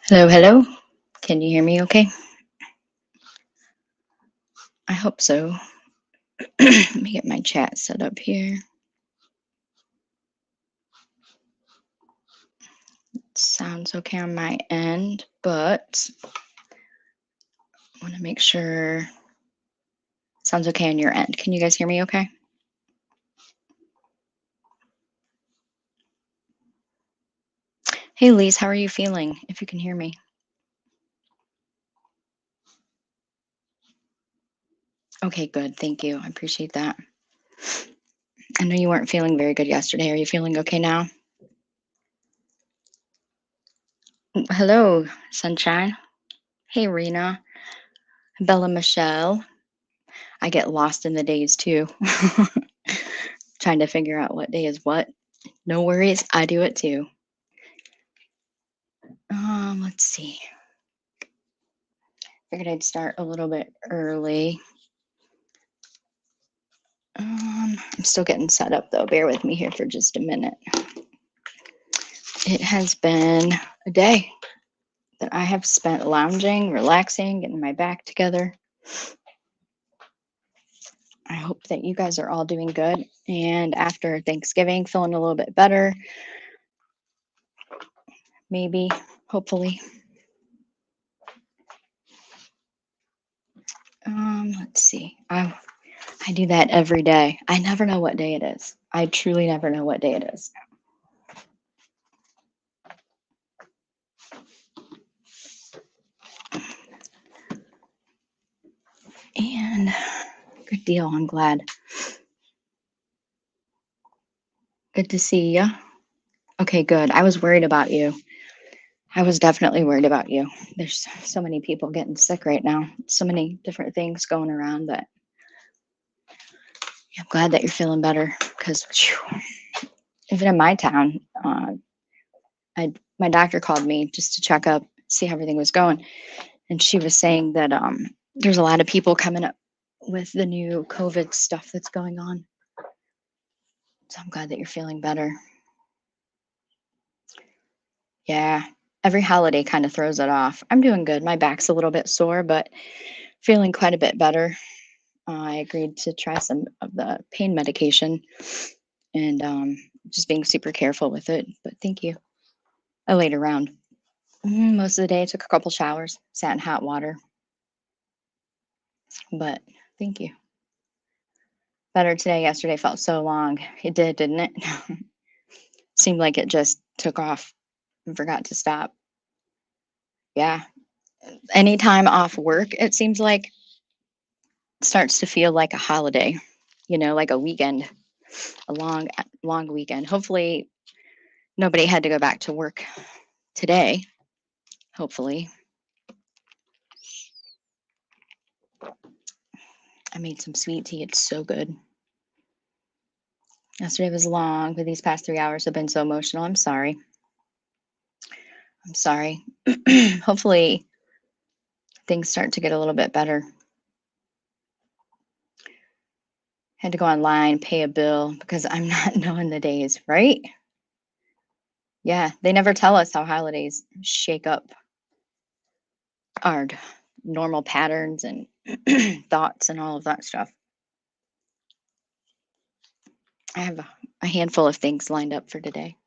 Hello, hello. Can you hear me okay? I hope so. Let me get my chat set up here. Sounds okay on my end, but I want to make sure it sounds okay on your end. Can you guys hear me okay? Hey, Lise, how are you feeling? If you can hear me. Okay, good. Thank you. I appreciate that. I know you weren't feeling very good yesterday. Are you feeling okay now? Hello, Sunshine. Hey, Rena. Bella Michelle. I get lost in the days too. Trying to figure out what day is what. No worries. I do it too. Let's see. Figured I'd start a little bit early. I'm still getting set up though. Bear with me here for just a minute. It has been a day that I have spent lounging, relaxing, getting my back together. I hope that you guys are all doing good. And after Thanksgiving, feeling a little bit better. Maybe, hopefully. Let's see. I do that every day. I never know what day it is. I truly never know what day it is. And good deal. I'm glad. Good to see you. Okay, good. I was worried about you. I was definitely worried about you. There's so many people getting sick right now. So many different things going around that I'm glad that you're feeling better because even in my town, my doctor called me just to check up, see how everything was going. And she was saying that there's a lot of people coming up with the new COVID stuff that's going on. So I'm glad that you're feeling better. Yeah, every holiday kind of throws it off. I'm doing good. My back's a little bit sore, but feeling quite a bit better. I agreed to try some of the pain medication and just being super careful with it. But thank you. I laid around most of the day. I took a couple showers, sat in hot water. But thank you. Better today. Yesterday felt so long. It did, didn't it? Seemed like it just took off and forgot to stop. Yeah. Anytime off work, it seems like starts to feel like a holiday, like a weekend, a long weekend. Hopefully nobody had to go back to work today. Hopefully. I made some sweet tea. It's so good. Yesterday was long, but these past 3 hours have been so emotional. I'm sorry. I'm sorry. Hopefully things start to get a little bit better. Had to go online, pay a bill because I'm not knowing the days, right? Yeah, they never tell us how holidays shake up our normal patterns and thoughts and all of that stuff. I have a handful of things lined up for today.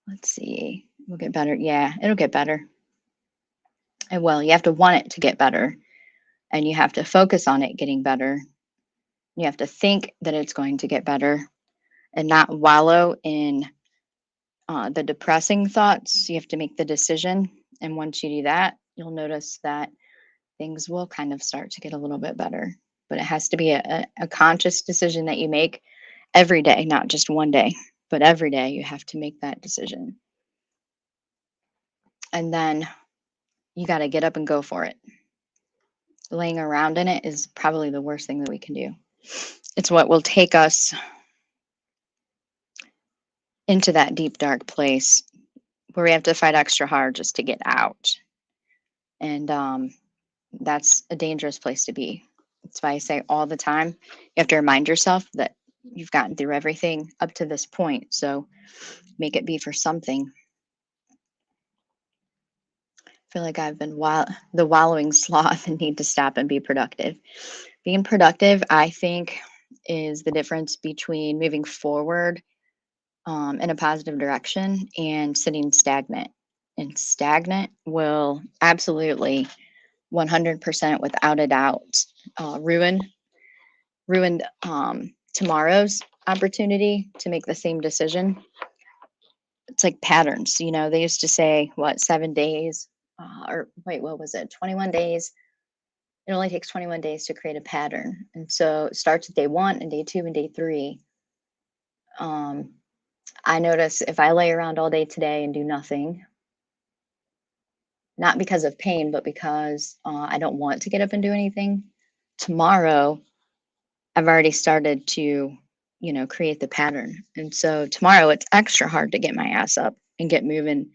Let's see. We'll get better. Yeah, it'll get better. And well, you have to want it to get better, and you have to focus on it getting better. You have to think that it's going to get better and not wallow in the depressing thoughts. You have to make the decision. And once you do that, you'll notice that things will kind of start to get a little bit better. But it has to be a conscious decision that you make every day, not just one day, but every day you have to make that decision. And then you got to get up and go for it. Laying around in it is probably the worst thing that we can do. It's what will take us into that deep, dark place where we have to fight extra hard just to get out. And that's a dangerous place to be. That's why I say all the time, you have to remind yourself that you've gotten through everything up to this point. So make it be for something. I feel like I've been the wallowing sloth and need to stop and be productive. Being productive, I think, is the difference between moving forward in a positive direction and sitting stagnant. And stagnant will absolutely 100% without a doubt ruin tomorrow's opportunity to make the same decision. It's like patterns, they used to say, what, 7 days, or wait, what was it, 21 days? It only takes 21 days to create a pattern. And so it starts at day 1 and day 2 and day 3. I notice if I lay around all day today and do nothing, not because of pain, but because I don't want to get up and do anything, tomorrow I've already started to, create the pattern. And so tomorrow it's extra hard to get my ass up and get moving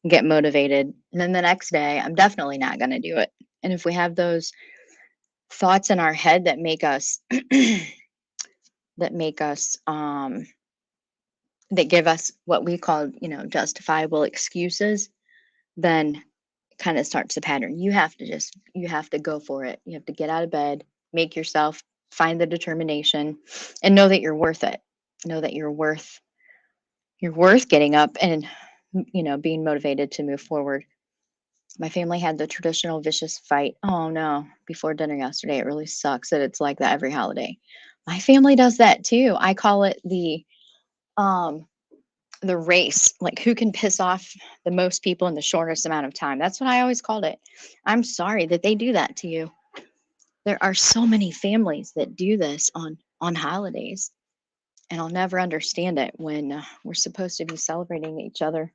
and get motivated. And then the next day, I'm definitely not going to do it. And if we have those thoughts in our head that make us, that make us, that give us what we call, justifiable excuses, then it kind of starts the pattern. You have to go for it. You have to get out of bed, make yourself find the determination, and know that you're worth it. Know that you're worth getting up and being motivated to move forward. My family had the traditional vicious fight. Oh no, before dinner yesterday. It really sucks that it's like that every holiday. My family does that too. I call it the race, like who can piss off the most people in the shortest amount of time. That's what I always called it. I'm sorry that they do that to you. There are so many families that do this on holidays, and I'll never understand it when we're supposed to be celebrating each other.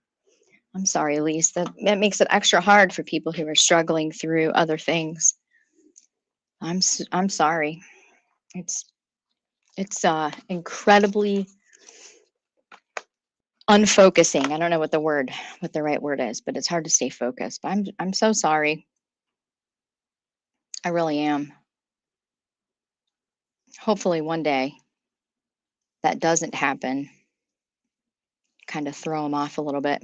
I'm sorry, Elise. That makes it extra hard for people who are struggling through other things. I'm sorry. It's incredibly unfocusing. I don't know what the right word is, but it's hard to stay focused. But I'm so sorry. I really am. Hopefully one day that doesn't happen. Kind of throw them off a little bit.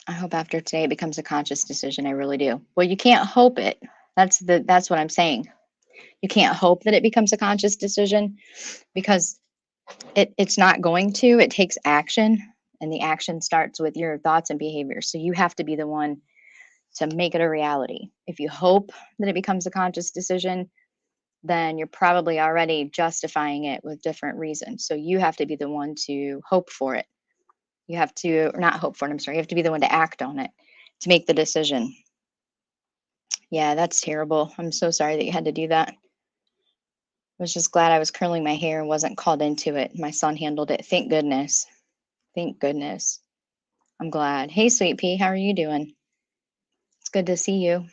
I hope after today it becomes a conscious decision. I really do. Well, you can't hope it. That's what I'm saying. You can't hope that it becomes a conscious decision because it's not going to. It takes action, and the action starts with your thoughts and behaviors. So you have to be the one to make it a reality. If you hope that it becomes a conscious decision, then you're probably already justifying it with different reasons. So you have to be the one to hope for it. You have to, or not hope for it, I'm sorry. You have to be the one to act on it, to make the decision. Yeah, that's terrible. I'm so sorry that you had to do that. I was just glad I was curling my hair and wasn't called into it. My son handled it. Thank goodness. Thank goodness. I'm glad. Hey, Sweet Pea, how are you doing? It's good to see you.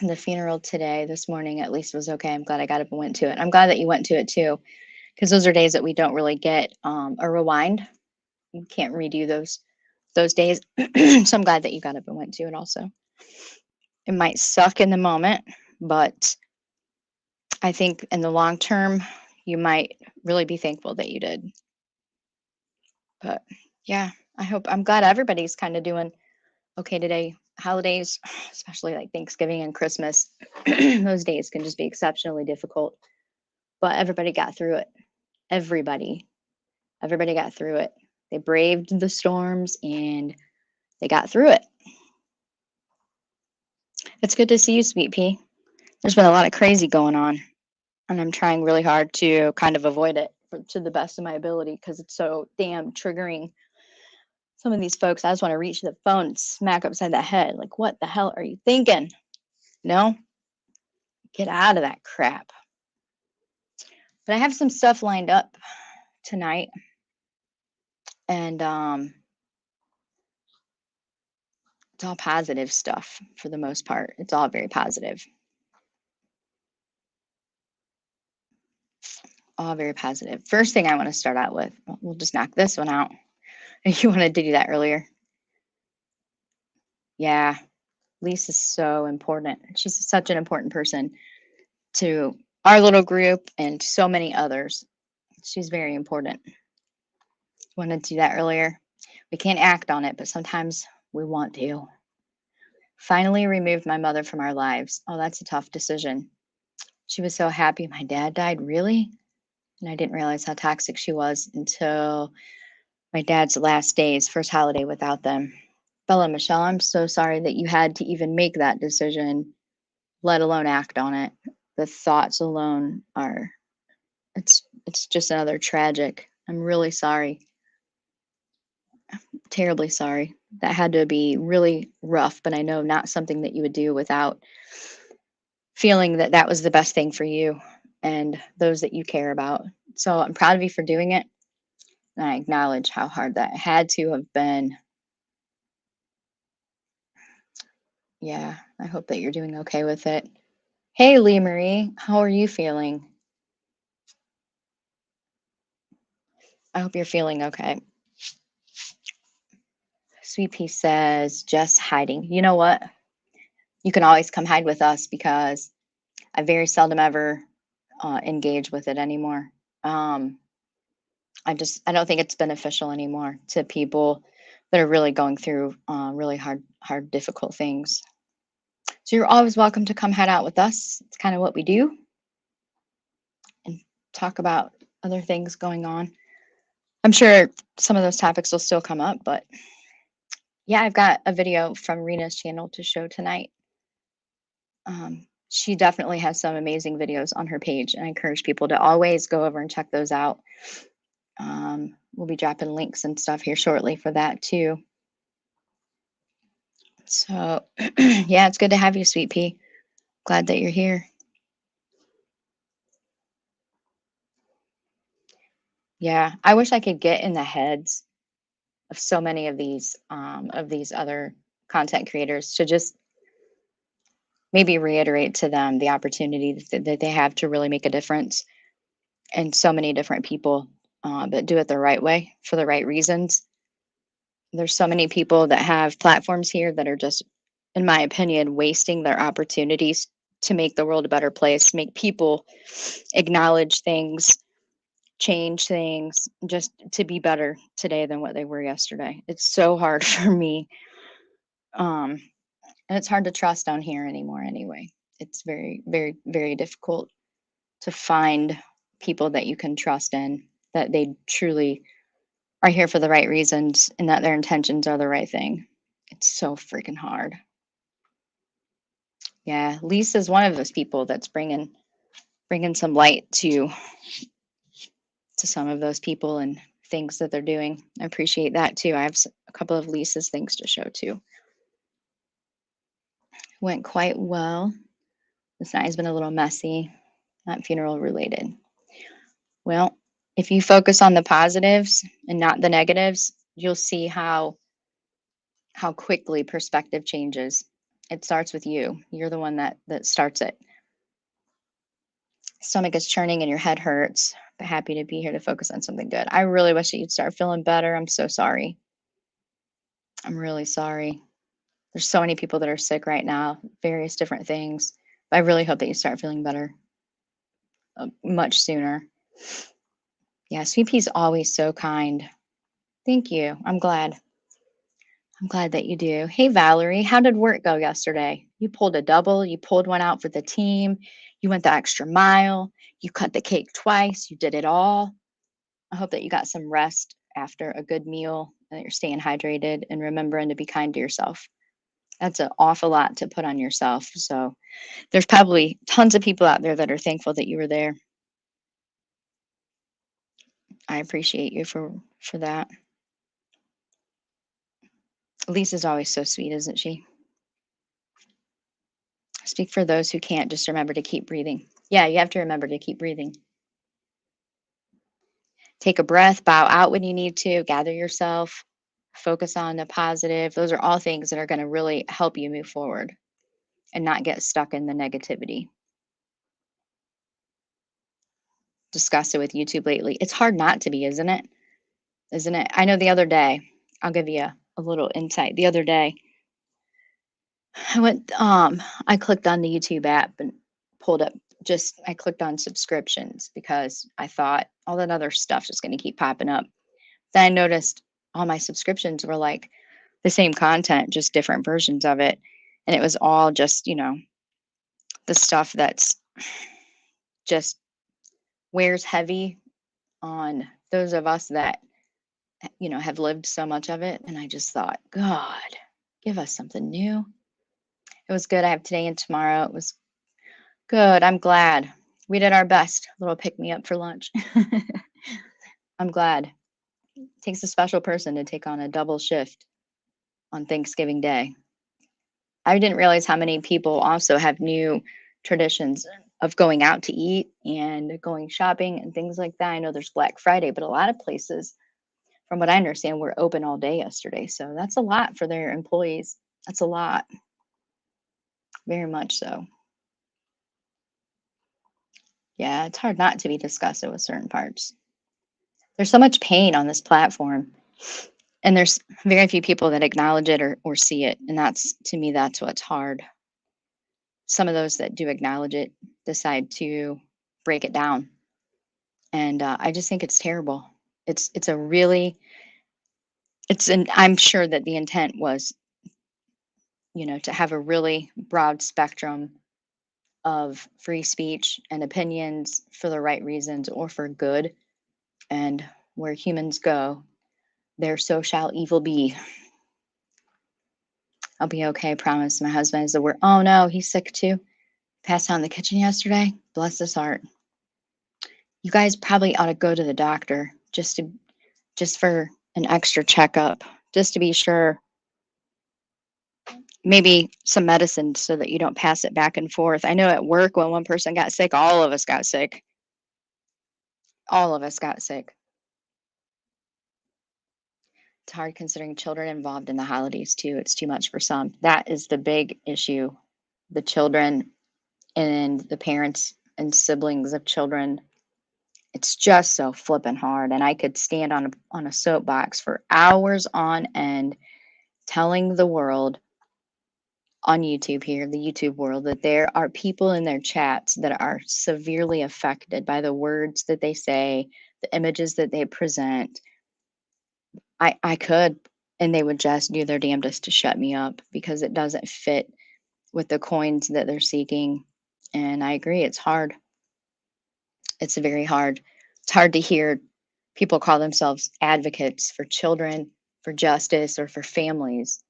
And the funeral this morning, at least was okay. I'm glad I got up and went to it. I'm glad that you went to it too, because those are days that we don't really get a rewind. You can't redo those days. So I'm glad that you got up and went to it also. It might suck in the moment, but I think in the long term, you might really be thankful that you did. But yeah, I'm glad everybody's kind of doing okay today. Holidays, especially like Thanksgiving and Christmas, those days can just be exceptionally difficult. But everybody got through it. Everybody got through it. They braved the storms and they got through it. It's good to see you, Sweet Pea. There's been a lot of crazy going on, and I'm trying really hard to kind of avoid it to the best of my ability because it's so damn triggering. Some of these folks, I just want to reach the phone and smack upside the head. Like, what the hell are you thinking? No? Get out of that crap. But I have some stuff lined up tonight, and it's all positive stuff for the most part. It's all very positive. All very positive. First thing I want to start out with, we'll just knock this one out. You wanted to do that earlier. Yeah, Lisa's so important. She's such an important person to our little group and so many others. She's very important. Wanted to do that earlier. We can't act on it, but sometimes we want to. Finally removed my mother from our lives. Oh, that's a tough decision. She was so happy my dad died. Really? And I didn't realize how toxic she was until my dad's last days, first holiday without them. Bella Michelle, I'm so sorry that you had to even make that decision, let alone act on it. The thoughts alone are it's just another tragic. I'm really sorry. Terribly sorry. That had to be really rough, but I know not something that you would do without feeling that that was the best thing for you and those that you care about. So I'm proud of you for doing it. And I acknowledge how hard that had to have been. Yeah, I hope that you're doing okay with it. Hey, Lee Marie, how are you feeling? I hope you're feeling okay. Sweet Pea says, just hiding. You know what? You can always come hide with us because I very seldom ever engage with it anymore. Um, I don't think it's beneficial anymore to people that are really going through really hard, difficult things. So you're always welcome to come head out with us. It's kind of what we do and talk about other things going on. I'm sure some of those topics will still come up, but yeah, I've got a video from Rena's channel to show tonight. She definitely has some amazing videos on her page, and I encourage people to always go over and check those out. We'll be dropping links and stuff here shortly for that too. So, yeah, it's good to have you, Sweet Pea. Glad that you're here. Yeah, I wish I could get in the heads of so many of these other content creators to just maybe reiterate to them the opportunity that they have to really make a difference in so many different people, but do it the right way for the right reasons. There's so many people that have platforms here that are just, in my opinion, wasting their opportunities to make the world a better place, make people acknowledge things, change things, just to be better today than what they were yesterday. It's so hard for me. Um, and it's hard to trust down here anymore anyway. It's very, very, very difficult to find people that you can trust in, that they truly are here for the right reasons and that their intentions are the right thing. It's so freaking hard. Yeah, Lisa's one of those people that's bringing some light to some of those people and things that they're doing. I appreciate that too. I have a couple of Lisa's things to show too. Went quite well. This night has been a little messy, not funeral related. Well, if you focus on the positives and not the negatives, you'll see how quickly perspective changes. It starts with you. You're the one that starts it. Stomach is churning and your head hurts, but happy to be here to focus on something good. I really wish that you'd start feeling better. I'm so sorry. I'm really sorry. There's so many people that are sick right now, various different things. But I really hope that you start feeling better much sooner. Yeah, Sweet Pea's always so kind. Thank you. I'm glad. I'm glad that you do. Hey, Valerie, how did work go yesterday? You pulled a double. You pulled one out for the team. You went the extra mile. You cut the cake twice. You did it all. I hope that you got some rest after a good meal and that you're staying hydrated and remembering to be kind to yourself. That's an awful lot to put on yourself. So there's probably tons of people out there that are thankful that you were there. I appreciate you for that. Lisa's always so sweet, isn't she? Speak for those who can't. Just remember to keep breathing. Yeah, you have to remember to keep breathing. Take a breath, bow out when you need to, gather yourself, focus on the positive. Those are all things that are going to really help you move forward and not get stuck in the negativity. Discussed it with YouTube lately. It's hard not to be, isn't it? Isn't it? I know the other day, I'll give you a little insight. The other day, I clicked on the YouTube app and pulled up I clicked on subscriptions because I thought all that other stuff is going to keep popping up. Then I noticed all my subscriptions were like the same content, just different versions of it. And it was all just, the stuff that's just wears heavy on those of us that, have lived so much of it. And I just thought, God, give us something new. It was good. I have today and tomorrow. It was good. I'm glad. We did our best. A little pick me up for lunch. I'm glad. It takes a special person to take on a double shift on Thanksgiving Day. I didn't realize how many people also have new traditions of going out to eat and going shopping and things like that. I know there's Black Friday, but a lot of places, from what I understand, were open all day yesterday. So that's a lot for their employees. That's a lot. Very much so. Yeah, it's hard not to be disgusted with certain parts. There's so much pain on this platform, and there's very few people that acknowledge it or see it. And to me, that's what's hard. Some of those that do acknowledge it decide to break it down. And I just think it's terrible. It's a really, I'm sure that the intent was, to have a really broad spectrum of free speech and opinions for the right reasons or for good. And where humans go, there so shall evil be. I'll be okay, I promise. My husband is the word. Oh no, he's sick too. Passed out in the kitchen yesterday. Bless his heart. You guys probably ought to go to the doctor just for an extra checkup, just to be sure. Maybe some medicine so that you don't pass it back and forth. I know at work when one person got sick, all of us got sick. All of us got sick. It's hard considering children involved in the holidays too. It's too much for some. That is the big issue. The children and the parents and siblings of children. It's just so flipping hard. And I could stand on a soapbox for hours on end telling the world on YouTube here, the YouTube world, that there are people in their chats that are severely affected by the words that they say, the images that they present. I could, and they would just do their damnedest to shut me up because it doesn't fit with the coins that they're seeking. And I agree, it's hard. It's very hard. It's hard to hear people call themselves advocates for children, for justice, or for families.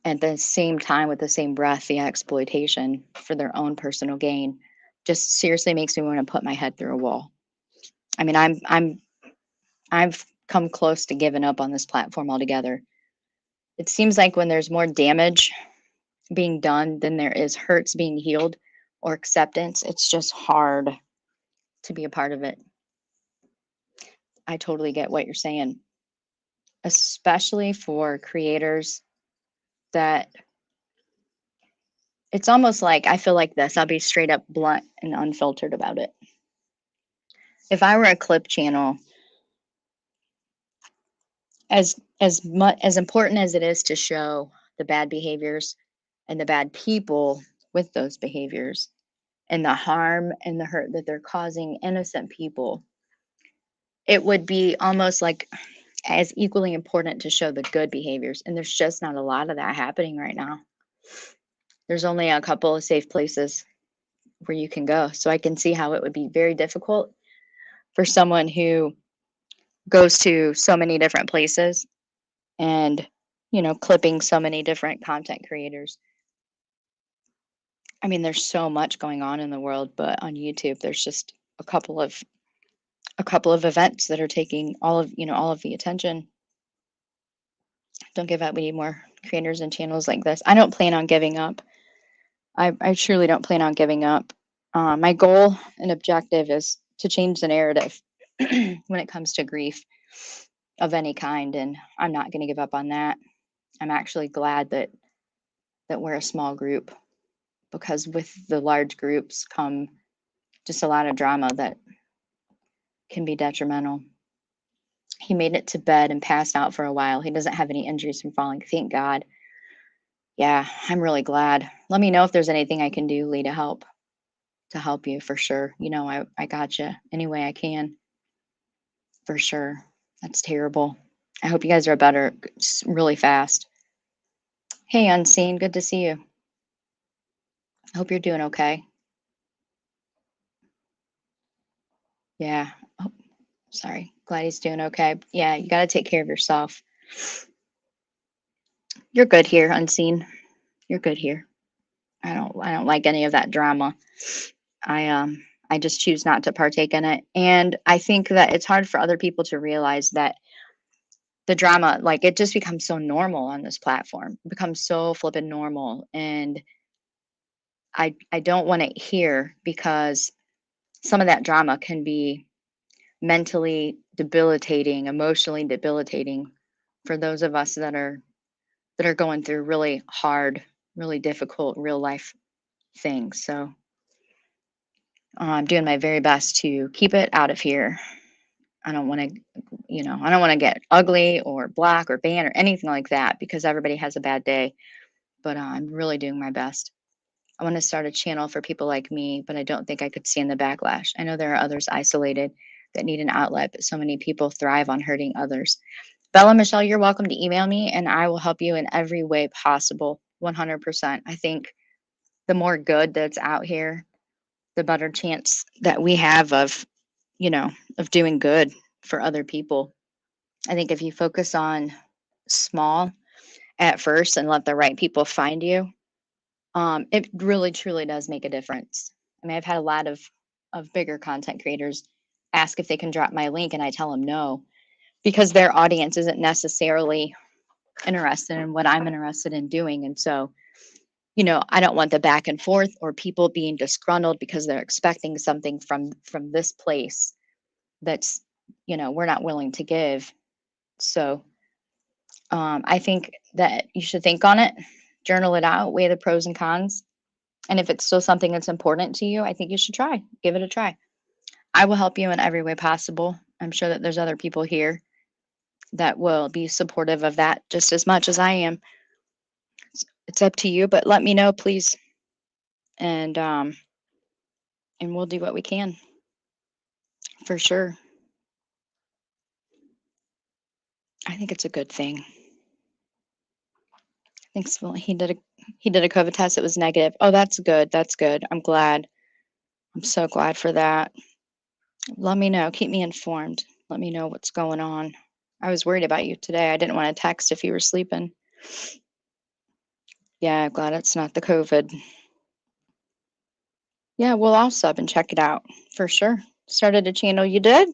At the same time, with the same breath, the exploitation for their own personal gain just seriously makes me want to put my head through a wall. I mean, I've come close to giving up on this platform altogether. It seems like when there's more damage being done than there is hurts being healed or acceptance, it's just hard to be a part of it. I totally get what you're saying, especially for creators that it's almost like I feel like this. I'll be straight up blunt and unfiltered about it. If I were a clip channel, as important as it is to show the bad behaviors and the bad people with those behaviors and the harm and the hurt that they're causing innocent people, it would be almost like as equally important to show the good behaviors. And there's just not a lot of that happening right now. There's only a couple of safe places where you can go. So I can see how it would be very difficult for someone who goes to so many different places and, clipping so many different content creators. I mean, there's so much going on in the world, but on YouTube, there's just a couple of events that are taking all of the attention. Don't give up. We need more creators and channels like this. I don't plan on giving up. I truly don't plan on giving up. My goal and objective is to change the narrative when it comes to grief of any kind, and I'm not going to give up on that. I'm actually glad that we're a small group, because with the large groups come just a lot of drama that can be detrimental. He made it to bed and passed out for a while. He doesn't have any injuries from falling, thank God. Yeah, I'm really glad. Let me know if there's anything I can do, Lee, to help you for sure. I got you any way I can for sure. That's terrible. I hope you guys are better really fast. Hey, Unseen, good to see you. I hope you're doing okay. Yeah. Oh, sorry. Glad he's doing okay. Yeah, you got to take care of yourself. You're good here, Unseen. You're good here. I don't like any of that drama. I just choose not to partake in it. And I think that it's hard for other people to realize that the drama, like, it just becomes so normal on this platform. It becomes so flippin' normal. And I don't want it here because some of that drama can be mentally debilitating, emotionally debilitating for those of us that are going through really hard, really difficult real life things. So I'm doing my very best to keep it out of here. I don't want to, I don't want to get ugly or black or banned or anything like that because everybody has a bad day. But I'm really doing my best. I want to start a channel for people like me, but I don't think I could stand the backlash. I know there are others isolated that need an outlet, but so many people thrive on hurting others. Bella Michelle, you're welcome to email me and I will help you in every way possible. 100%. I think the more good that's out here, the better chance that we have of doing good for other people. I think if you focus on small at first and let the right people find you, it really truly does make a difference. I mean, I've had a lot of bigger content creators ask if they can drop my link, and I tell them no because their audience isn't necessarily interested in what I'm interested in doing, and so I don't want the back and forth or people being disgruntled because they're expecting something from this place that's we're not willing to give. So I think that you should think on it, journal it out, weigh the pros and cons. And if it's still something that's important to you, I think you should try. Give it a try. I will help you in every way possible. I'm sure that there's other people here that will be supportive of that just as much as I am. It's up to you, but let me know, please. And we'll do what we can for sure. I think it's a good thing. Thanks. Well, he did a COVID test. It was negative. Oh, that's good. That's good. I'm glad. I'm so glad for that. Let me know. Keep me informed. Let me know what's going on. I was worried about you today. I didn't want to text if you were sleeping. Yeah, glad it's not the COVID. Yeah, I'll sub and check it out for sure. Started a channel. You did?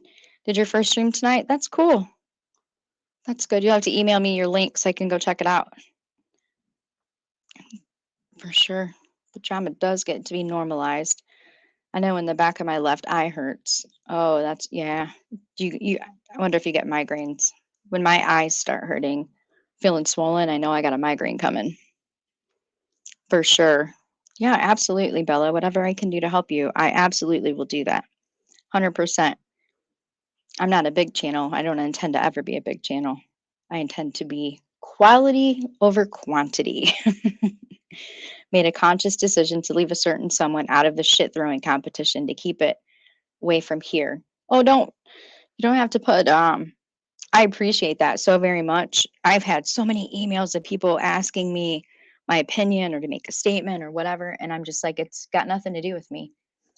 Did your first stream tonight? That's cool. That's good. You'll have to email me your link so I can go check it out. For sure. The drama does get to be normalized. I know in the back of my left eye hurts. Oh, that's yeah. I wonder if you get migraines. When my eyes start hurting, feeling swollen, I know I got a migraine coming. For sure. Yeah, absolutely, Bella. Whatever I can do to help you, I absolutely will do that. 100%. I'm not a big channel. I don't intend to ever be a big channel. I intend to be quality over quantity. Made a conscious decision to leave a certain someone out of the shit throwing competition to keep it away from here. Oh, you don't have to put I appreciate that so very much. I've had so many emails of people asking me my opinion or to make a statement or whatever, and I'm just like, it's got nothing to do with me.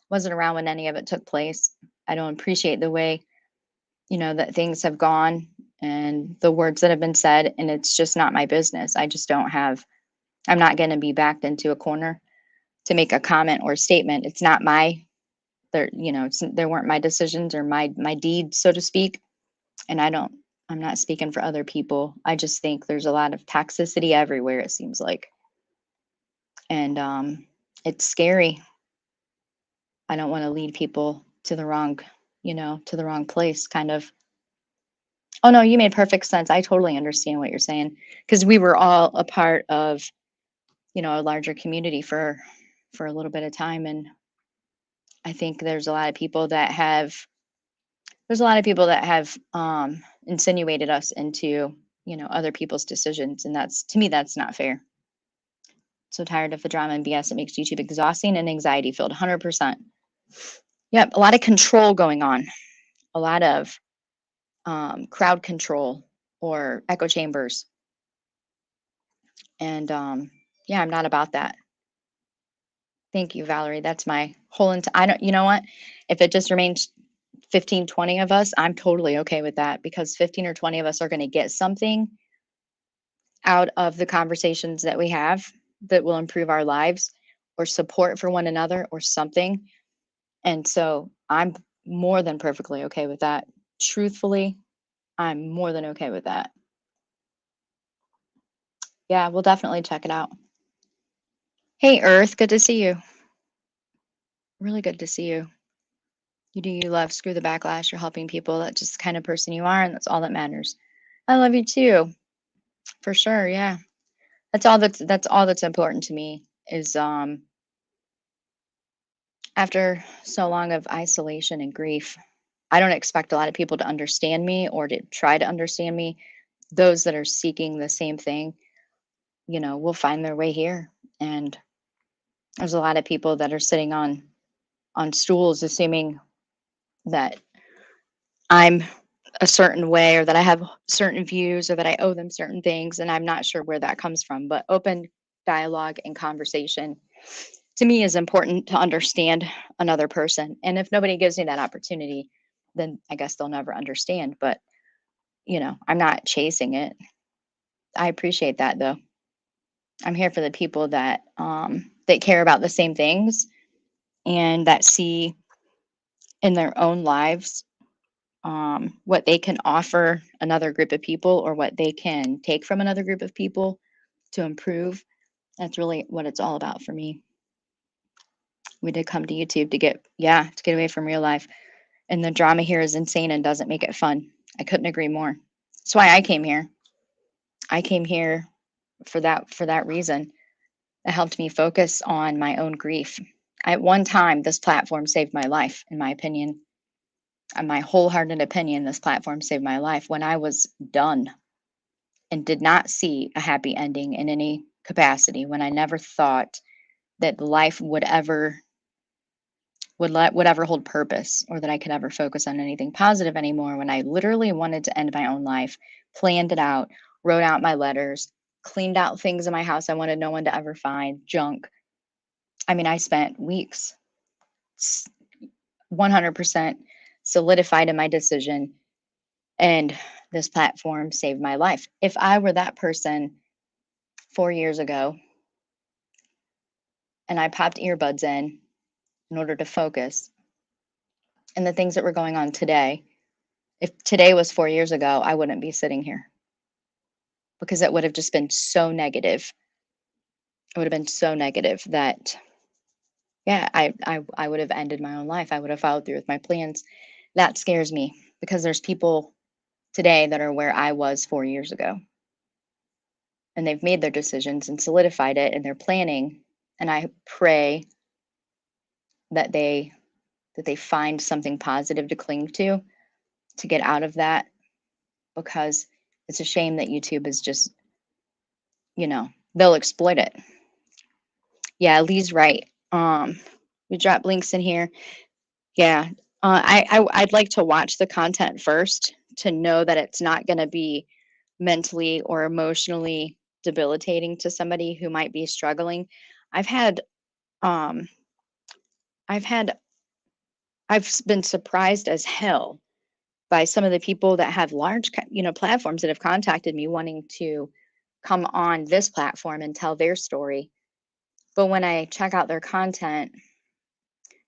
Wasn't around when any of it took place. I don't appreciate the way, that things have gone and the words that have been said, and it's just not my business. I just don't have I'm not going to be backed into a corner to make a comment or a statement. It's not my there weren't my decisions or my deeds, so to speak. And I'm not speaking for other people. I just think there's a lot of toxicity everywhere, it seems like. And it's scary. I don't want to lead people to the wrong, to the wrong place, kind of. Oh no, you made perfect sense. I totally understand what you're saying. Because we were all a part of, a larger community for a little bit of time. And I think there's a lot of people that have insinuated us into other people's decisions, and that's, to me, that's not fair. So tired of the drama and BS. It makes YouTube exhausting and anxiety filled. 100%. Yep. A lot of control going on. A lot of crowd control or echo chambers. And yeah, I'm not about that. Thank you, Valerie. That's my whole I don't, you know what? If it just remains 15, 20 of us, I'm totally okay with that, because 15 or 20 of us are going to get something out of the conversations that we have that will improve our lives, or support for one another or something. And so I'm more than perfectly okay with that. Truthfully, I'm more than okay with that. Yeah, we'll definitely check it out. Hey, Earth, good to see you. Really good to see you. You do you, love. Screw the backlash. You're helping people. That's just the kind of person you are, and that's all that matters. I love you too, for sure. Yeah, that's all that's important to me. Is after so long of isolation and grief, I don't expect a lot of people to understand me or to try to understand me. Those that are seeking the same thing, will find their way here. And there's a lot of people that are sitting on stools, assuming that I'm a certain way, or that I have certain views, or that I owe them certain things. And I'm not sure where that comes from. But open dialogue and conversation to me is important, to understand another person. And if nobody gives me that opportunity, then I guess they'll never understand. But, I'm not chasing it. I appreciate that, though. I'm here for the people that care about the same things, and that see in their own lives what they can offer another group of people, or what they can take from another group of people to improve. That's really what it's all about for me. We did come to YouTube to get away from real life. And the drama here is insane and doesn't make it fun. I couldn't agree more. That's why I came here. I came here for that reason. It helped me focus on my own grief. At one time, this platform saved my life, in my opinion. In my wholehearted opinion, this platform saved my life when I was done and did not see a happy ending in any capacity, when I never thought that life would ever hold purpose, or that I could ever focus on anything positive anymore, when I literally wanted to end my own life, planned it out, wrote out my letters, cleaned out things in my house I wanted no one to ever find, junk. I mean, I spent weeks 100% solidified in my decision, and this platform saved my life. If I were that person 4 years ago and I popped earbuds in order to focus, and the things that were going on today, if today was 4 years ago, I wouldn't be sitting here, because it would have just been so negative. It would have been so negative that, yeah, I would have ended my own life. I would have followed through with my plans. That scares me, because there's people today that are where I was 4 years ago, and they've made their decisions and solidified it, and they're planning. And I pray that they find something positive to cling to get out of that, because it's a shame that YouTube is just, they'll exploit it. Yeah, Lee's right. We drop links in here. Yeah. I'd like to watch the content first to know that it's not going to be mentally or emotionally debilitating to somebody who might be struggling. I've been surprised as hell by some of the people that have large, platforms that have contacted me wanting to come on this platform and tell their story. But when I check out their content,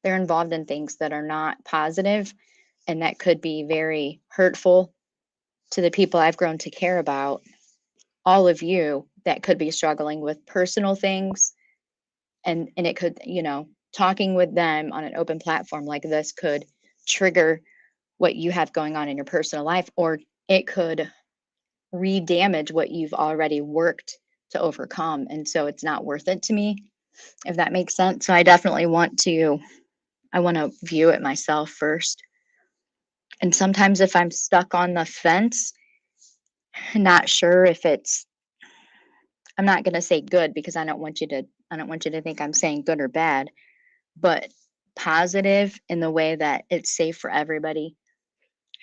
they're involved in things that are not positive, and that could be very hurtful to the people I've grown to care about. All of you that could be struggling with personal things, and it could, talking with them on an open platform like this could trigger what you have going on in your personal life, or it could re-damage what you've already worked to overcome. And so it's not worth it to me, if that makes sense. So I definitely want to view it myself first. And sometimes if I'm stuck on the fence, not sure if I'm not going to say good, because I don't want you to I don't want you to think I'm saying good or bad, but positive in the way that it's safe for everybody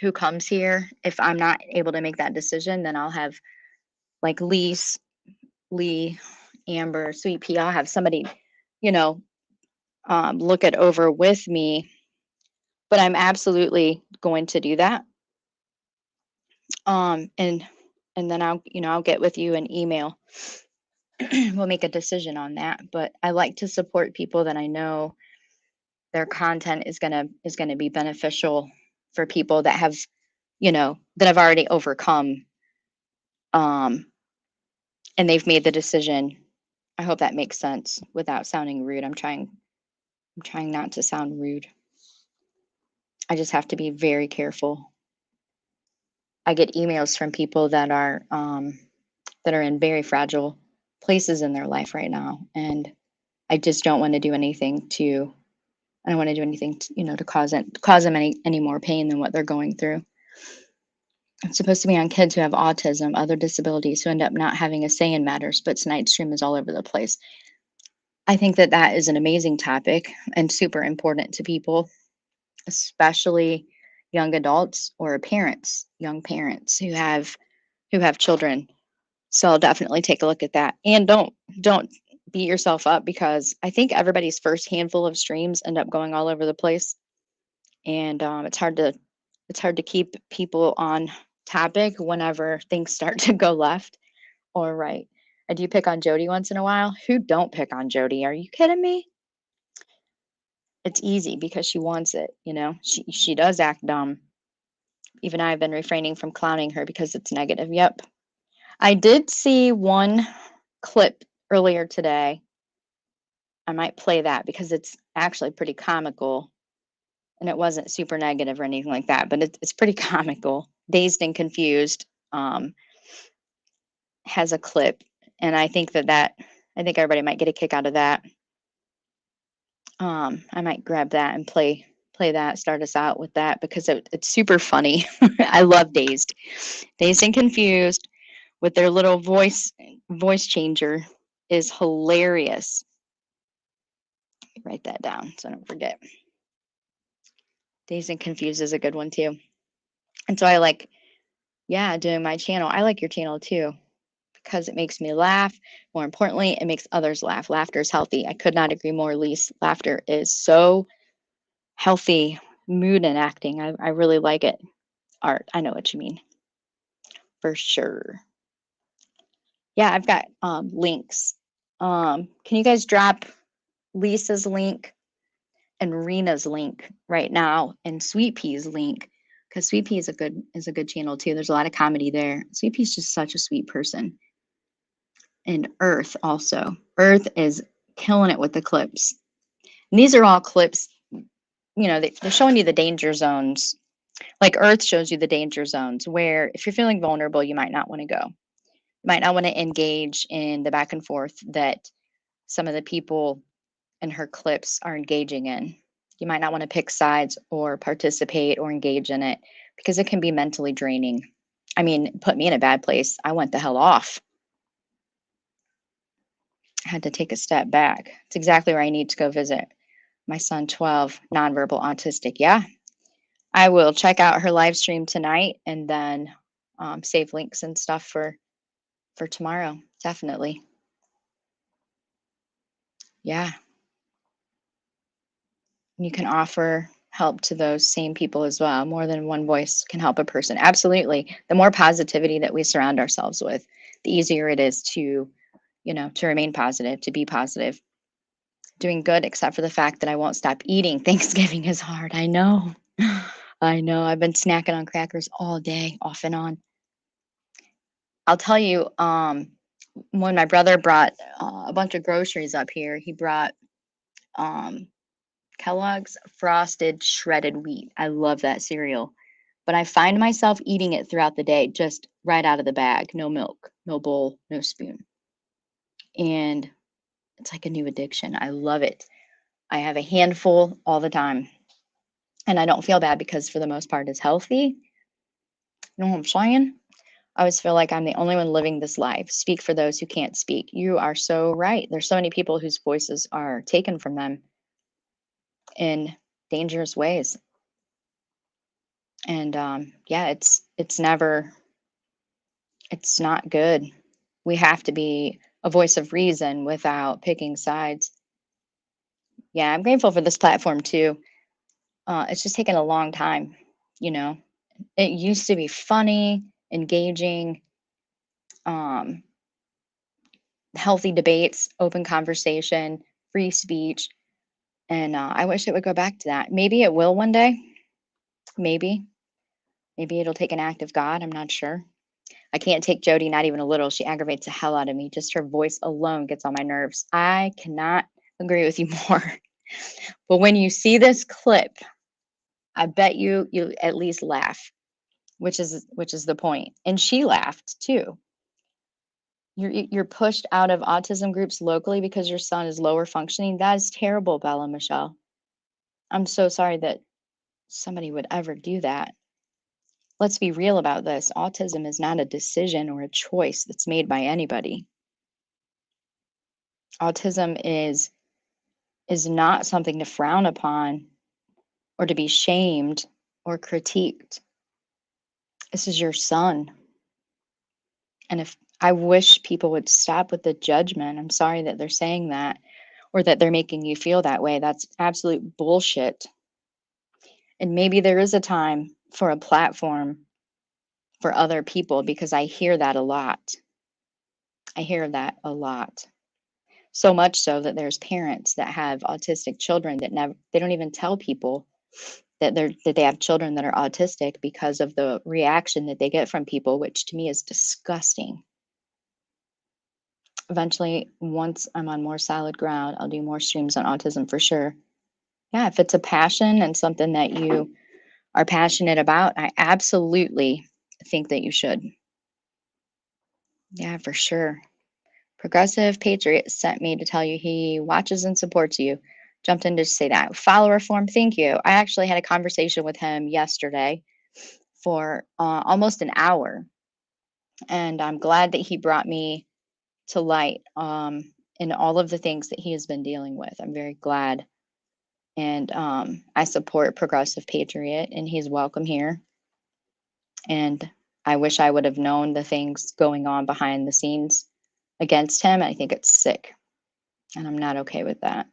who comes here. If I'm not able to make that decision, then I'll have like Lee, Amber, Sweet Pea, I'll have somebody, you know, look it over with me. But I'm absolutely going to do that. And then I'll get with you an email. We'll make a decision on that. But I like to support people that I know their content is gonna be beneficial for people that have, that have already overcome, um, and they've made the decision. I hope that makes sense without sounding rude. I'm trying not to sound rude. I just have to be very careful. I get emails from people that are in very fragile places in their life right now, and I just don't want to do anything to. I don't want to do anything to cause them any more pain than what they're going through. It's supposed to be on kids who have autism, other disabilities who end up not having a say in matters, but tonight's stream is all over the place. I think that that is an amazing topic and super important to people, especially young adults or parents, young parents who have children. So I'll definitely take a look at that. And don't beat yourself up, because I think everybody's first handful of streams end up going all over the place, and it's hard to keep people on topic whenever things start to go left or right. I do pick on Jody once in a while. Who don't pick on Jody? Are you kidding me? It's easy because she wants it, She does act dumb. Even I've been refraining from clowning her because it's negative. Yep. I did see one clip earlier today. I might play that because it's actually pretty comical, and it wasn't super negative or anything like that, but it's pretty comical. Dazed and Confused has a clip, and I think everybody might get a kick out of that. I might grab that and play that, start us out with that, because it's super funny. I love Dazed and Confused with their little voice changer is hilarious. Write that down so I don't forget. Dazed and Confused is a good one too. And so I like, doing my channel. I like your channel too, because it makes me laugh. More importantly, it makes others laugh. Laughter is healthy. I could not agree more, Lise. Laughter is so healthy. Mood and acting. I really like it. Art. I know what you mean. For sure. Yeah, I've got links. Can you guys drop Lisa's link and Rena's link right now, and Sweet Pea's link? Because Sweet Pea is a good channel too. There's a lot of comedy there. Sweet Pea's just such a sweet person. And Earth also. Earth is killing it with the clips. And these are all clips, they're showing you the danger zones. Like Earth shows you the danger zones where if you're feeling vulnerable, you might not want to go. You might not want to engage in the back and forth that some of the people in her clips are engaging in. You might not want to pick sides or participate or engage in it, because it can be mentally draining. I mean, put me in a bad place. I went the hell off. I had to take a step back. It's exactly where I need to go visit my son, 12, nonverbal autistic. Yeah, I will check out her live stream tonight, and then save links and stuff for tomorrow. Definitely. Yeah. You can offer help to those same people as well. More than one voice can help a person. Absolutely. The more positivity that we surround ourselves with, the easier it is to, to remain positive, to be positive. Doing good, except for the fact that I won't stop eating. Thanksgiving is hard. I know. I know. I've been snacking on crackers all day, off and on. I'll tell you, when my brother brought a bunch of groceries up here, he brought Kellogg's Frosted Shredded Wheat. I love that cereal, but I find myself eating it throughout the day, just right out of the bag. No milk, no bowl, no spoon. And it's like a new addiction. I love it. I have a handful all the time. And I don't feel bad because for the most part it's healthy. You know what I'm saying? I always feel like I'm the only one living this life. Speak for those who can't speak. You are so right. There's so many people whose voices are taken from them in dangerous ways. And yeah, it's not good. We have to be a voice of reason without picking sides. Yeah, I'm grateful for this platform too. It's just taken a long time, you know. It used to be funny, engaging, um, healthy debates, open conversation, free speech, and I wish it would go back to that. Maybe it will one day. Maybe, maybe it'll take an act of God. I'm not sure. I can't take Jody, not even a little. She aggravates the hell out of me. Just her voice alone gets on my nerves. I cannot agree with you more. But when you see this clip, I bet you at least laugh, which is the point. And she laughed too. You're pushed out of autism groups locally because your son is lower functioning. That is terrible, Bella Michelle. I'm so sorry that somebody would ever do that. Let's be real about this. Autism is not a decision or a choice that's made by anybody. Autism is not something to frown upon or to be shamed or critiqued. This is your son. And if I wish people would stop with the judgment. I'm sorry that they're saying that or that they're making you feel that way. That's absolute bullshit. And maybe there is a time for a platform for other people because I hear that a lot. I hear that a lot. So much so that there's parents that have autistic children that never they don't even tell people that they have children that are autistic because of the reaction that they get from people, which to me is disgusting. Eventually, once I'm on more solid ground, I'll do more streams on autism for sure. Yeah, if it's a passion and something that you are passionate about, I absolutely think that you should. Yeah, for sure. Progressive Patriot sent me to tell you he watches and supports you. Jumped in to say that. Follower form, thank you. I actually had a conversation with him yesterday for almost an hour. And I'm glad that he brought me to light in all of the things that he has been dealing with. I'm very glad. And I support Progressive Patriot, and he's welcome here. And I wish I would have known the things going on behind the scenes against him. I think it's sick, and I'm not okay with that.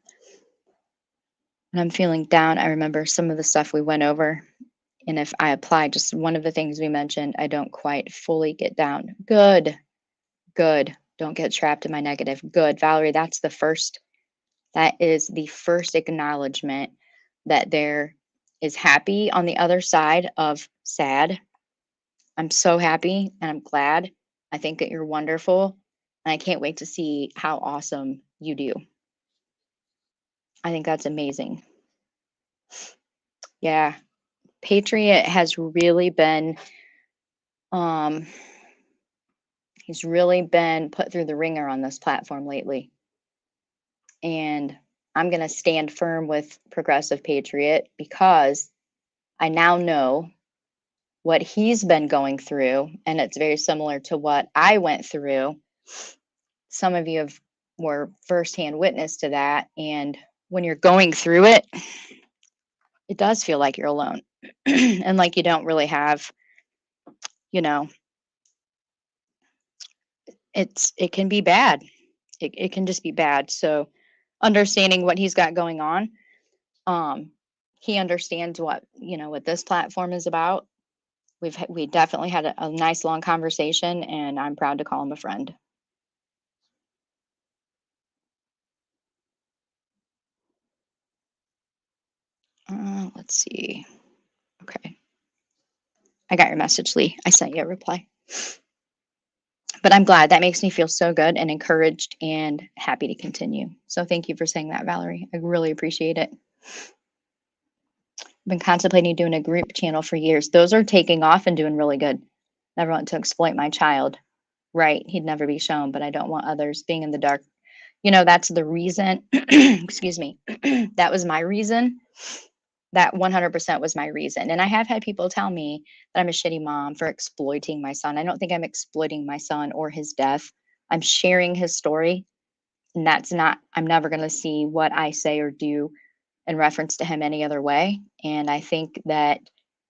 When I'm feeling down, I remember some of the stuff we went over. And if I apply just one of the things we mentioned, I don't quite fully get down. Good, good. Don't get trapped in my negative. Good. Valerie, that is the first acknowledgement that there is happy on the other side of sad. I'm so happy and I'm glad. I think that you're wonderful. And I can't wait to see how awesome you do. I think that's amazing. Yeah. Patriot has really been he's really been put through the ringer on this platform lately. And I'm going to stand firm with Progressive Patriot because I now know what he's been going through, and it's very similar to what I went through. Some of you were firsthand witness to that, and when you're going through it, it does feel like you're alone, and like you don't really have, you know, it can be bad. It can just be bad. So, understanding what he's got going on, um, he understands what this platform is about. We definitely had a nice long conversation, and I'm proud to call him a friend. Let's see. Okay. I got your message, Lee. I sent you a reply. But I'm glad. That makes me feel so good and encouraged and happy to continue. So thank you for saying that, Valerie. I really appreciate it. I've been contemplating doing a group channel for years. Those are taking off and doing really good. Never want to exploit my child. Right. He'd never be shown, but I don't want others being in the dark. That's the reason. Excuse me. That was my reason That 100% was my reason. And I have had people tell me that I'm a shitty mom for exploiting my son. I don't think I'm exploiting my son or his death. I'm sharing his story. And that's not, I'm never going to see what I say or do in reference to him any other way. And I think that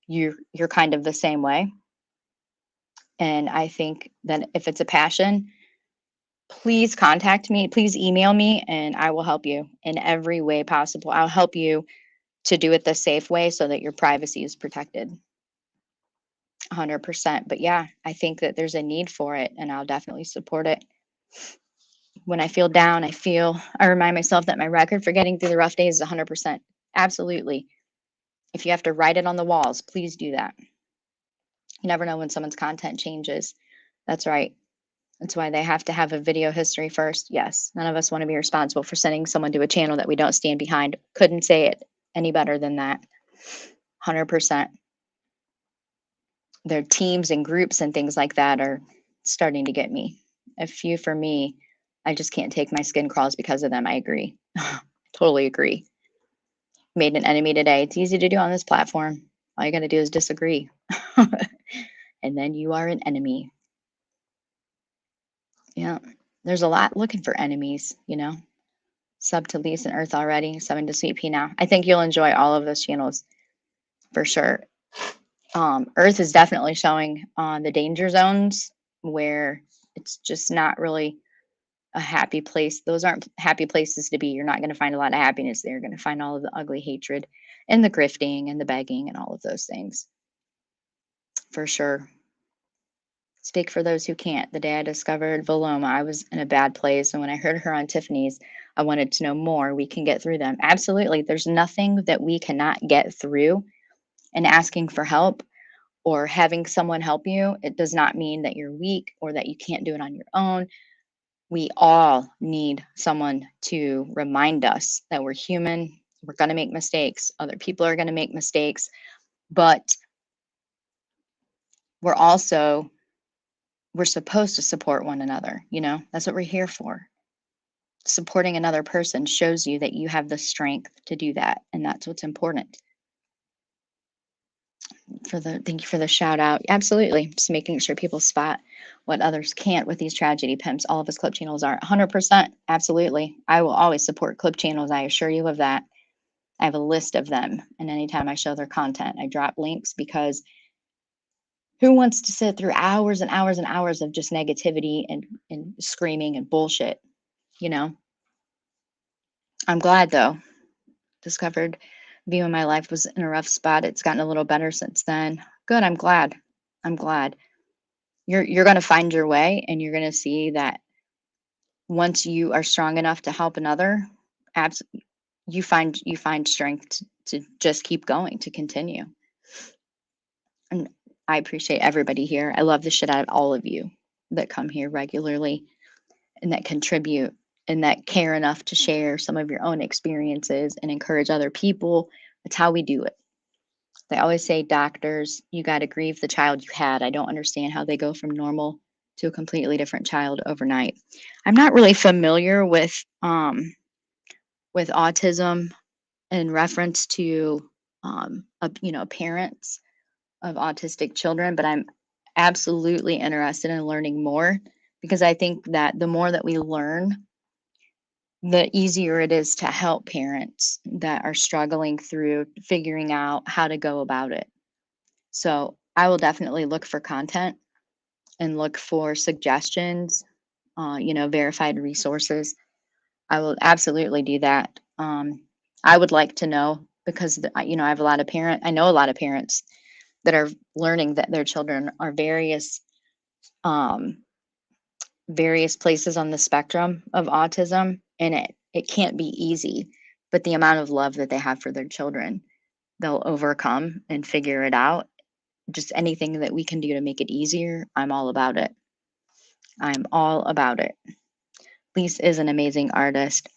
you're kind of the same way. And I think that if it's a passion, please contact me, please email me, and I will help you in every way possible. I'll help you to do it the safe way so that your privacy is protected. 100%. But yeah, I think that there's a need for it, and I'll definitely support it. When I feel down, I remind myself that my record for getting through the rough days is 100%. Absolutely. If you have to write it on the walls, please do that. You never know when someone's content changes. That's right. That's why they have to have a video history first. Yes, none of us want to be responsible for sending someone to a channel that we don't stand behind. Couldn't say it any better than that. 100%. Their teams and groups and things like that are starting to get me. A few for me, I just can't take my skin crawls because of them. I agree. Totally agree. Made an enemy today. It's easy to do on this platform. All you got to do is disagree. And then you are an enemy. Yeah. There's a lot looking for enemies, you know. Sub to Lise and Earth already, subbing to Sweet Pea now. I think you'll enjoy all of those channels for sure. Earth is definitely showing on the danger zones where it's just not really a happy place. Those aren't happy places to be. You're not going to find a lot of happiness there. You're going to find all of the ugly hatred and the grifting and the begging and all of those things for sure. Speak for those who can't. The day I discovered Vilomah, I was in a bad place. And when I heard her on Tiffany's, I wanted to know more. We can get through them. Absolutely. There's nothing that we cannot get through. And asking for help or having someone help you, it does not mean that you're weak or that you can't do it on your own. We all need someone to remind us that we're human. We're going to make mistakes. Other people are going to make mistakes. But we're supposed to support one another. You know, that's what we're here for. Supporting another person shows you that you have the strength to do that. And that's what's important. Thank you for the shout out. Absolutely. Just making sure people spot what others can't with these tragedy pimps. All of us clip channels are 100%. Absolutely. I will always support clip channels. I assure you of that. I have a list of them. And anytime I show their content, I drop links because who wants to sit through hours and hours and hours of just negativity and screaming and bullshit? You know, I'm glad though. Discovered view in my life was in a rough spot. It's gotten a little better since then. Good. I'm glad. I'm glad. You're going to find your way, and you're going to see that once you are strong enough to help another, you find strength to just keep going, to continue. And I appreciate everybody here. I love the shit out of all of you that come here regularly and that contribute and that care enough to share some of your own experiences and encourage other people. That's how we do it. They always say, doctors, you got to grieve the child you had. I don't understand how they go from normal to a completely different child overnight. I'm not really familiar with autism in reference to parents of autistic children, but I'm absolutely interested in learning more because I think that the more that we learn, the easier it is to help parents that are struggling through figuring out how to go about it. So I will definitely look for content and look for suggestions, verified resources. I will absolutely do that. I would like to know because, I have I know a lot of parents that are learning that their children are various places on the spectrum of autism, and it can't be easy, but the amount of love that they have for their children, they'll overcome and figure it out. Just anything that we can do to make it easier, I'm all about it. I'm all about it. Lise is an amazing artist.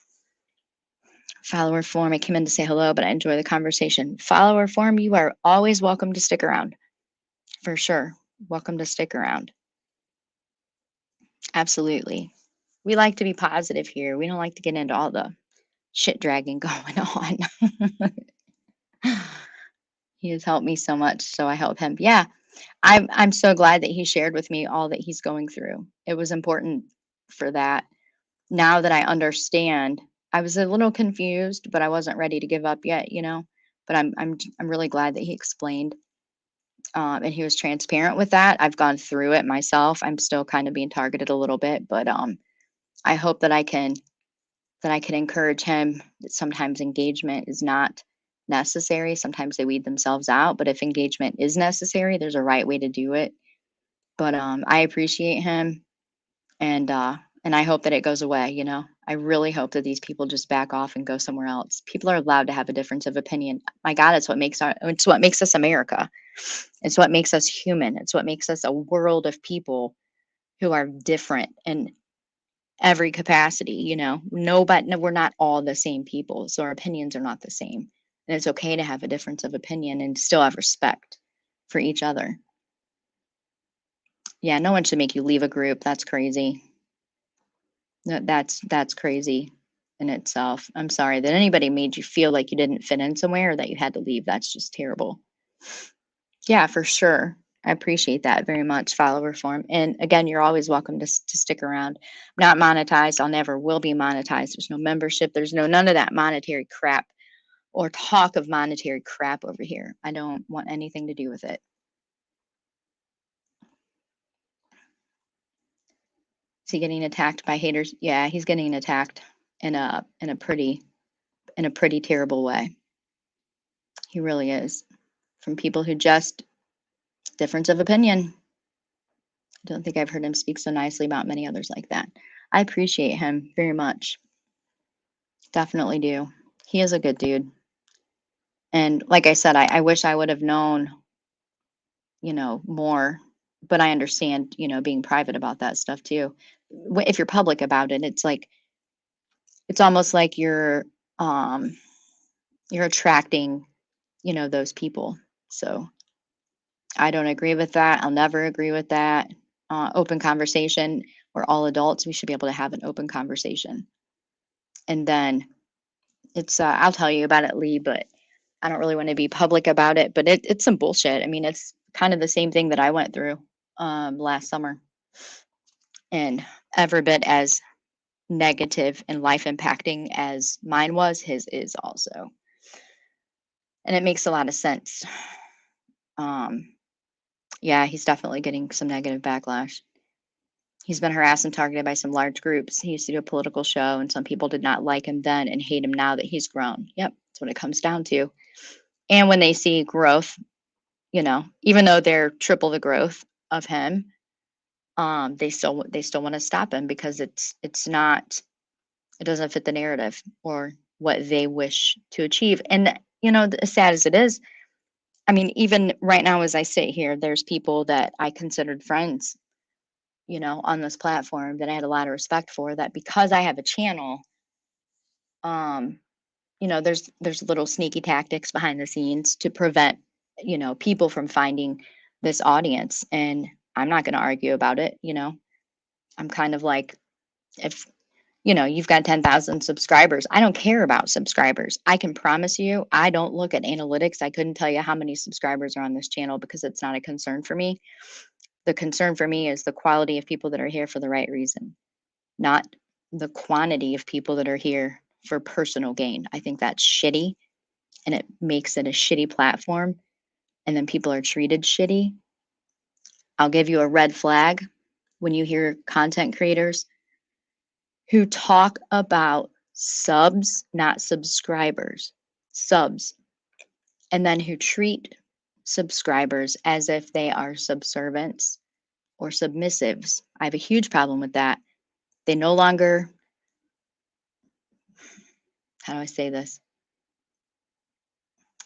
Follower form, I came in to say hello, but I enjoy the conversation. Follower form, you are always welcome to stick around. For sure. Welcome to stick around. Absolutely. We like to be positive here. We don't like to get into all the shit dragging going on. He has helped me so much, so I help him. Yeah, I'm so glad that he shared with me all that he's going through. It was important for that. Now that I understand, I was a little confused, but I wasn't ready to give up yet. But I'm really glad that he explained, and he was transparent with that. I've gone through it myself. I'm still kind of being targeted a little bit, but I hope that I can encourage him that sometimes engagement is not necessary. Sometimes they weed themselves out, but if engagement is necessary, there's a right way to do it. But I appreciate him, and I hope that it goes away. I really hope that these people just back off and go somewhere else. People are allowed to have a difference of opinion. My God, it's what makes us America. It's what makes us human. It's what makes us a world of people who are different in every capacity. Nobody, no, we're not all the same people, so our opinions are not the same. And it's okay to have a difference of opinion and still have respect for each other. Yeah, no one should make you leave a group. That's crazy. That's crazy in itself. I'm sorry that anybody made you feel like you didn't fit in somewhere or that you had to leave. That's just terrible. Yeah, for sure. I appreciate that very much, follower form. And again, you're always welcome to stick around. I'm not monetized. I'll never will be monetized. There's no membership. There's none of that monetary crap or talk of monetary crap over here. I don't want anything to do with it. Is he getting attacked by haters? Yeah, he's getting attacked in a pretty terrible way. He really is. From people who just difference of opinion. I don't think I've heard him speak so nicely about many others like that. I appreciate him very much. Definitely do. He is a good dude. And like I said, I wish I would have known, more, but I understand, being private about that stuff too. If you're public about it, it's almost like you're attracting, those people. So I don't agree with that. I'll never agree with that. Open conversation. We're all adults. We should be able to have an open conversation. And then I'll tell you about it, Lee, but I don't really want to be public about it. But it's some bullshit. I mean, it's kind of the same thing that I went through last summer, and every bit as negative and life impacting as mine was, his is also. And it makes a lot of sense. Um, yeah, he's definitely getting some negative backlash. He's been harassed and targeted by some large groups. He used to do a political show, and some people did not like him then and hate him now that he's grown. Yep, that's what it comes down to. And when they see growth, even though they're triple the growth of him, they still want to stop him because it doesn't fit the narrative or what they wish to achieve. And as sad as it is, I mean, even right now as I sit here, there's people that I considered friends, on this platform that I had a lot of respect for, that because I have a channel, um, there's little sneaky tactics behind the scenes to prevent, people from finding this audience. And I'm not going to argue about it. I'm kind of like, if you've got 10,000 subscribers, I don't care about subscribers. I can promise you, I don't look at analytics. I couldn't tell you how many subscribers are on this channel because it's not a concern for me. The concern for me is the quality of people that are here for the right reason, not the quantity of people that are here for personal gain. I think that's shitty, and it makes it a shitty platform, and then people are treated shitty. I'll give you a red flag when you hear content creators who talk about subs, not subscribers, subs, and then who treat subscribers as if they are subservients or submissives. I have a huge problem with that. They no longer, how do I say this?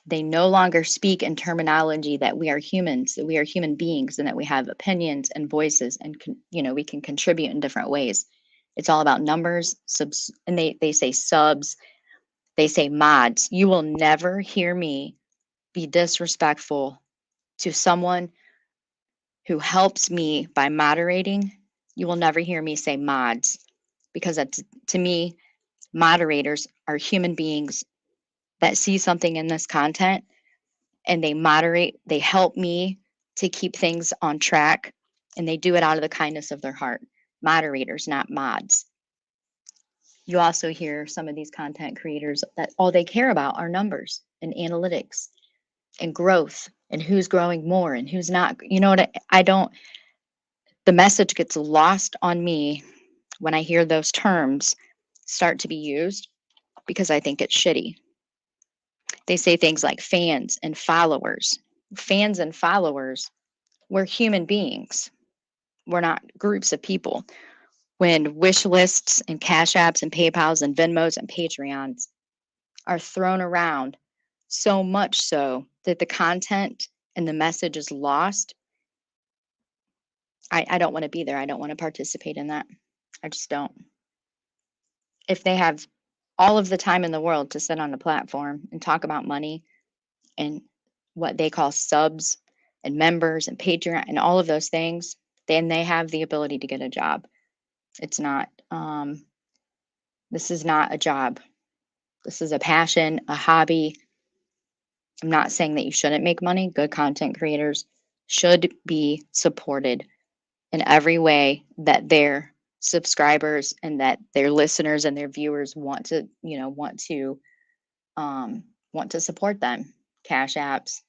They no longer speak in terminology that we are humans, that we are human beings, and that we have opinions and voices, and we can contribute in different ways. It's all about numbers, subs, and they say subs, they say mods. You will never hear me be disrespectful to someone who helps me by moderating. You will never hear me say mods, because that's, to me, moderators are human beings that see something in this content and they moderate, they help me to keep things on track, and they do it out of the kindness of their heart. Moderators, not mods. You also hear some of these content creators that all they care about are numbers and analytics and growth and who's growing more and who's not. You know what? I don't, the message gets lost on me when I hear those terms start to be used because I think it's shitty. They say things like fans and followers. Fans and followers, we're human beings. We're not groups of people. When wish lists and cash apps and PayPals and Venmos and Patreons are thrown around so much so that the content and the message is lost, I don't want to be there. I don't want to participate in that. I just don't. If they have all of the time in the world to sit on a platform and talk about money and what they call subs and members and Patreon and all of those things, then they have the ability to get a job. It's not, this is not a job. This is a passion, a hobby. I'm not saying that you shouldn't make money. Good content creators should be supported in every way that their subscribers and that their listeners and their viewers want to, want to support them. Cash apps.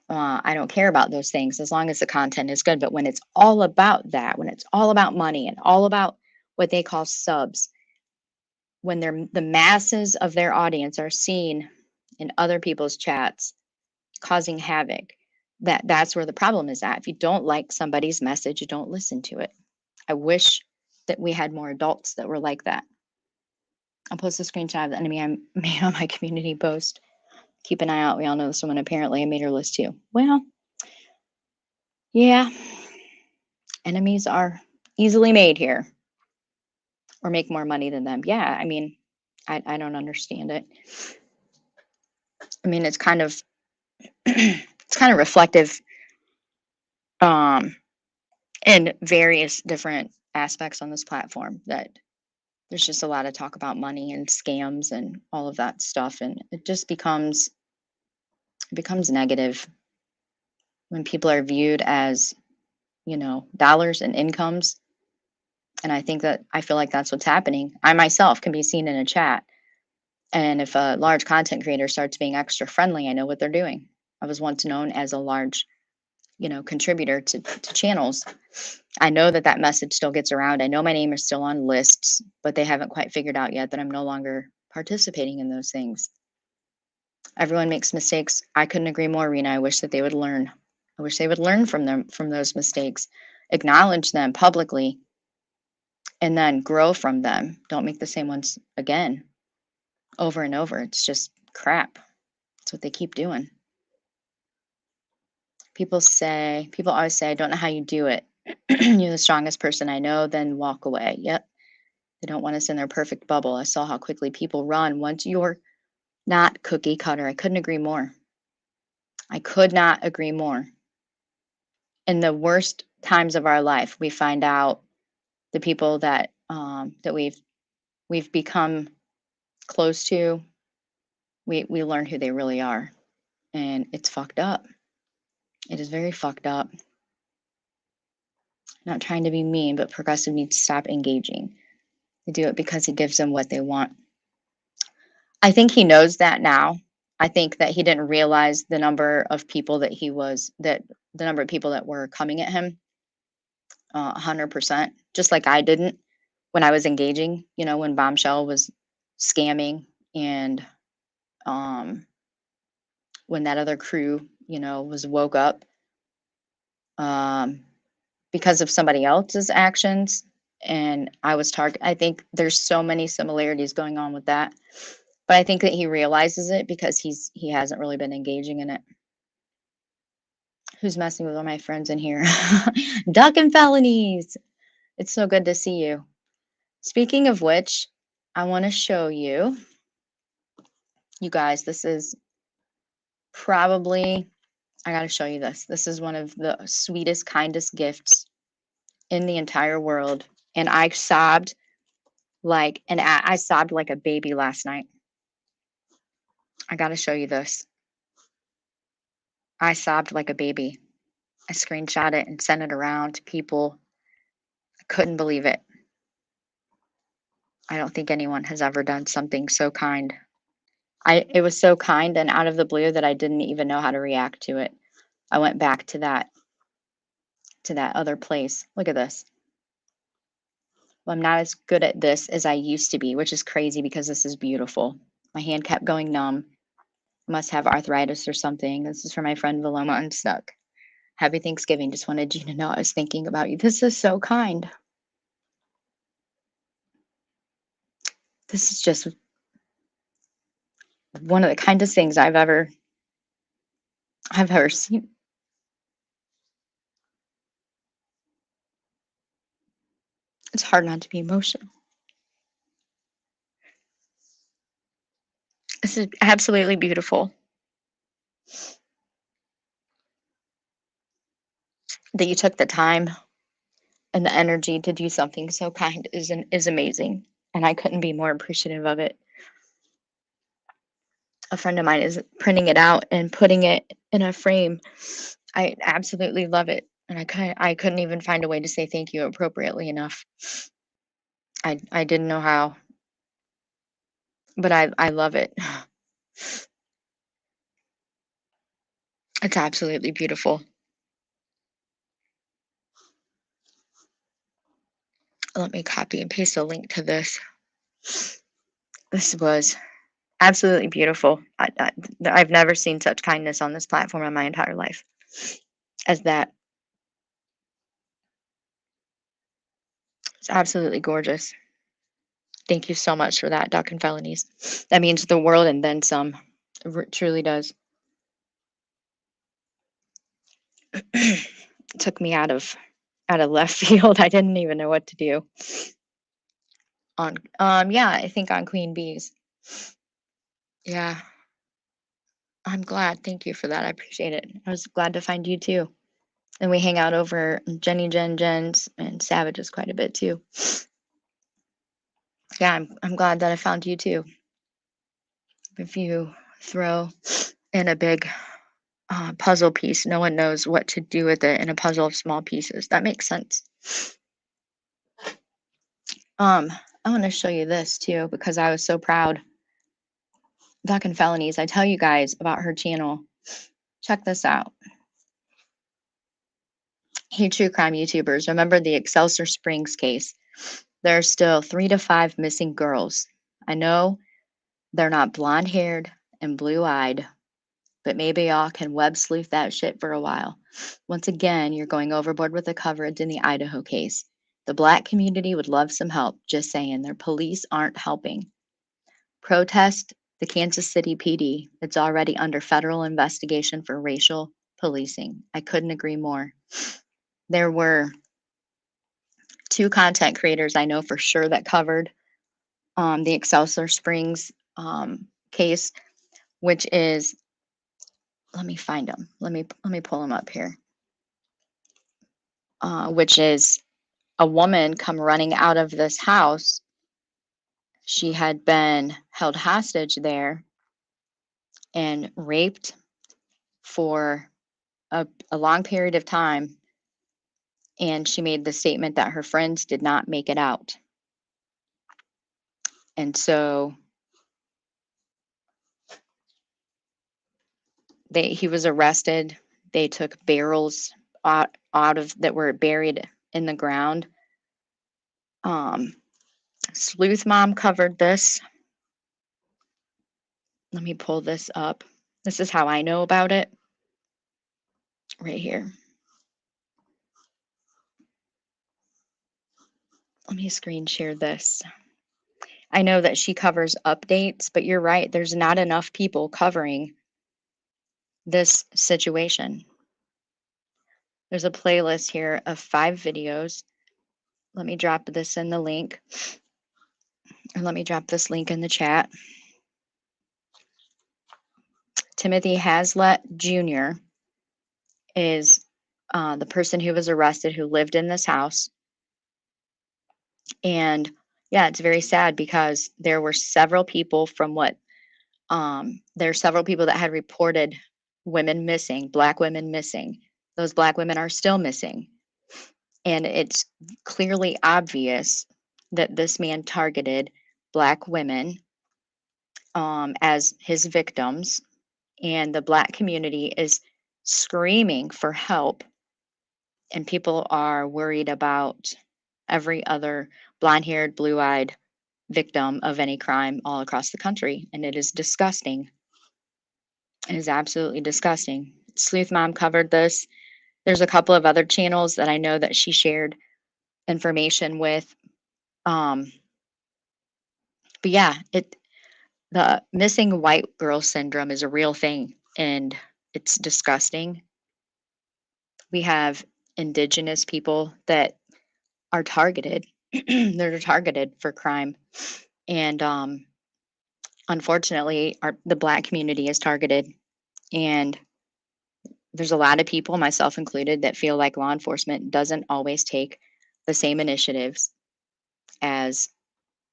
I don't care about those things as long as the content is good. But when it's all about that, when it's all about money and all about what they call subs, when the masses of their audience are seen in other people's chats causing havoc, that's where the problem is at. If you don't like somebody's message, you don't listen to it. I wish that we had more adults that were like that. I'll post a screenshot of the enemy I made on my community post. Keep an eye out. We all know this woman. Apparently, I made her list too. Well, yeah, enemies are easily made here, or make more money than them. Yeah, I mean, I don't understand it. I mean, it's kind of it's kind of reflective in various different aspects on this platform that there's just a lot of talk about money and scams and all of that stuff, and it just becomes negative when people are viewed as, dollars and incomes. And I feel like that's what's happening. I myself can be seen in a chat, and if a large content creator starts being extra friendly, I know what they're doing. I was once known as a large, contributor to channels. I know that message still gets around. I know my name is still on lists, but they haven't quite figured out yet that I'm no longer participating in those things. Everyone makes mistakes. I couldn't agree more, Rena. I wish that they would learn. I wish they would learn from those mistakes, acknowledge them publicly, and then grow from them. Don't make the same ones again, over and over. It's just crap. That's what they keep doing. People always say, I don't know how you do it. You're the strongest person I know, then walk away. Yep. They don't want us in their perfect bubble. I saw how quickly people run once you're not cookie cutter. I couldn't agree more. I could not agree more. In the worst times of our life, we find out the people that we've become close to. We learn who they really are, and it's fucked up. It is very fucked up. Not trying to be mean, but progressive needs to stop engaging. They do it because it gives them what they want. I think he knows that now. I think that he didn't realize the number of people the number of people that were coming at him 100%, just like I didn't when I was engaging, when Bombshell was scamming, and when that other crew, was woke up because of somebody else's actions, and I was targeted. I think there's so many similarities going on with that. But I think that he realizes it because he hasn't really been engaging in it. Who's messing with all my friends in here? Duckin Feloniez. It's so good to see you. Speaking of which, I want to show you guys, this is probably, I got to show you this. This is one of the sweetest, kindest gifts in the entire world. And I sobbed like a baby last night. I got to show you this. I sobbed like a baby. I screenshot it and sent it around to people. I couldn't believe it. I don't think anyone has ever done something so kind. It was so kind and out of the blue that I didn't even know how to react to it. I went back to that other place. Look at this. Well, I'm not as good at this as I used to be, which is crazy because this is beautiful. My hand kept going numb. I must have arthritis or something. This is for my friend Vilomah.Unstuck. Happy Thanksgiving. Just wanted you to know I was thinking about you. This is so kind. This is just one of the kindest things I've ever seen. It's hard not to be emotional. This is absolutely beautiful. That you took the time and the energy to do something so kind is amazing. And I couldn't be more appreciative of it. A friend of mine is printing it out and putting it in a frame. I absolutely love it. And I couldn't even find a way to say thank you appropriately enough. I didn't know how, but I love it. It's absolutely beautiful. Let me copy and paste a link to this. This was absolutely beautiful. I've never seen such kindness on this platform in my entire life as that. It's absolutely gorgeous. Thank you so much for that, Duckin Feloniez. That means the world and then some. It truly does. Took me out of left field. I didn't even know what to do. On yeah, I think on Queen Bees. Yeah. I'm glad. Thank you for that. I appreciate it. I was glad to find you too. And we hang out over Jen's and Savage's quite a bit too. Yeah, I'm glad that I found you too. If you throw in a big puzzle piece, no one knows what to do with it in a puzzle of small pieces. That makes sense. I want to show you this too because I was so proud. Duckin Feloniez. I tell you guys about her channel. Check this out. Hey, true crime YouTubers, remember the Excelsior Springs case? There are still 3 to 5 missing girls. I know they're not blonde haired and blue eyed, but maybe y'all can web sleuth that shit for a while. Once again, you're going overboard with the coverage in the Idaho case. The Black community would love some help, just saying. Their police aren't helping. Protest the Kansas City PD. It's already under federal investigation for racial policing. I couldn't agree more. There were 2 content creators I know for sure that covered the Excelsior Springs case, which is, let me find them. Let me pull them up here. Which is a woman come running out of this house. She had been held hostage there and raped for a long period of time. And she made the statement that her friends did not make it out. And so he was arrested. They took barrels out of that were buried in the ground. Sleuth Mom covered this. Let me pull this up. This is how I know about it. Right here. Let me screen share this. I know that she covers updates, but you're right. There's not enough people covering this situation. There's a playlist here of 5 videos. Let me drop this in the link. And let me drop this link in the chat. Timothy Hazlett Jr. is the person who was arrested who lived in this house. And yeah, it's very sad because there were several people from there are several people that had reported women missing, Black women missing. Those Black women are still missing. And it's clearly obvious that this man targeted Black women as his victims, and the Black community is screaming for help, and people are worried about every other blonde-haired, blue-eyed victim of any crime all across the country, and it is disgusting. It is absolutely disgusting. Sleuth Mom covered this. There's a couple of other channels that I know that she shared information with. Um, but yeah, the missing white girl syndrome is a real thing, and it's disgusting. We have indigenous people that are targeted. They're targeted for crime, and unfortunately, the Black community is targeted. And there's a lot of people, myself included, that feel like law enforcement doesn't always take the same initiatives as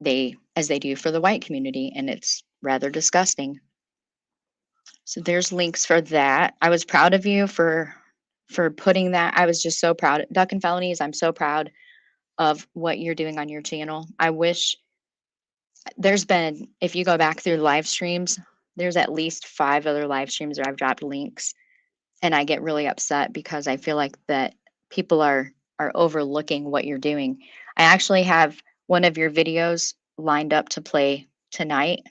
they do for the white community, and it's rather disgusting. So there's links for that. I was proud of you for putting that. I was just so proud. Duckin Feloniez, I'm so proud of what you're doing on your channel. I wish there's been, if you go back through live streams, there's at least 5 other live streams where I've dropped links, and I get really upset because I feel like that people are overlooking what you're doing. I actually have one of your videos lined up to play tonight,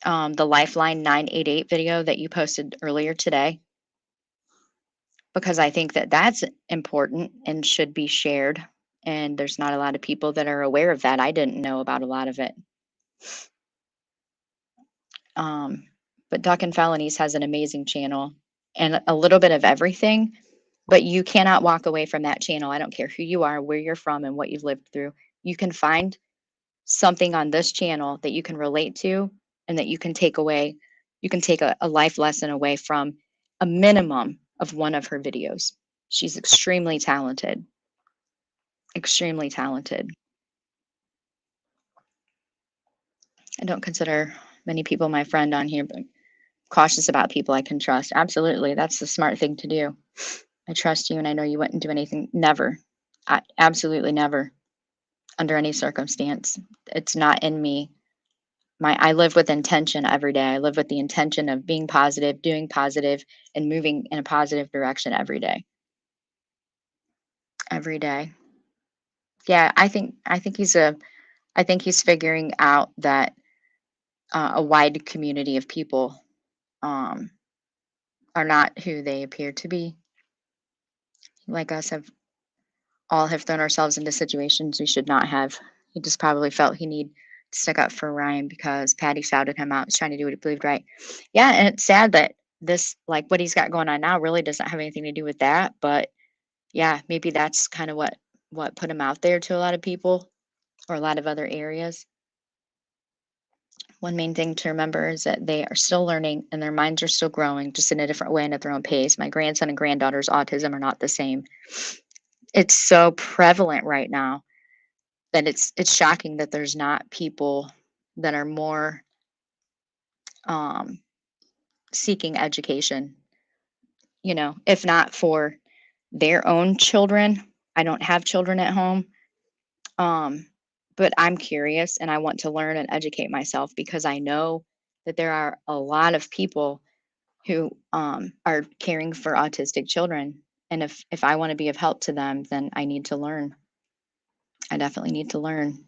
the Lifeline 988 video that you posted earlier today, because I think that that's important and should be shared. And there's not a lot of people that are aware of that. I didn't know about a lot of it. But Duckin Feloniez has an amazing channel and a little bit of everything, but you cannot walk away from that channel. I don't care who you are, where you're from, and what you've lived through. You can find something on this channel that you can relate to and that you can take away. You can take a life lesson away from a minimum of one of her videos. She's extremely talented. Extremely talented. I don't consider many people my friend on here, but cautious about people I can trust. Absolutely. That's the smart thing to do. I trust you and I know you wouldn't do anything. Never. Absolutely never. Under any circumstance. It's not in me. I live with intention every day. I live with the intention of being positive, doing positive, and moving in a positive direction every day. Every day. Yeah, I think he's figuring out that a wide community of people are not who they appear to be. Like us, have thrown ourselves into situations we should not have. He just probably felt he need to stick up for Ryan because Patty shouted him out. He's trying to do what he believed right. Yeah, and it's sad that this, like what he's got going on now, really doesn't have anything to do with that. But yeah, maybe that's kind of what put him out there to a lot of people or a lot of other areas. One main thing to remember is that they are still learning and their minds are still growing, just in a different way and at their own pace. My grandson and granddaughter's autism are not the same. It's so prevalent right now that it's shocking that there's not people that are more seeking education. You know, if not for their own children. I don't have children at home, but I'm curious and I want to learn and educate myself because I know that there are a lot of people who are caring for autistic children. And if I want to be of help to them, then I need to learn. I definitely need to learn.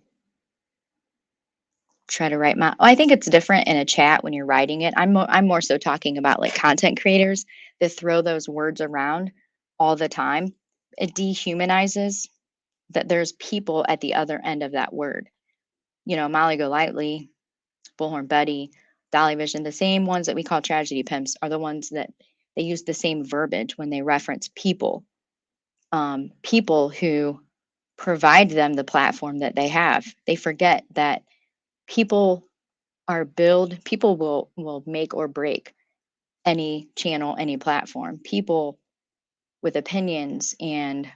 Try to write my. Oh, I think it's different in a chat when you're writing it. I'm more so talking about like content creators that throw those words around all the time. It dehumanizes that there's people at the other end of that word. You know, Molly Golightly, Bullhorn Betty, Dolly Vision, the same ones that we call tragedy pimps are the ones that they use the same verbiage when they reference people. People who provide them the platform that they have. They forget that people people will make or break any channel, any platform. People with opinions and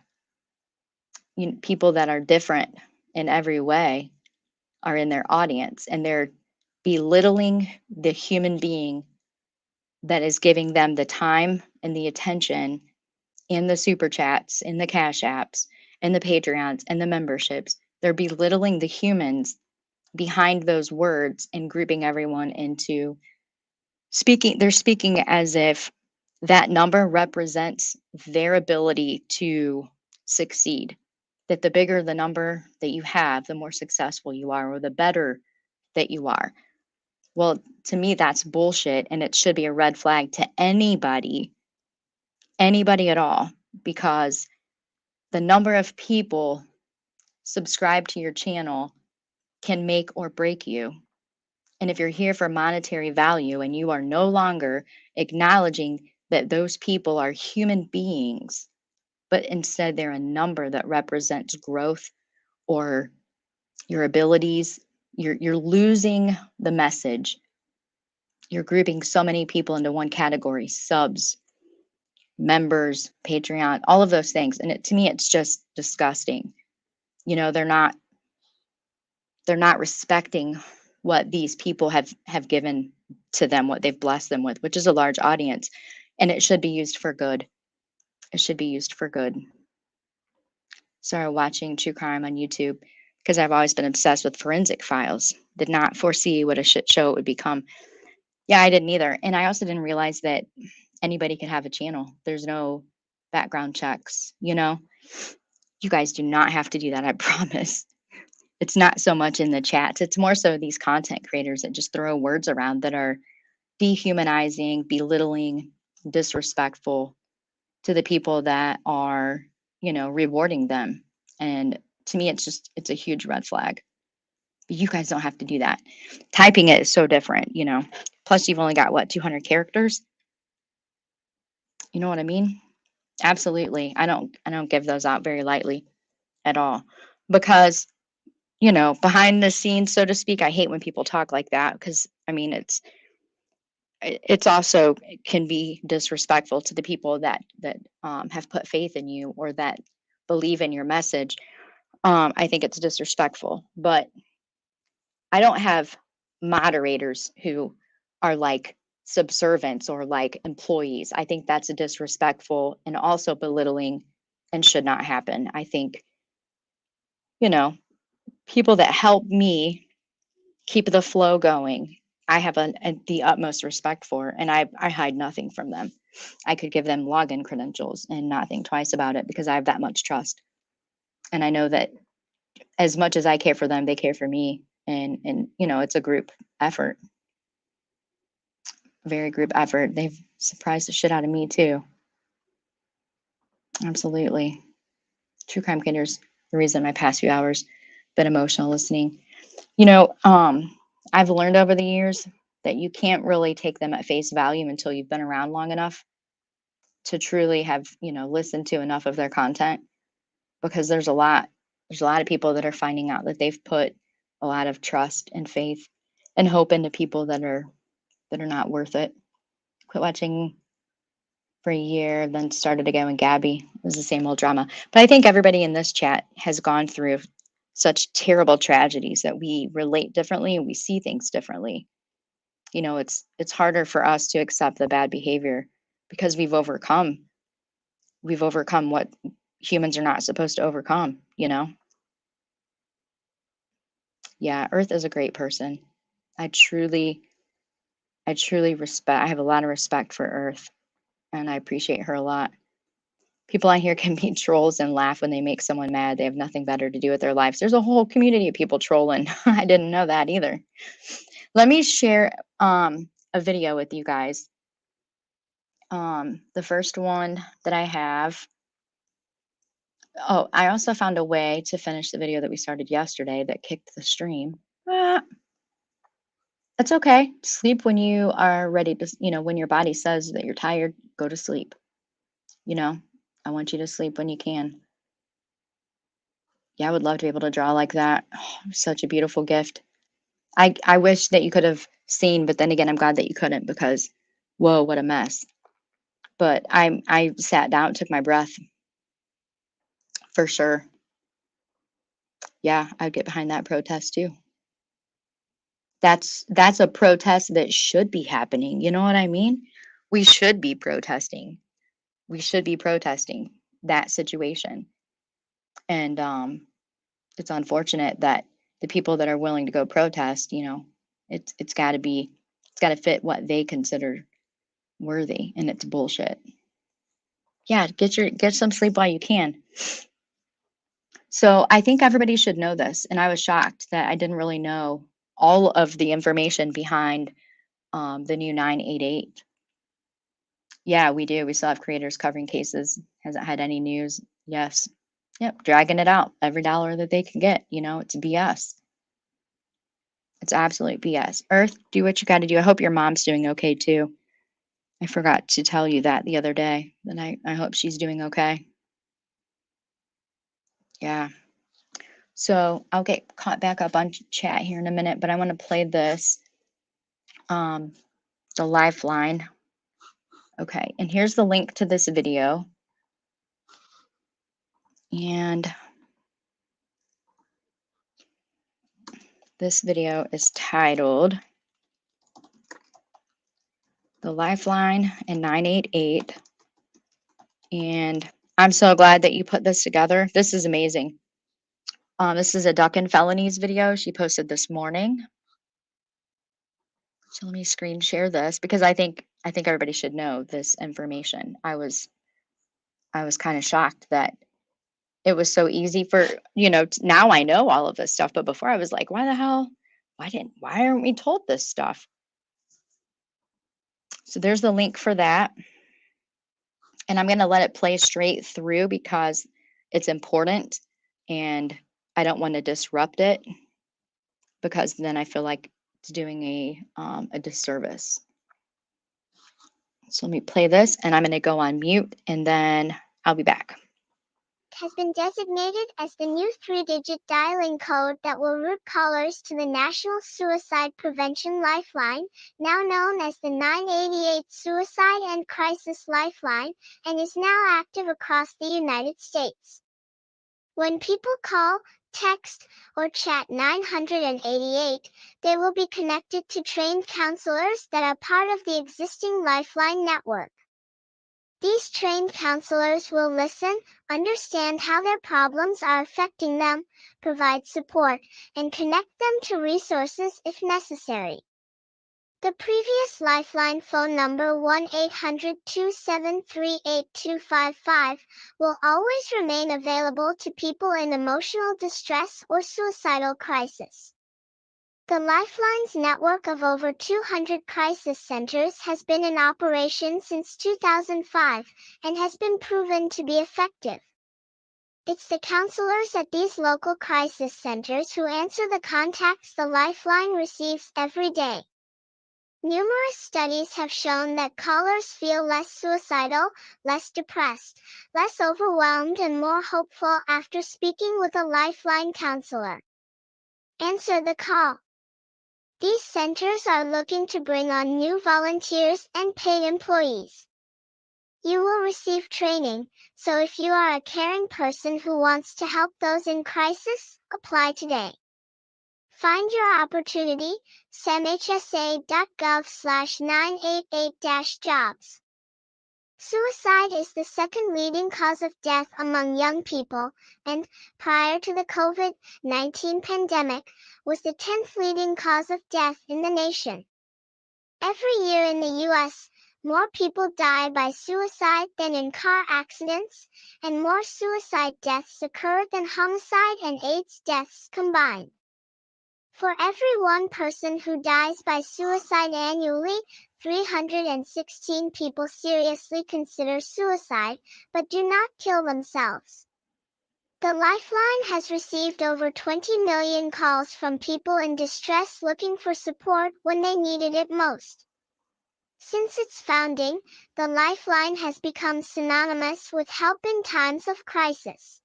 people that are different in every way are in their audience, and they're belittling the human being that is giving them the time and the attention in the super chats, in the cash apps, and the Patreons and the memberships. They're belittling the humans behind those words and grouping everyone into speaking. They're speaking as if that number represents their ability to succeed. That the bigger the number that you have, the more successful you are, or the better that you are. Well, to me, that's bullshit. And it should be a red flag to anybody at all, because the number of people subscribed to your channel can make or break you. And if you're here for monetary value and you are no longer acknowledging that those people are human beings, but instead they're a number that represents growth or your abilities, you're losing the message. You're grouping so many people into one category: subs, members, Patreon, all of those things. And to me, it's just disgusting. You know, they're not respecting what these people have given to them, what they've blessed them with, which is a large audience, and it should be used for good. It should be used for good. Started watching true crime on YouTube because I've always been obsessed with forensic files. Did not foresee what a shit show it would become. Yeah, I didn't either. And I also didn't realize that anybody could have a channel. There's no background checks, you know? You guys do not have to do that, I promise. It's not so much in the chats. It's more so these content creators that just throw words around that are dehumanizing, belittling, disrespectful to the people that are, you know, rewarding them. And to me, it's a huge red flag. But you guys don't have to do that. Typing it is so different, you know. Plus, you've only got what, 200 characters? You know what I mean? Absolutely. I don't give those out very lightly at all, because, you know, behind the scenes, so to speak, I hate when people talk like that, because I mean, it's also, it can be disrespectful to the people that have put faith in you or that believe in your message. I think it's disrespectful, but I don't have moderators who are like subservients or like employees. I think that's a disrespectful and also belittling and should not happen. I think, you know, people that help me keep the flow going, I have the utmost respect for, and I hide nothing from them. I could give them login credentials and not think twice about it, because I have that much trust. And I know that as much as I care for them, they care for me. And you know, it's a group effort, very group effort. They've surprised the shit out of me too. Absolutely. True crime kinders, the reason my past few hours been emotional listening. You know, I've learned over the years that you can't really take them at face value until you've been around long enough to truly have, you know, listened to enough of their content, because there's a lot of people that are finding out that they've put a lot of trust and faith and hope into people that are not worth it. Quit watching for a year, then started again with Gabby. It was the same old drama. But I think everybody in this chat has gone through such terrible tragedies that we relate differently and we see things differently. You know, it's harder for us to accept the bad behavior because we've overcome what humans are not supposed to overcome, you know. Yeah, Earth is a great person. I truly respect, I have a lot of respect for Earth, and I appreciate her a lot. People on here can be trolls and laugh when they make someone mad. They have nothing better to do with their lives. There's a whole community of people trolling. I didn't know that either. Let me share a video with you guys. The first one that I have. Oh, I also found a way to finish the video that we started yesterday that kicked the stream. That's okay. Sleep when you are ready to, you know, when your body says that you're tired, go to sleep. You know, I want you to sleep when you can. Yeah, I would love to be able to draw like that. Oh, such a beautiful gift. I wish that you could have seen, but then again, I'm glad that you couldn't, because whoa, what a mess. But I sat down, took my breath for sure. Yeah, I'd get behind that protest too. That's a protest that should be happening. You know what I mean? We should be protesting. We should be protesting that situation. And it's unfortunate that the people that are willing to go protest, you know, it's got to fit what they consider worthy, and it's bullshit. Yeah, get some sleep while you can. So I think everybody should know this, and I was shocked that I didn't really know all of the information behind the new 988. Yeah, we do. We still have creators covering cases. Hasn't had any news. Yes. Yep, dragging it out every dollar that they can get. You know, it's BS. It's absolute BS. Earth, do what you got to do. I hope your mom's doing okay too. I forgot to tell you that the other day. That I hope she's doing okay. Yeah. So I'll get caught back up on chat here in a minute, but I want to play this. The Lifeline. Okay, and here's the link to this video. And this video is titled The Lifeline and 988. And I'm so glad that you put this together. This is amazing. This is a Duckin Feloniez video she posted this morning. So let me screen share this because I think everybody should know this information. I was kind of shocked that it was so easy for, you know, now I know all of this stuff, but before I was like, why the hell? Why aren't we told this stuff? So there's the link for that. And I'm going to let it play straight through because it's important and I don't want to disrupt it because then I feel like it's doing a disservice. So let me play this and I'm going to go on mute and then I'll be back. Has been designated as the new 3-digit dialing code that will route callers to the National Suicide Prevention Lifeline, now known as the 988 Suicide and Crisis Lifeline, and is now active across the United States. When people call, text, or chat 988, they will be connected to trained counselors that are part of the existing Lifeline network. These trained counselors will listen, understand how their problems are affecting them, provide support, and connect them to resources if necessary. The previous Lifeline phone number 1-800-273-8255 will always remain available to people in emotional distress or suicidal crisis. The Lifeline's network of over 200 crisis centers has been in operation since 2005 and has been proven to be effective. It's the counselors at these local crisis centers who answer the contacts the Lifeline receives every day. Numerous studies have shown that callers feel less suicidal, less depressed, less overwhelmed, and more hopeful after speaking with a Lifeline counselor. Answer the call. These centers are looking to bring on new volunteers and paid employees. You will receive training, so if you are a caring person who wants to help those in crisis, apply today. Find your opportunity, samhsa.gov/988-jobs. Suicide is the second leading cause of death among young people, and, prior to the COVID-19 pandemic, was the 10th leading cause of death in the nation. Every year in the U.S., more people die by suicide than in car accidents, and more suicide deaths occur than homicide and AIDS deaths combined. For every one person who dies by suicide annually, 316 people seriously consider suicide, but do not kill themselves. The Lifeline has received over 20 million calls from people in distress looking for support when they needed it most. Since its founding, the Lifeline has become synonymous with help in times of crisis.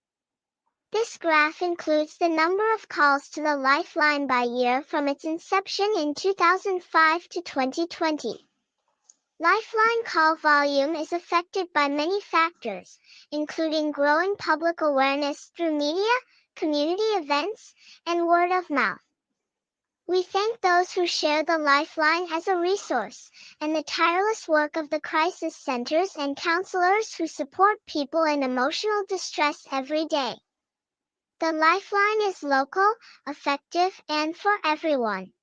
This graph includes the number of calls to the Lifeline by year from its inception in 2005 to 2020. Lifeline call volume is affected by many factors, including growing public awareness through media, community events, and word of mouth. We thank those who share the Lifeline as a resource, and the tireless work of the crisis centers and counselors who support people in emotional distress every day. The Lifeline is local, effective, and for everyone.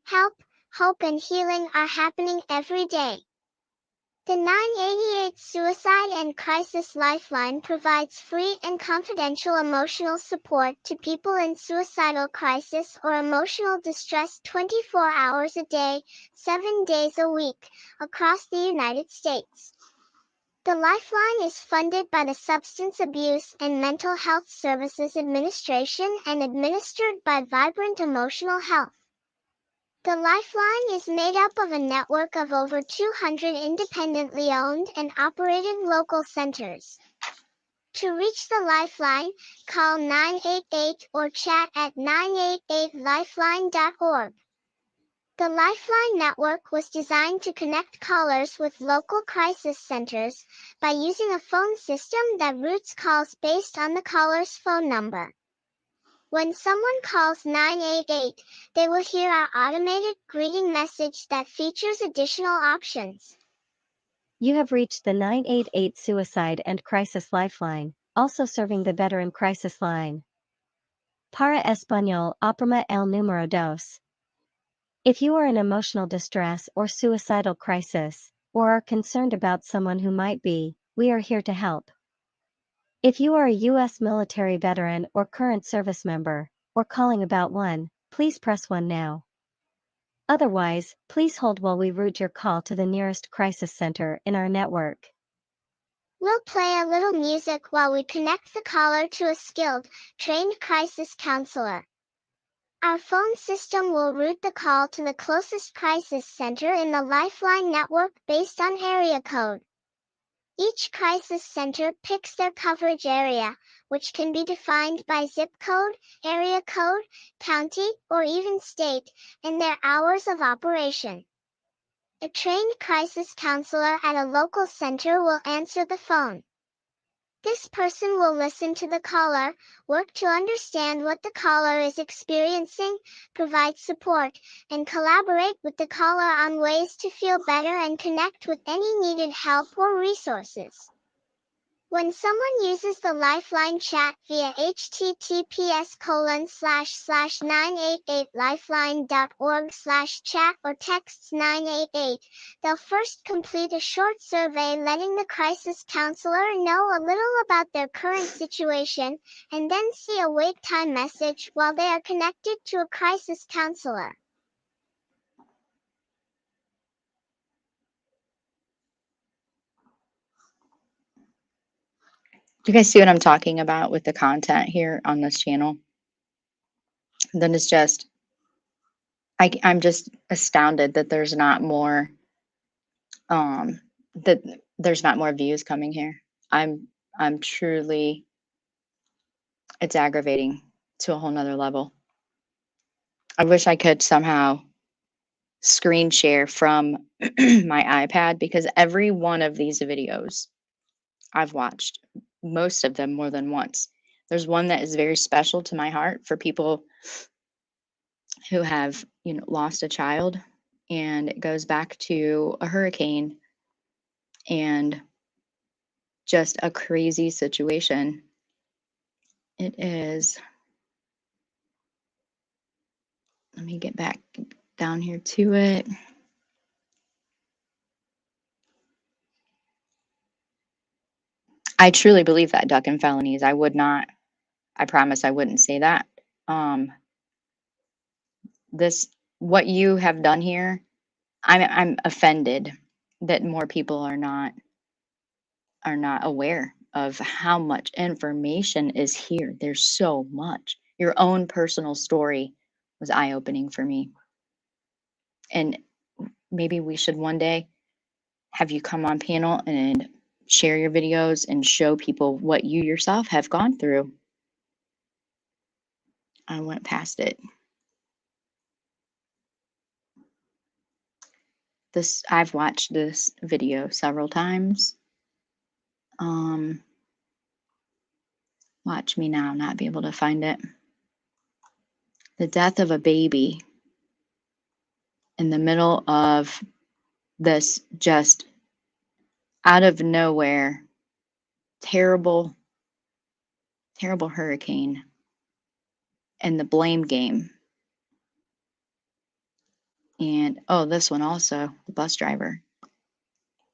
Help, hope, and healing are happening every day. The 988 Suicide and Crisis Lifeline provides free and confidential emotional support to people in suicidal crisis or emotional distress 24 hours a day, 7 days a week, across the United States. The Lifeline is funded by the Substance Abuse and Mental Health Services Administration and administered by Vibrant Emotional Health. The Lifeline is made up of a network of over 200 independently owned and operated local centers. To reach the Lifeline, call 988 or chat at 988lifeline.org. The Lifeline network was designed to connect callers with local crisis centers by using a phone system that routes calls based on the caller's phone number. When someone calls 988, they will hear our automated greeting message that features additional options. You have reached the 988 Suicide and Crisis Lifeline, also serving the Veteran Crisis Line. Para Español, oprima el número dos. If you are in emotional distress or suicidal crisis, or are concerned about someone who might be, we are here to help. If you are a U.S. military veteran or current service member, or calling about one, please press 1 now. Otherwise, please hold while we route your call to the nearest crisis center in our network. We'll play a little music while we connect the caller to a skilled, trained crisis counselor. Our phone system will route the call to the closest crisis center in the Lifeline network based on area code. Each crisis center picks their coverage area, which can be defined by zip code, area code, county, or even state, and their hours of operation. A trained crisis counselor at a local center will answer the phone. This person will listen to the caller, work to understand what the caller is experiencing, provide support, and collaborate with the caller on ways to feel better and connect with any needed help or resources. When someone uses the Lifeline chat via https://988lifeline.org/chat or texts 988, they'll first complete a short survey letting the crisis counselor know a little about their current situation, and then see a wait time message while they are connected to a crisis counselor. Do you guys see what I'm talking about with the content here on this channel? Then it's just, I'm just astounded that there's not more, that there's not more views coming here. I'm truly, it's aggravating to a whole nother level. I wish I could somehow screen share from my iPad, because every one of these videos I've watched, most of them more than once. There's one that is very special to my heart for people who have, lost a child, and it goes back to a hurricane and just a crazy situation. It is, let me get back down here to it. I truly believe that, Duckin, Feloniez. I would not, I promise I wouldn't say that. What you have done here, I'm offended that more people are not aware of how much information is here. There's so much. Your own personal story was eye-opening for me. And maybe we should one day have you come on panel and share your videos and show people what you yourself have gone through. I went past it. I've watched this video several times. Watch me now not be able to find it. The death of a baby in the middle of this just out of nowhere terrible, terrible hurricane and the blame game. And oh, this one also, the bus driver.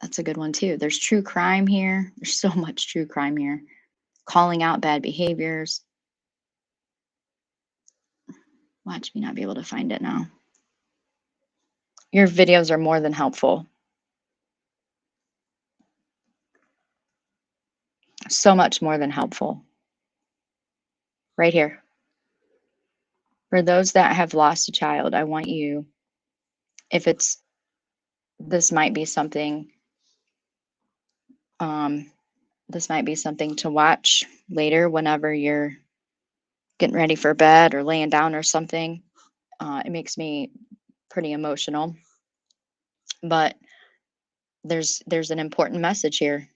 That's a good one too. There's true crime here. There's so much true crime here. Calling out bad behaviors. Watch me not be able to find it now. Your videos are more than helpful. So much more than helpful. Right here. For those that have lost a child, I want you, if it's, this might be something, this might be something to watch later whenever you're getting ready for bed or laying down or something. It makes me pretty emotional, but there's an important message here.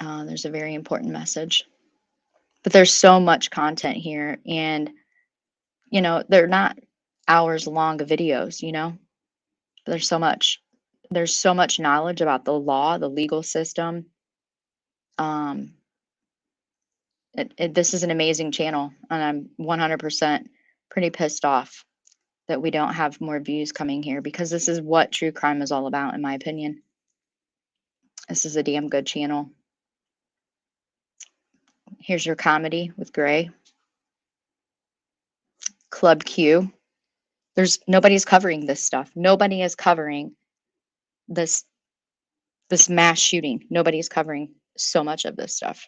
There's a very important message, but there's so much content here, and you know, they're not hours long videos, you know, there's so much knowledge about the law, the legal system. This is an amazing channel, and I'm 100% pretty pissed off that we don't have more views coming here, because this is what true crime is all about, in my opinion. This is a damn good channel. Here's your comedy with Gray. Club Q. Nobody's covering this stuff. Nobody is covering this mass shooting. Nobody's covering so much of this stuff.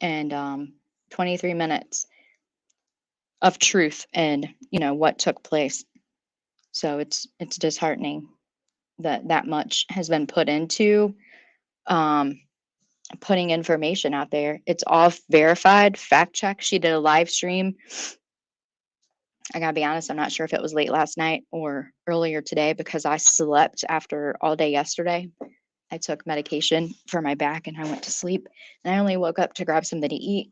And 23 minutes of truth and, you know, what took place. So it's disheartening that that much has been put into putting information out there. It's all verified, fact checked. She did a live stream. I gotta be honest, I'm not sure if it was late last night or earlier today, because I slept after all day yesterday. I took medication for my back and I went to sleep, and I only woke up to grab something to eat,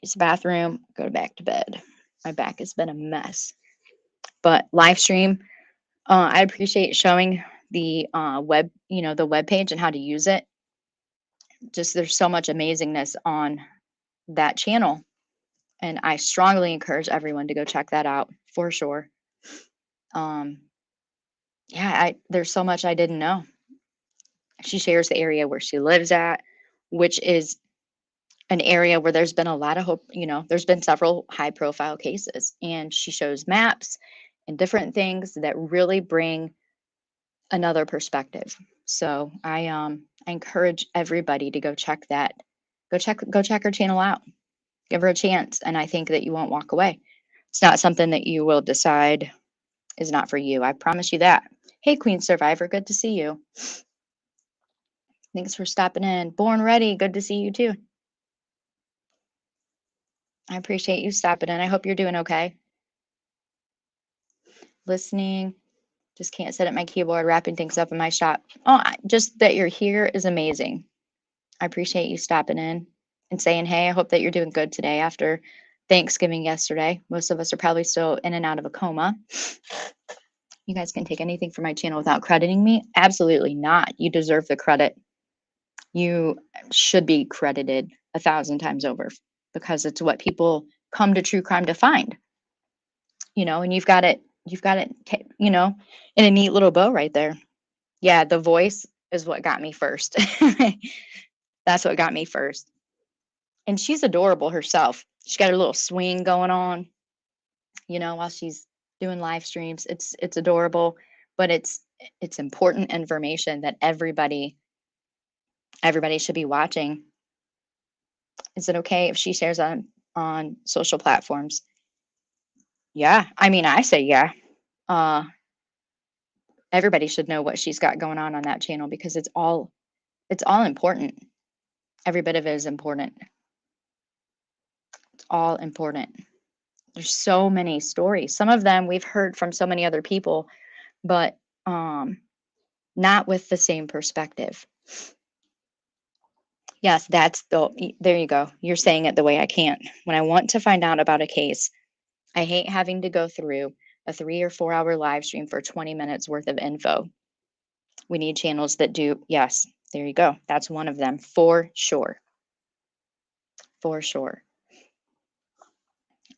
use the bathroom, go back to bed. My back has been a mess. But live stream, I appreciate showing the web, you know, the web page and how to use it. Just there's so much amazingness on that channel, and I strongly encourage everyone to go check that out for sure. Yeah, there's so much I didn't know. She shares the area where she lives at, which is an area where there's been a lot of hope, you know, there's been several high profile cases, and she shows maps and different things that really bring another perspective. So I encourage everybody to go check that. Go check her channel out. Give her a chance, and I think that you won't walk away. It's not something that you will decide is not for you. I promise you that. Hey, Queen Survivor, good to see you. Thanks for stopping in. Born Ready, good to see you too. I appreciate you stopping in. I hope you're doing okay. Listening. Just can't sit at my keyboard wrapping things up in my shop. Oh, just that you're here is amazing. I appreciate you stopping in and saying, hey, I hope that you're doing good today after Thanksgiving yesterday. Most of us are probably still in and out of a coma. You guys can take anything from my channel without crediting me? Absolutely not. You deserve the credit. You should be credited 1,000 times over, because it's what people come to true crime to find. You know, and you've got it, you know, in a neat little bow right there. Yeah, the voice is what got me first. That's what got me first. And she's adorable herself. She's got her little swing going on, you know, while she's doing live streams. It's adorable, but it's important information that everybody should be watching. Is it okay if she shares on social platforms? Yeah, I mean, I say yeah. Everybody should know what she's got going on that channel, because it's all important. Every bit of it is important. It's all important. There's so many stories. Some of them we've heard from so many other people, but not with the same perspective. Yes, there you go. You're saying it the way I can't. When I want to find out about a case, I hate having to go through a 3 or 4 hour live stream for 20 minutes worth of info. We need channels that do, yes, there you go. That's one of them for sure. For sure.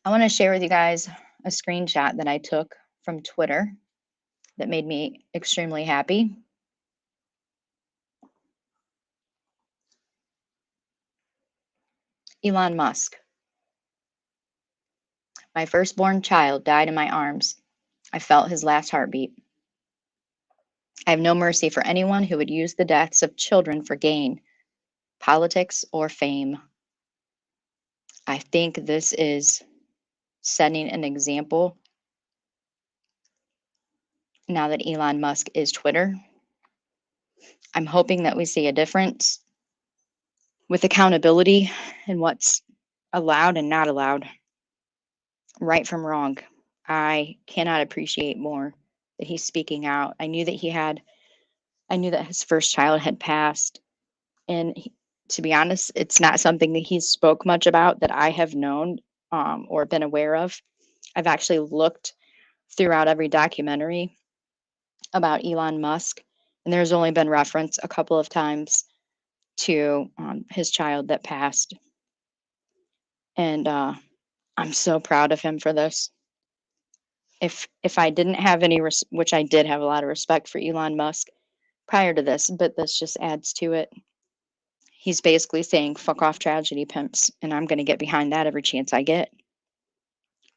I want to share with you guys a screenshot that I took from Twitter that made me extremely happy. Elon Musk. My firstborn child died in my arms. I felt his last heartbeat. I have no mercy for anyone who would use the deaths of children for gain, politics, or fame. I think this is setting an example now that Elon Musk is Twitter. I'm hoping that we see a difference with accountability and what's allowed and not allowed, right from wrong. I cannot appreciate more that he's speaking out. I knew that his first child had passed. And to be honest, it's not something that he's spoke much about that I have known or been aware of. I've actually looked throughout every documentary about Elon Musk, and there's only been reference a couple of times to his child that passed. And I'm so proud of him for this. If I didn't have any, which I did have a lot of respect for Elon Musk prior to this, but this just adds to it. He's basically saying, fuck off tragedy pimps, and I'm going to get behind that every chance I get.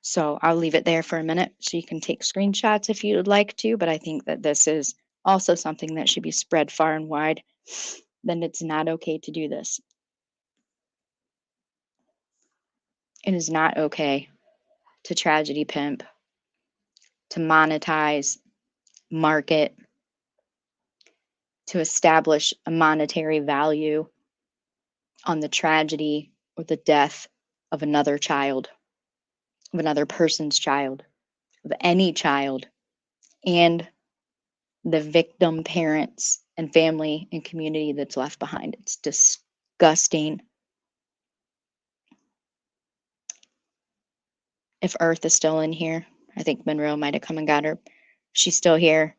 So I'll leave it there for a minute so you can take screenshots if you would like to, but I think that this is also something that should be spread far and wide. Then it's not okay to do this. It is not okay to tragedy pimp, to monetize, market, to establish a monetary value on the tragedy or the death of another child, of another person's child, of any child, and the victim parents and family and community that's left behind. It's disgusting. If Earth is still in here, I think Monroe might have come and got her. She's still here.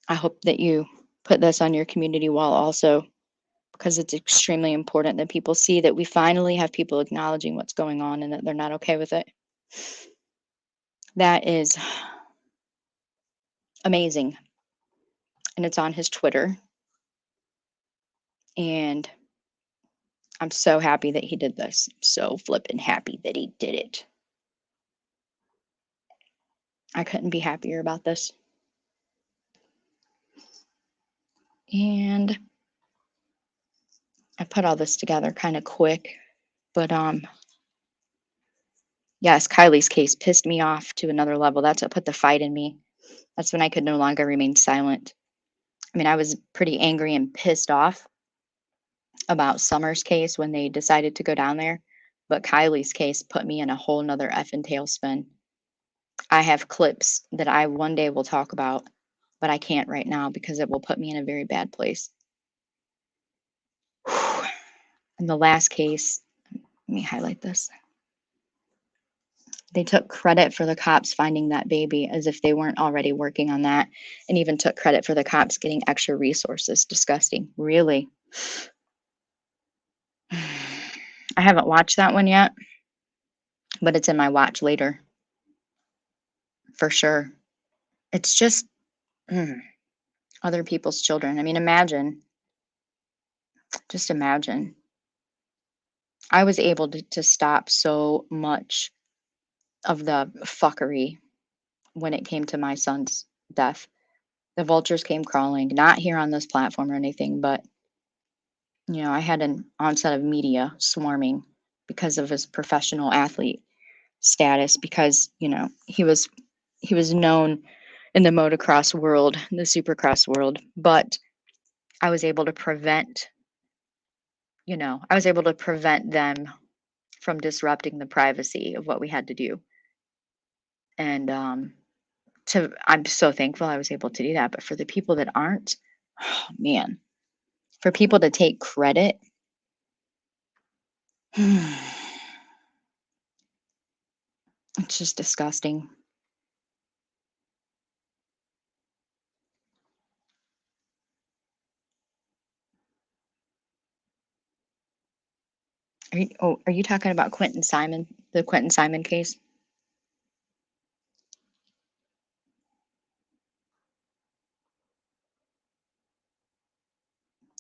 I hope that you put this on your community wall also, because it's extremely important that people see that we finally have people acknowledging what's going on and that they're not okay with it. That is amazing. And it's on his Twitter. And I'm so happy that he did this. So flippin' happy that he did it. I couldn't be happier about this. And I put all this together kind of quick, but yes, Kylie's case pissed me off to another level. That's what put the fight in me. That's when I could no longer remain silent. I mean, I was pretty angry and pissed off about Summer's case when they decided to go down there, but Kylie's case put me in a whole nother effing tailspin. I have clips that I one day will talk about, but I can't right now because it will put me in a very bad place. In the last case, let me highlight this. They took credit for the cops finding that baby as if they weren't already working on that, and even took credit for the cops getting extra resources. Disgusting. Really. I haven't watched that one yet, but it's in my watch later. For sure. It's just other people's children. I mean, imagine. Just imagine. I was able to stop so much of the fuckery when it came to my son's death. The vultures came crawling, not here on this platform or anything, but you know, I had an onset of media swarming because of his professional athlete status, because, you know, he was known in the motocross world, the supercross world, but I was able to prevent, them from disrupting the privacy of what we had to do. And I'm so thankful I was able to do that. But for the people that aren't, oh man, for people to take credit, it's just disgusting. Are you talking about Quentin Simon, the Quentin Simon case?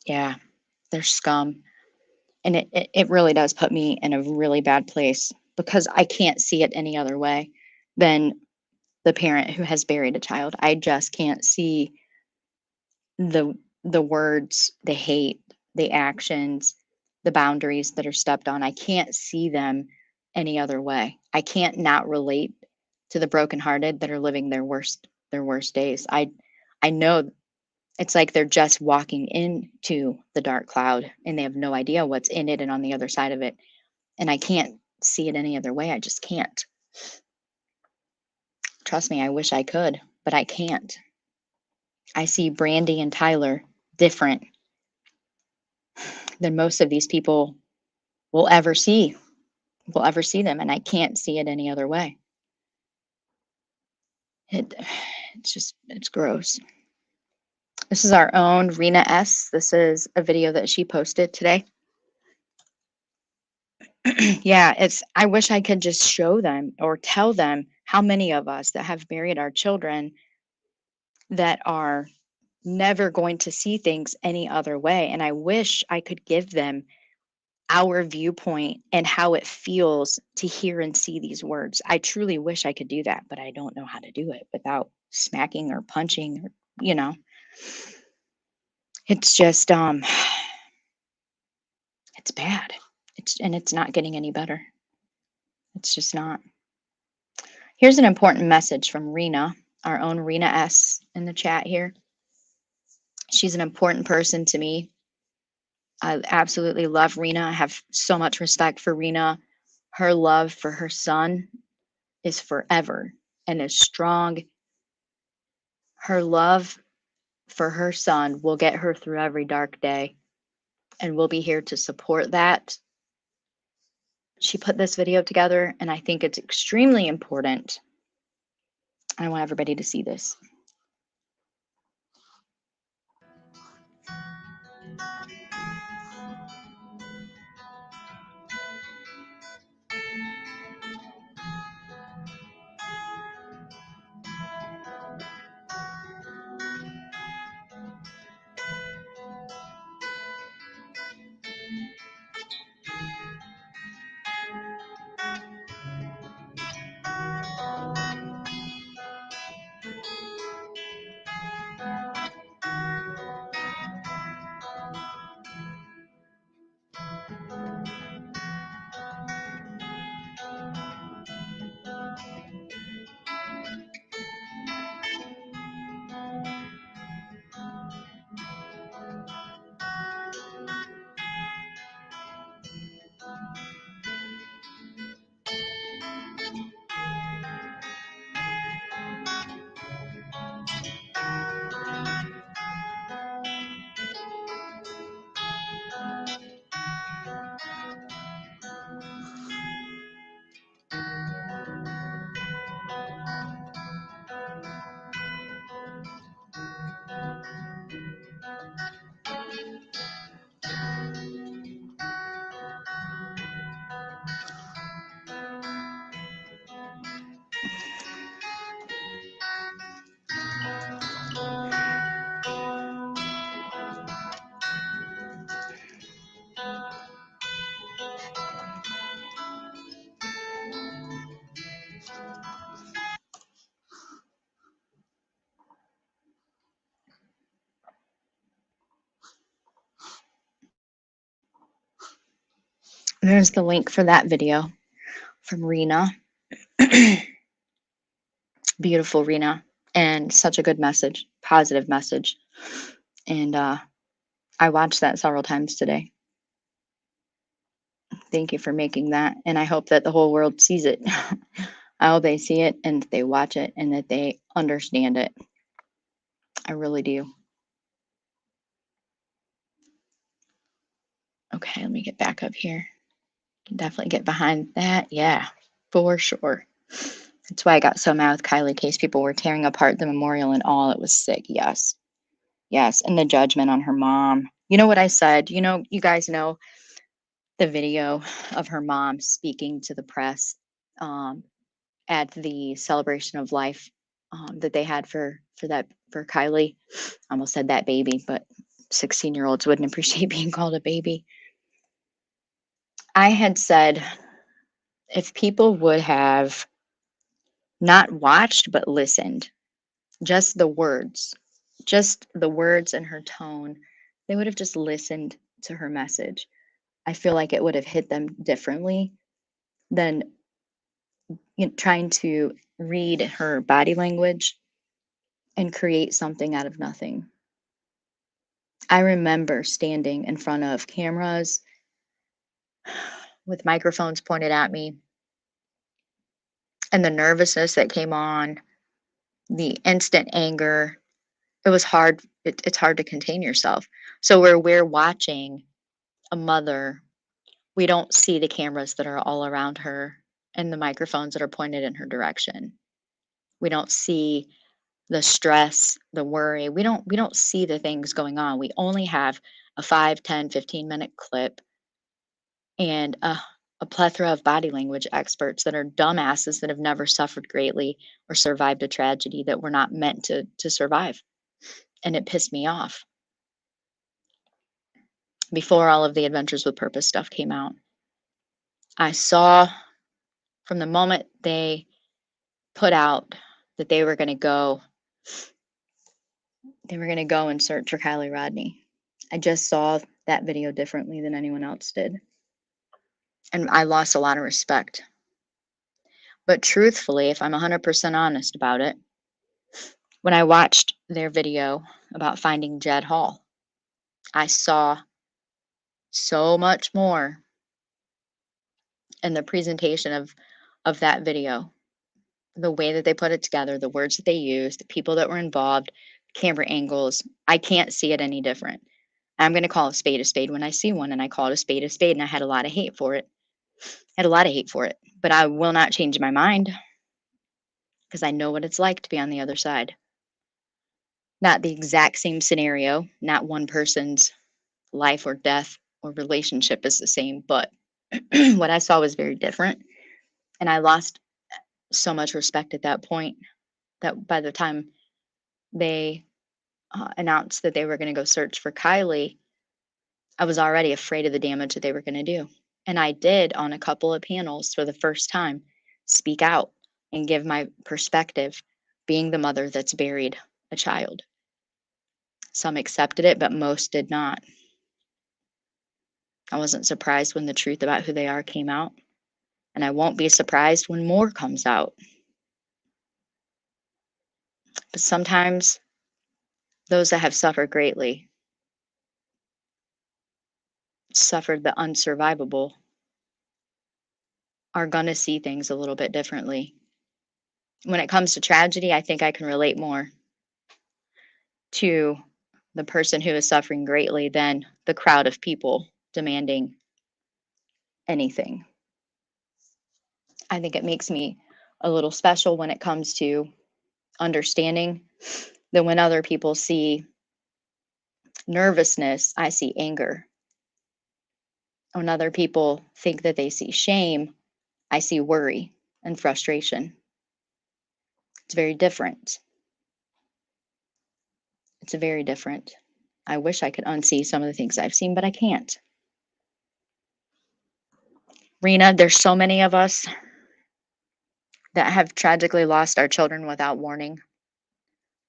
Yeah, they're scum. And it really does put me in a really bad place because I can't see it any other way than the parent who has buried a child. I just can't see the words, the hate, the actions, the boundaries that are stepped on. I can't see them any other way. I can't not relate to the brokenhearted that are living their worst days. I know it's like they're just walking into the dark cloud and they have no idea what's in it and on the other side of it. And I can't see it any other way. I just can't. Trust me, I wish I could, but I can't. I see Brandy and Tyler different than most of these people will ever see them, and I can't see it any other way. It's gross. This is our own Rena S. This is a video that she posted today. Yeah, I wish I could just show them or tell them how many of us that have buried our children that are never going to see things any other way. And I wish I could give them our viewpoint and how it feels to hear and see these words. I truly wish I could do that, but I don't know how to do it without smacking or punching or, it's just it's bad. It's not getting any better. It's just not. Here's an important message from Rena, our own Rena S in the chat here. She's an important person to me. I absolutely love Rena. I have so much respect for Rena. Her love for her son is forever and is strong. Her love for her son will get her through every dark day, and we'll be here to support that. She put this video together, and I think it's extremely important. I want everybody to see this. There's the link for that video from Rena. Beautiful Rena, and such a good message, positive message. And I watched that several times today. Thank you for making that. And I hope that the whole world sees it. I hope they see it and they watch it and that they understand it. I really do. Okay, let me get back up here. Can definitely get behind that. Yeah, for sure. That's why I got so mad with Kylie case. People were tearing apart the memorial and all. It was sick. Yes. Yes. And the judgment on her mom. You know what I said? You guys know the video of her mom speaking to the press at the celebration of life that they had for Kylie. I almost said that baby, but 16-year-olds wouldn't appreciate being called a baby. I had said if people would have not watched but listened, just the words and her tone, they would have just listened to her message. I feel like it would have hit them differently than trying to read her body language and create something out of nothing. I remember standing in front of cameras with microphones pointed at me, and the nervousness that came on, the instant anger. It was hard. It's hard to contain yourself. So where we're watching a mother, we don't see the cameras that are all around her and the microphones that are pointed in her direction. We don't see the stress, the worry. We don't see the things going on. We only have a 5, 10, 15-minute clip and a plethora of body language experts that are dumbasses that have never suffered greatly or survived a tragedy that were not meant to survive. And it pissed me off. Before all of the Adventures with Purpose stuff came out, I saw from the moment they put out that they were going to go and search for Kylie Rodney. I just saw that video differently than anyone else did. And I lost a lot of respect. But truthfully, if I'm 100% honest about it, when I watched their video about finding Jed Hall, I saw so much more in the presentation of that video. The way that they put it together, the words that they used, the people that were involved, camera angles. I can't see it any different. I'm going to call a spade when I see one, and I call it a spade, and I had a lot of hate for it. But I will not change my mind because I know what it's like to be on the other side. Not the exact same scenario, not one person's life or death or relationship is the same, but what I saw was very different. And I lost so much respect at that point that by the time they announced that they were going to go search for Kylie, I was already afraid of the damage that they were going to do. And I did, on a couple of panels for the first time, speak out and give my perspective, being the mother that's buried a child. Some accepted it, but most did not. I wasn't surprised when the truth about who they are came out, and I won't be surprised when more comes out. But sometimes those that have suffered greatly, suffered the unsurvivable, are going to see things a little bit differently. When it comes to tragedy, I think I can relate more to the person who is suffering greatly than the crowd of people demanding anything. I think it makes me a little special when it comes to understanding that when other people see nervousness, I see anger. When other people think that they see shame, I see worry and frustration. It's very different. It's very different. I wish I could unsee some of the things I've seen, but I can't. Rena, there's so many of us that have tragically lost our children without warning,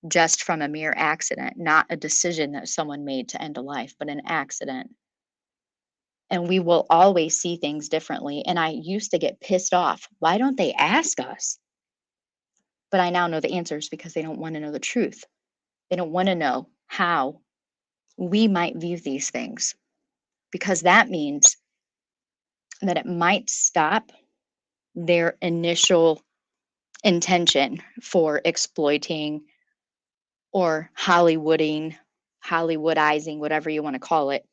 just from a mere accident, not a decision that someone made to end a life, but an accident. And we will always see things differently. And I used to get pissed off. Why don't they ask us? But I now know the answers because they don't want to know the truth. They don't want to know how we might view these things, because that means that it might stop their initial intention for exploiting or Hollywoodizing, whatever you want to call it,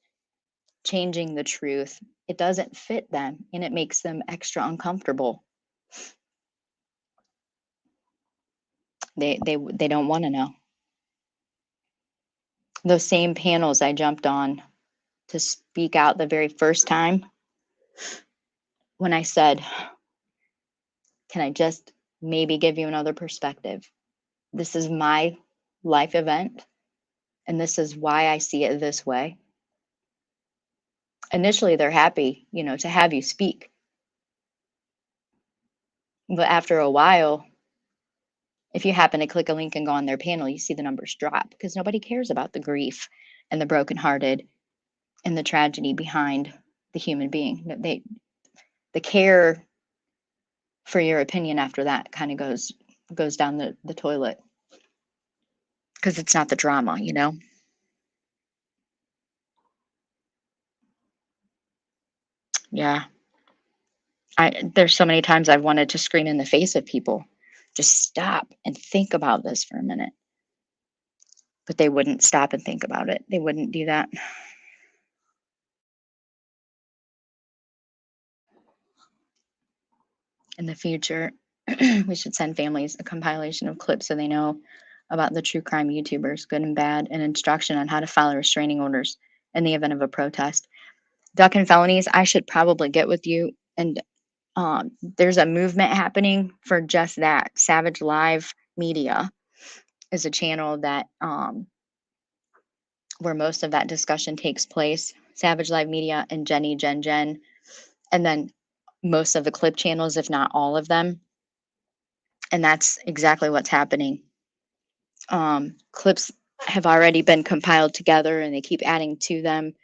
changing the truth. It doesn't fit them and it makes them extra uncomfortable. They don't want to know. Those same panels I jumped on to speak out the very first time, when I said, can I just maybe give you another perspective? This is my life event, and this is why I see it this way. Initially, they're happy, to have you speak. But after a while, if you happen to click a link and go on their panel, you see the numbers drop because nobody cares about the grief and the brokenhearted and the tragedy behind the human being. The care for your opinion after that kind of goes down the toilet because it's not the drama, Yeah. There's so many times I've wanted to scream in the face of people, just stop and think about this for a minute. But they wouldn't stop and think about it. They wouldn't do that. In the future, we should send families a compilation of clips so they know about the true crime YouTubers, good and bad, and instruction on how to file restraining orders in the event of a protest. Duckin Feloniez, I should probably get with you. And there's a movement happening for just that. Savage Live Media is a channel that where most of that discussion takes place. Savage Live Media and Jen, and then most of the clip channels, if not all of them. And that's exactly what's happening. Clips have already been compiled together and they keep adding to them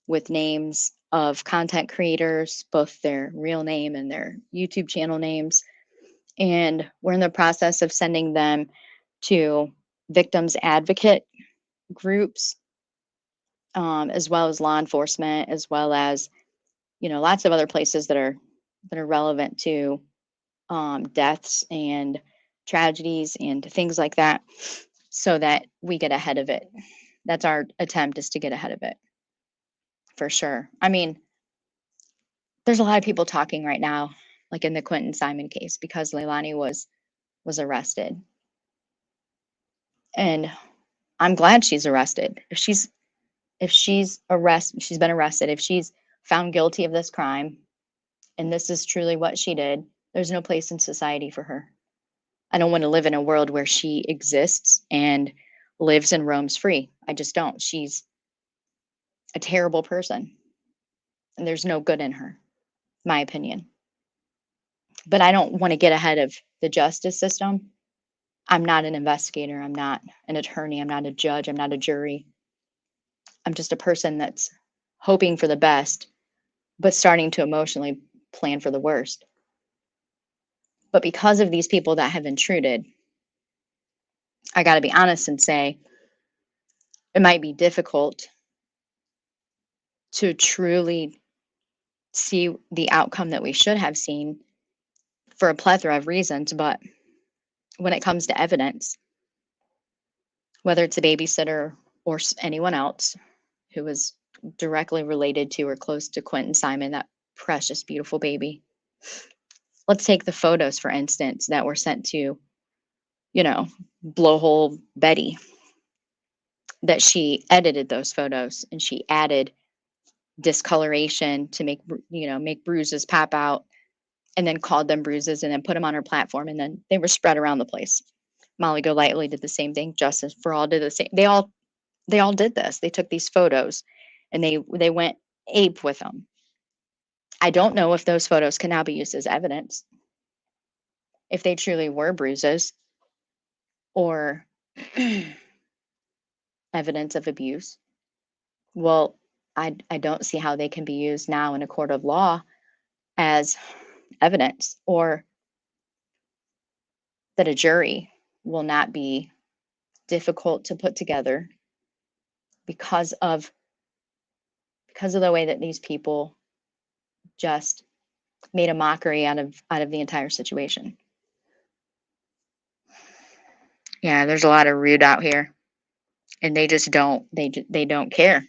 with names of content creators, both their real name and their YouTube channel names. And we're in the process of sending them to victims advocate groups, as well as law enforcement, as well as lots of other places that are relevant to deaths and tragedies and things like that, so that we get ahead of it. That's our attempt, is to get ahead of it, for sure. I mean, there's a lot of people talking right now, like in the Quentin Simon case, because Leilani was arrested, and I'm glad she's arrested. If she's been arrested, if she's found guilty of this crime, and this is truly what she did, there's no place in society for her. I don't want to live in a world where she exists and lives and roams free. I just don't. She's a terrible person, and there's no good in her, my opinion. But I don't want to get ahead of the justice system. I'm not an investigator. I'm not an attorney. I'm not a judge. I'm not a jury. I'm just a person that's hoping for the best, but starting to emotionally plan for the worst. But because of these people that have intruded, I got to be honest and say it might be difficult to truly see the outcome that we should have seen for a plethora of reasons. But when it comes to evidence, whether it's a babysitter or anyone else who was directly related to or close to Quentin Simon, that precious, beautiful baby. Let's take the photos, for instance, that were sent to, Blowhole Betty, that she edited those photos and she added discoloration to make bruises pop out, and then called them bruises and then put them on her platform, and then they were spread around the place. Molly Golightly did the same thing. Justice for All did the same. They all did this. They took these photos and they went ape with them. I don't know if those photos can now be used as evidence, if they truly were bruises or evidence of abuse. Well, I don't see how they can be used now in a court of law as evidence, or that a jury will not be difficult to put together because of the way that these people just made a mockery out of the entire situation. Yeah, there's a lot of rude out here, and they just don't they don't care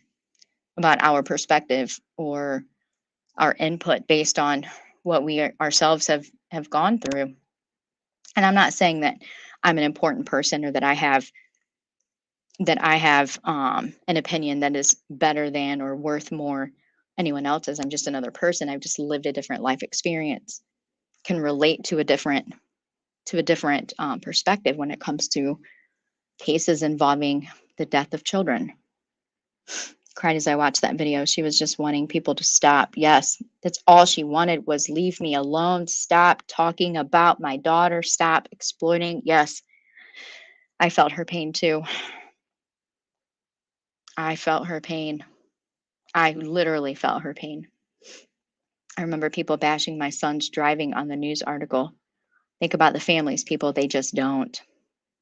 about our perspective or our input based on what we ourselves have gone through. And I'm not saying that I'm an important person or that I have an opinion that is better than or worth more anyone else's. I'm just another person. I've just lived a different life experience, can relate to a different perspective when it comes to cases involving the death of children. Cried as I watched that video. She was just wanting people to stop. Yes, that's all she wanted, was leave me alone. Stop talking about my daughter. Stop exploiting. Yes, I felt her pain too. I felt her pain. I literally felt her pain. I remember people bashing my son's driving on the news article. Think about the families, people. They just don't.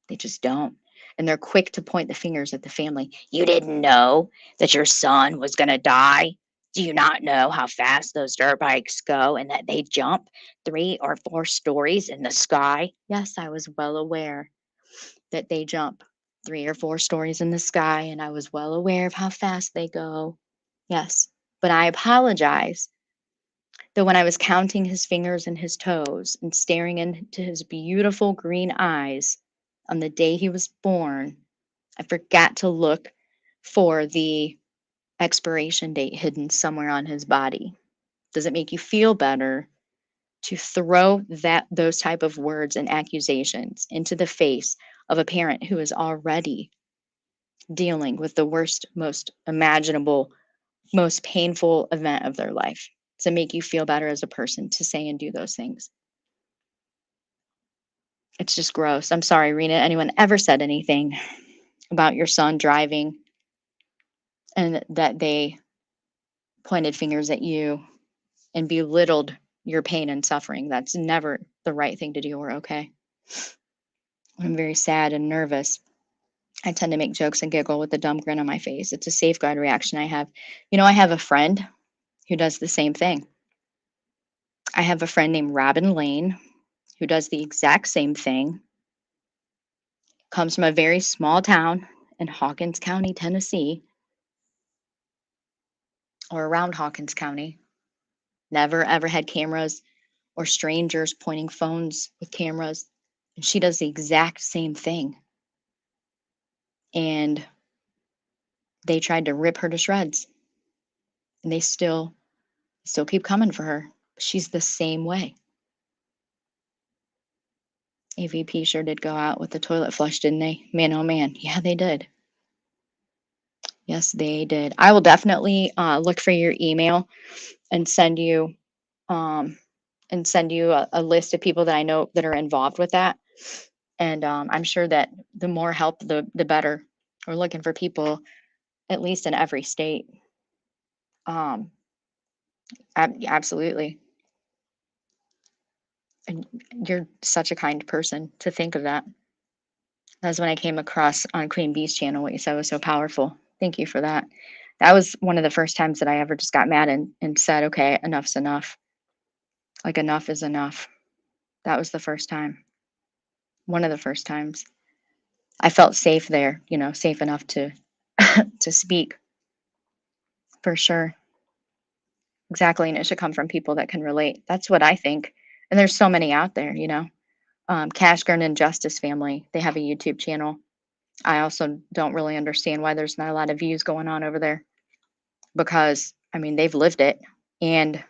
They just don't. And they're quick to point the fingers at the family. You didn't know that your son was going to die? Do you not know how fast those dirt bikes go and that they jump 3 or 4 stories in the sky? Yes, I was well aware that they jump 3 or 4 stories in the sky, and I was well aware of how fast they go. Yes, but I apologize that when I was counting his fingers and his toes and staring into his beautiful green eyes on the day he was born, I forgot to look for the expiration date hidden somewhere on his body. Does it make you feel better to throw those type of words and accusations into the face of a parent who is already dealing with the worst, most imaginable, most painful event of their life? Does it make you feel better as a person to say and do those things? It's just gross. I'm sorry, Rena. Anyone ever said anything about your son driving and that they pointed fingers at you and belittled your pain and suffering? That's never the right thing to do or okay. When I'm very sad and nervous, I tend to make jokes and giggle with a dumb grin on my face. It's a safeguard reaction I have. I have a friend who does the same thing. I have a friend named Robin Lane who does the exact same thing. Comes from a very small town in Hawkins County, Tennessee, or around Hawkins County. Never ever had cameras or strangers pointing phones with cameras. And she does the exact same thing. And they tried to rip her to shreds. And they still keep coming for her. She's the same way. AVP sure did go out with the toilet flush, didn't they? Man, oh man. Yeah, they did. Yes, they did. I will definitely look for your email and send you a list of people that I know that are involved with that. And I'm sure that the more help, the better. We're looking for people, at least in every state. Absolutely. And you're such a kind person to think of that. That's when I came across on Queen Bee's channel what you said was so powerful. Thank you for that. That was one of the first times that I ever just got mad and said, okay, enough's enough. Like, enough is enough. That was the first time. One of the first times. I felt safe there, safe enough to to speak. For sure. Exactly. And it should come from people that can relate. That's what I think. And there's so many out there, Cash Gurn and Justice Family, they have a YouTube channel. I also don't really understand why there's not a lot of views going on over there, because they've lived it, and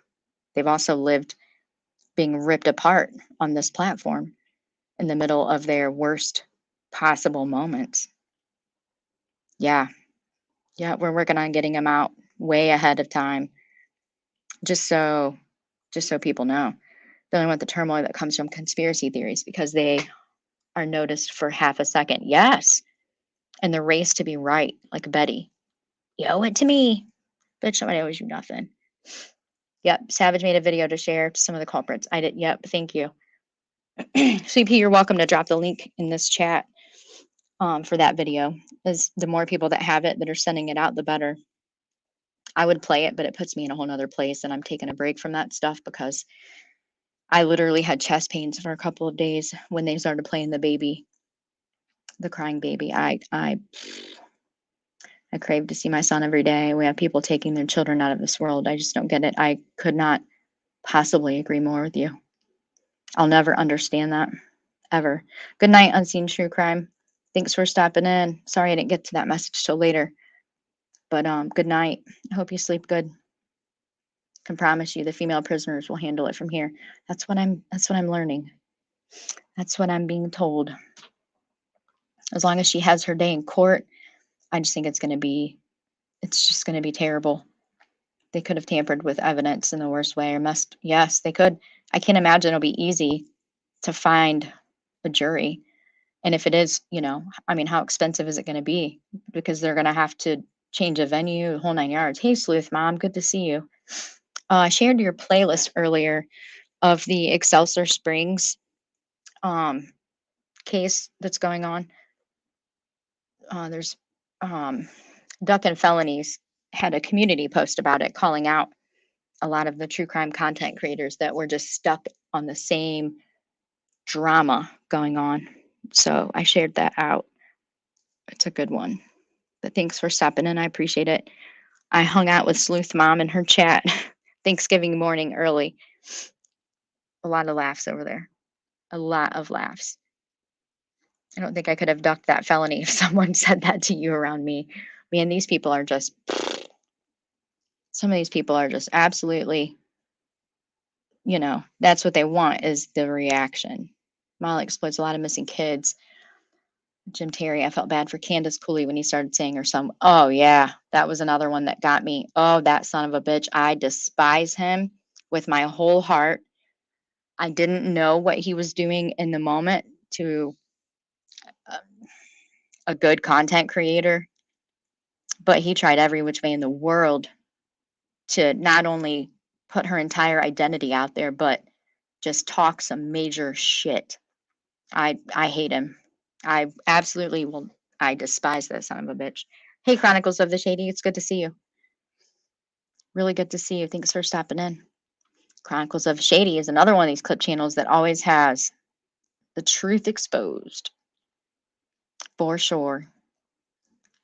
they've also lived being ripped apart on this platform in the middle of their worst possible moments. Yeah, we're working on getting them out way ahead of time, just so people know. They don't want the turmoil that comes from conspiracy theories, because they are noticed for half a second. Yes. And the race to be right, like Betty. You owe it to me. Bitch, nobody owes you nothing. Yep. Savage made a video to share to some of the culprits. I did. Yep. Thank you. CP, you're welcome to drop the link in this chat for that video. As the more people that have it, that are sending it out, the better. I would play it, but it puts me in a whole nother place, and I'm taking a break from that stuff because I literally had chest pains for a couple of days when they started playing the crying baby. I crave to see my son every day. We have people taking their children out of this world. I just don't get it. I could not possibly agree more with you. I'll never understand that, ever. Good night, Unseen True Crime. Thanks for stopping in. Sorry I didn't get to that message till later. But good night. I hope you sleep good. Can promise you the female prisoners will handle it from here. That's what I'm learning. That's what I'm being told. As long as she has her day in court, I just think it's just going to be terrible. They could have tampered with evidence in the worst way, or yes, they could. I can't imagine it'll be easy to find a jury. And if it is, I mean, how expensive is it going to be? Because they're going to have to change a venue, the whole 9 yards. Hey, Sleuth Mom, good to see you. I shared your playlist earlier of the Excelsior Springs case that's going on. There's Duckin Feloniez had a community post about it, calling out a lot of the true crime content creators that were just stuck on the same drama going on. So I shared that out. It's a good one. But thanks for stopping in. I appreciate it. I hung out with Sleuth Mom in her chat Thanksgiving morning early. A lot of laughs over there. A lot of laughs. I don't think I could have ducked that felony if someone said that to you around me. Man, these people are just, some of these people are just absolutely, that's what they want, is the reaction. Molly exploits a lot of missing kids. Jim Terry, I felt bad for Candace Cooley when he started saying her son. Oh, yeah, that was another one that got me. Oh, that son of a bitch. I despise him with my whole heart. I didn't know what he was doing in the moment to a good content creator, but he tried every which way in the world to not only put her entire identity out there, but just talk some major shit. I hate him. I absolutely will. I despise that son of a bitch. Hey, Chronicles of the Shady, it's good to see you. Really good to see you. Thanks for stopping in. Chronicles of Shady is another one of these clip channels that always has the truth exposed. For sure.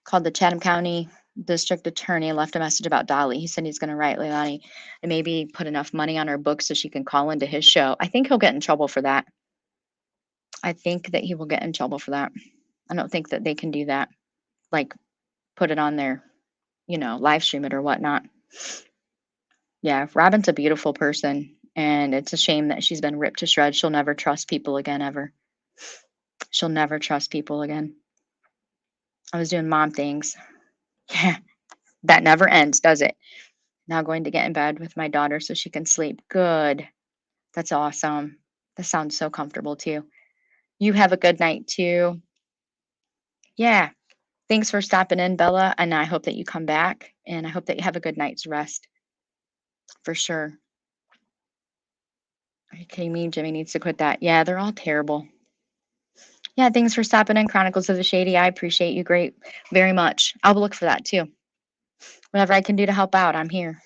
Called the Chatham County District Attorney and left a message about Dolly. He said he's going to write Leilani and maybe put enough money on her book so she can call into his show. I think he'll get in trouble for that. I think that he will get in trouble for that. I don't think that they can do that. Like, put it on their, live stream it or whatnot. Yeah, Robin's a beautiful person, and it's a shame that she's been ripped to shreds. She'll never trust people again, ever. She'll never trust people again. I was doing mom things. Yeah, that never ends, does it? Now going to get in bed with my daughter so she can sleep. Good. That's awesome. That sounds so comfortable, too. You have a good night, too. Yeah. Thanks for stopping in, Bella, and I hope that you come back, and I hope that you have a good night's rest. For sure. Are you kidding me? Jimmy needs to quit that. Yeah, they're all terrible. Yeah, thanks for stopping in, Chronicles of the Shady. I appreciate you very much. I'll look for that, too. Whatever I can do to help out, I'm here.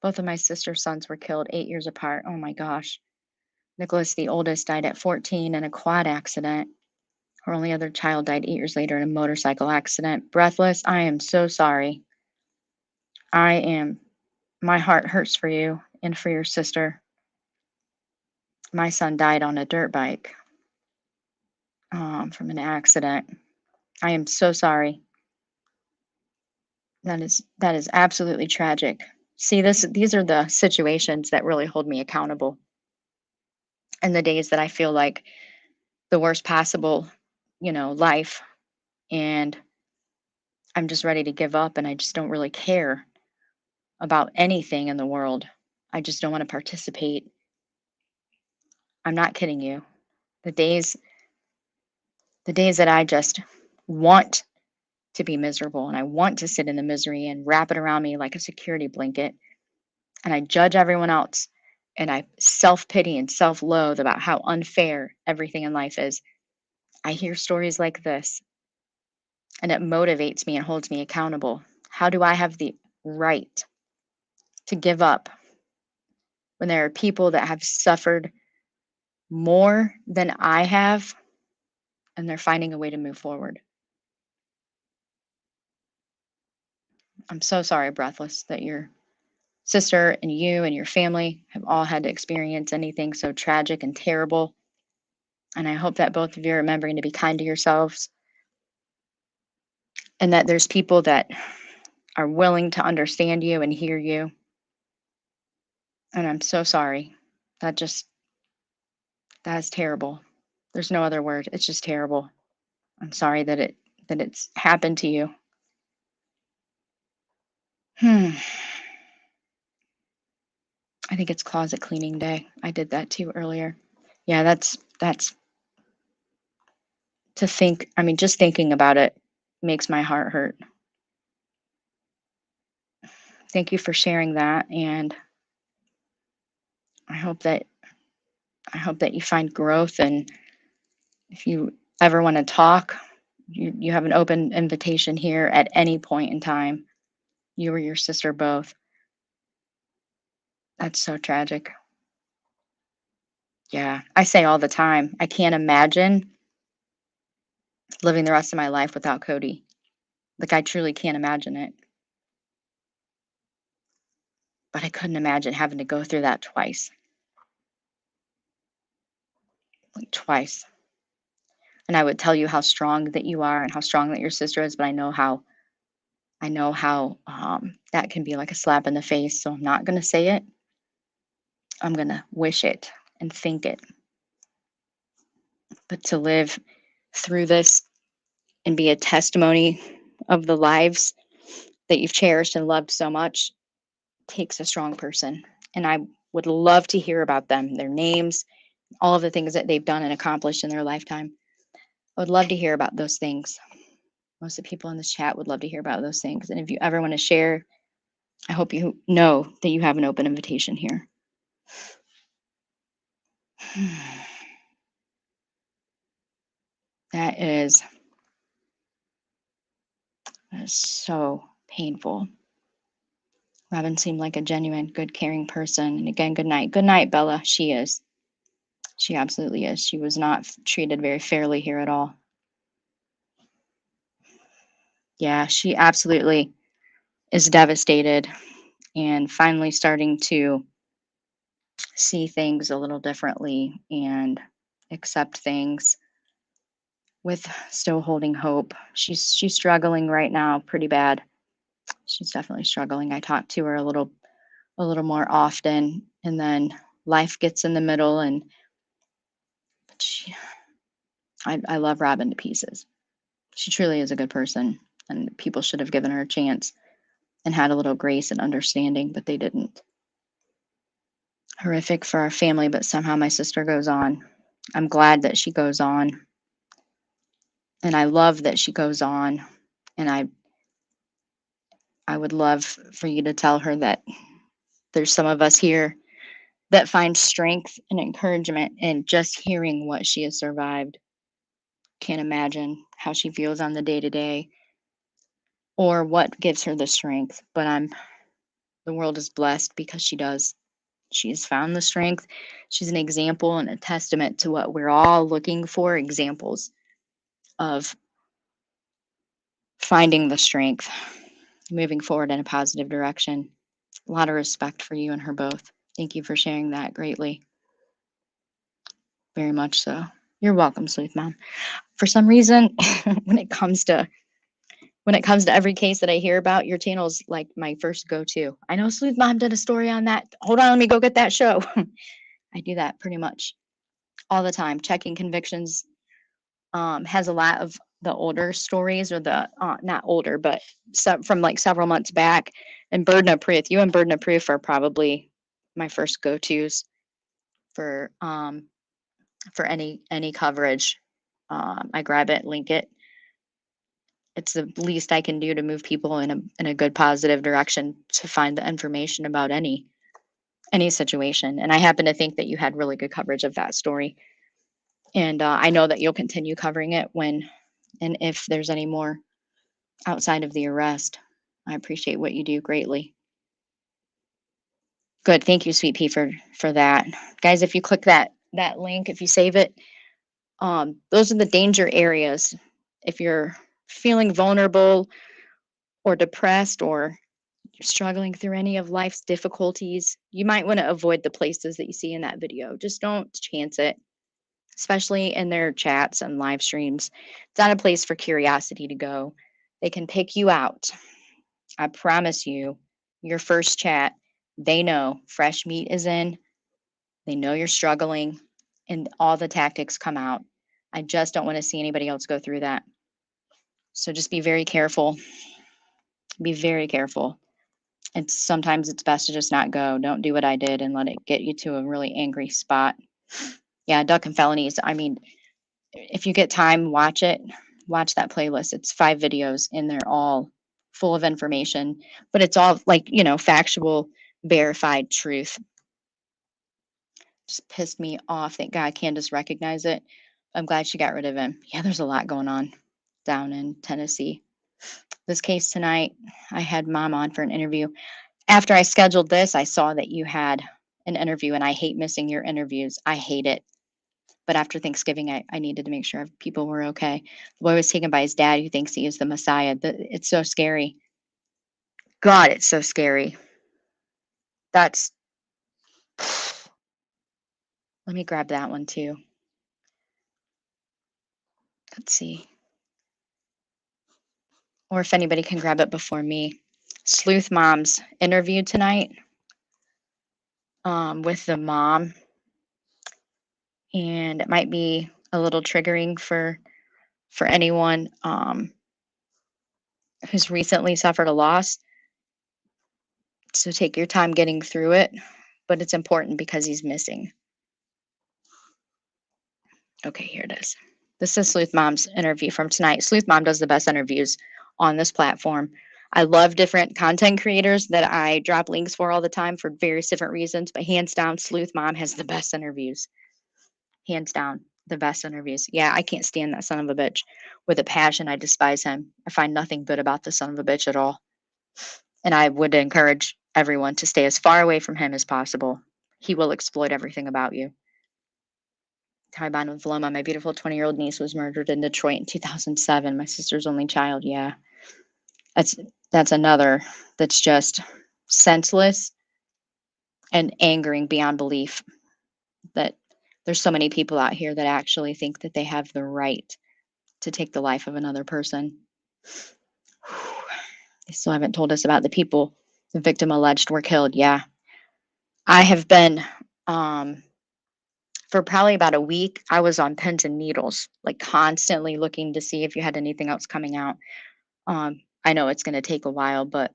Both of my sister's sons were killed 8 years apart. Oh, my gosh. Nicholas, the oldest, died at 14 in a quad accident. Her only other child died 8 years later in a motorcycle accident. Breathless, I am so sorry. My heart hurts for you and for your sister. My son died on a dirt bike from an accident. I am so sorry. That is absolutely tragic. See, these are the situations that really hold me accountable. And the days that I feel like the worst possible, life, and I'm just ready to give up, and I just don't really care about anything in the world. I just don't want to participate. I'm not kidding you. The days that I just want to be miserable and I want to sit in the misery and wrap it around me like a security blanket, and I judge everyone else, and I self-pity and self-loathe about how unfair everything in life is. I hear stories like this, and it motivates me and holds me accountable. How do I have the right to give up when there are people that have suffered more than I have, and they're finding a way to move forward? I'm so sorry, Breathless, that your sister and you and your family have all had to experience anything so tragic and terrible. And I hope that both of you are remembering to be kind to yourselves, and that there's people that are willing to understand you and hear you. And I'm so sorry. That is terrible. There's no other word. It's just terrible. I'm sorry that it's happened to you. I think it's closet cleaning day. I did that too earlier. Yeah, that's to think. I mean, just thinking about it makes my heart hurt. Thank you for sharing that, and I hope that you find growth. And if you ever want to talk, you have an open invitation here at any point in time. You or your sister both. That's so tragic. Yeah, I say all the time, I can't imagine living the rest of my life without Cody. Like, I truly can't imagine it. But I couldn't imagine having to go through that twice. Like, twice. And I would tell you how strong that you are and how strong that your sister is, but I know how that can be like a slap in the face. So I'm not going to say it. I'm going to wish it and think it. But to live through this and be a testimony of the lives that you've cherished and loved so much takes a strong person. And I would love to hear about them, their names, all of the things that they've done and accomplished in their lifetime. I would love to hear about those things. Most of the people in this chat would love to hear about those things. And if you ever want to share, I hope you know that you have an open invitation here. That is so painful. Robin seemed like a genuine, good, caring person. And again, good night. Good night, Bella. She is. She absolutely is. She was not treated very fairly here at all. Yeah, she absolutely is devastated and finally starting to see things a little differently and accept things with still holding hope. She's struggling right now pretty bad. She's definitely struggling. I talk to her a little more often, and then life gets in the middle, and I love Robin to pieces. She truly is a good person, and people should have given her a chance and had a little grace and understanding, but they didn't. Horrific for our family, but somehow my sister goes on. I'm glad that she goes on, and I love that she goes on, and I would love for you to tell her that there's some of us here that find strength and encouragement in just hearing what she has survived. Can't imagine how she feels on the day to day or what gives her the strength, but the world is blessed because she does. She has found the strength. She's an example and a testament to what we're all looking for, examples of finding the strength, moving forward in a positive direction. A lot of respect for you and her both. Thank you for sharing that greatly. Very much so. You're welcome, Sleuth Mom. For some reason, when it comes to every case that I hear about, your channel's like my first go-to. I know Sleuth Mom did a story on that. Hold on, let me go get that show. I do that pretty much all the time. Checking Convictions has a lot of the older stories, or the not older, but from like several months back. And Burden of Proof, you and Burden of Proof are probably my first go-tos for any coverage. I grab it, link it. It's the least I can do to move people in a good positive direction to find the information about any situation. And I happen to think that you had really good coverage of that story. And I know that you'll continue covering it when and if there's any more outside of the arrest. I appreciate what you do greatly. Good. Thank you, Sweet Pea, for that. Guys, if you click that link, if you save it, those are the danger areas. If you're feeling vulnerable or depressed, or you're struggling through any of life's difficulties, you might want to avoid the places that you see in that video. Just don't chance it, especially in their chats and live streams. It's not a place for curiosity to go. They can pick you out. I promise you, your first chat They know fresh meat is in. They know you're struggling, and all the tactics come out. I just don't want to see anybody else go through that. So just be very careful. Be very careful. And sometimes it's best to just not go. Don't do what I did and let it get you to a really angry spot. Yeah, Duckin Feloniez. I mean, if you get time, watch it. Watch that playlist. It's 5 videos and they're all full of information, but it's all like, factual, verified truth. Just pissed me off. Thank God Candace recognized it. I'm glad she got rid of him. Yeah, there's a lot going on down in Tennessee. This case tonight, I had Mom on for an interview. After I scheduled this, I saw that you had an interview, and I hate missing your interviews. I hate it. But after Thanksgiving, I needed to make sure people were okay. The boy was taken by his dad, who thinks he is the Messiah. It's so scary. God, it's so scary. That's. Let me grab that one too. Let's see. Or if anybody can grab it before me. Sleuth Mom's interview tonight with the mom. And it might be a little triggering for anyone who's recently suffered a loss. So take your time getting through it, but it's important because he's missing. Okay, here it is. This is Sleuth Mom's interview from tonight. Sleuth Mom does the best interviews on this platform. I love different content creators that I drop links for all the time for various different reasons, but hands down, Sleuth Mom has the best interviews. Hands down, the best interviews. Yeah, I can't stand that son of a bitch. With a passion, I despise him. I find nothing good about the son of a bitch at all. And I would encourage everyone to stay as far away from him as possible. He will exploit everything about you. Tie bond with Vilomah. My beautiful 20-year-old niece was murdered in Detroit in 2007. My sister's only child. Yeah. That's another that's just senseless and angering beyond belief that there's so many people out here that actually think that they have the right to take the life of another person. They still haven't told us about the people the victim alleged were killed. Yeah. I have been for probably about a week, I was on pins and needles, like constantly looking to see if you had anything else coming out. I know it's going to take a while, but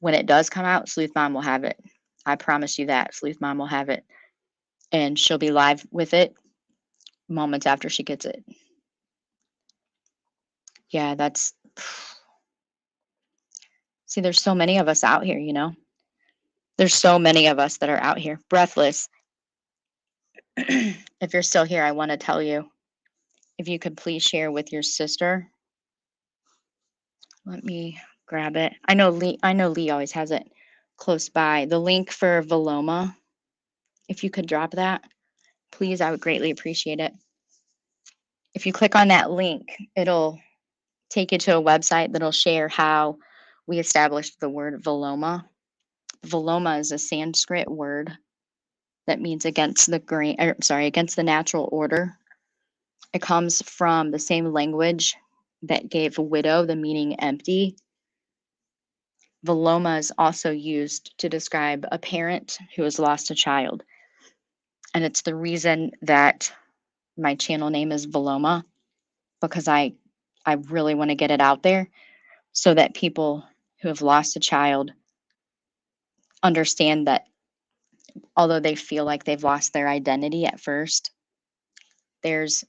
when it does come out, Sleuth Mom will have it. I promise you that. Sleuth Mom will have it. And she'll be live with it moments after she gets it. Yeah, that's. See, there's so many of us out here, There's so many of us that are out here, breathless. If you're still here, I want to tell you, if you could please share with your sister. Let me grab it. I know Lee always has it close by. The link for Vilomah, if you could drop that, please, I would greatly appreciate it. If you click on that link, it'll take you to a website that'll share how we established the word Vilomah. Vilomah is a Sanskrit word that means against the natural order. It comes from the same language that gave widow the meaning empty. Vilomah is also used to describe a parent who has lost a child. And it's the reason that my channel name is Vilomah, because I really want to get it out there so that people who have lost a child understand that although they feel like they've lost their identity at first, there's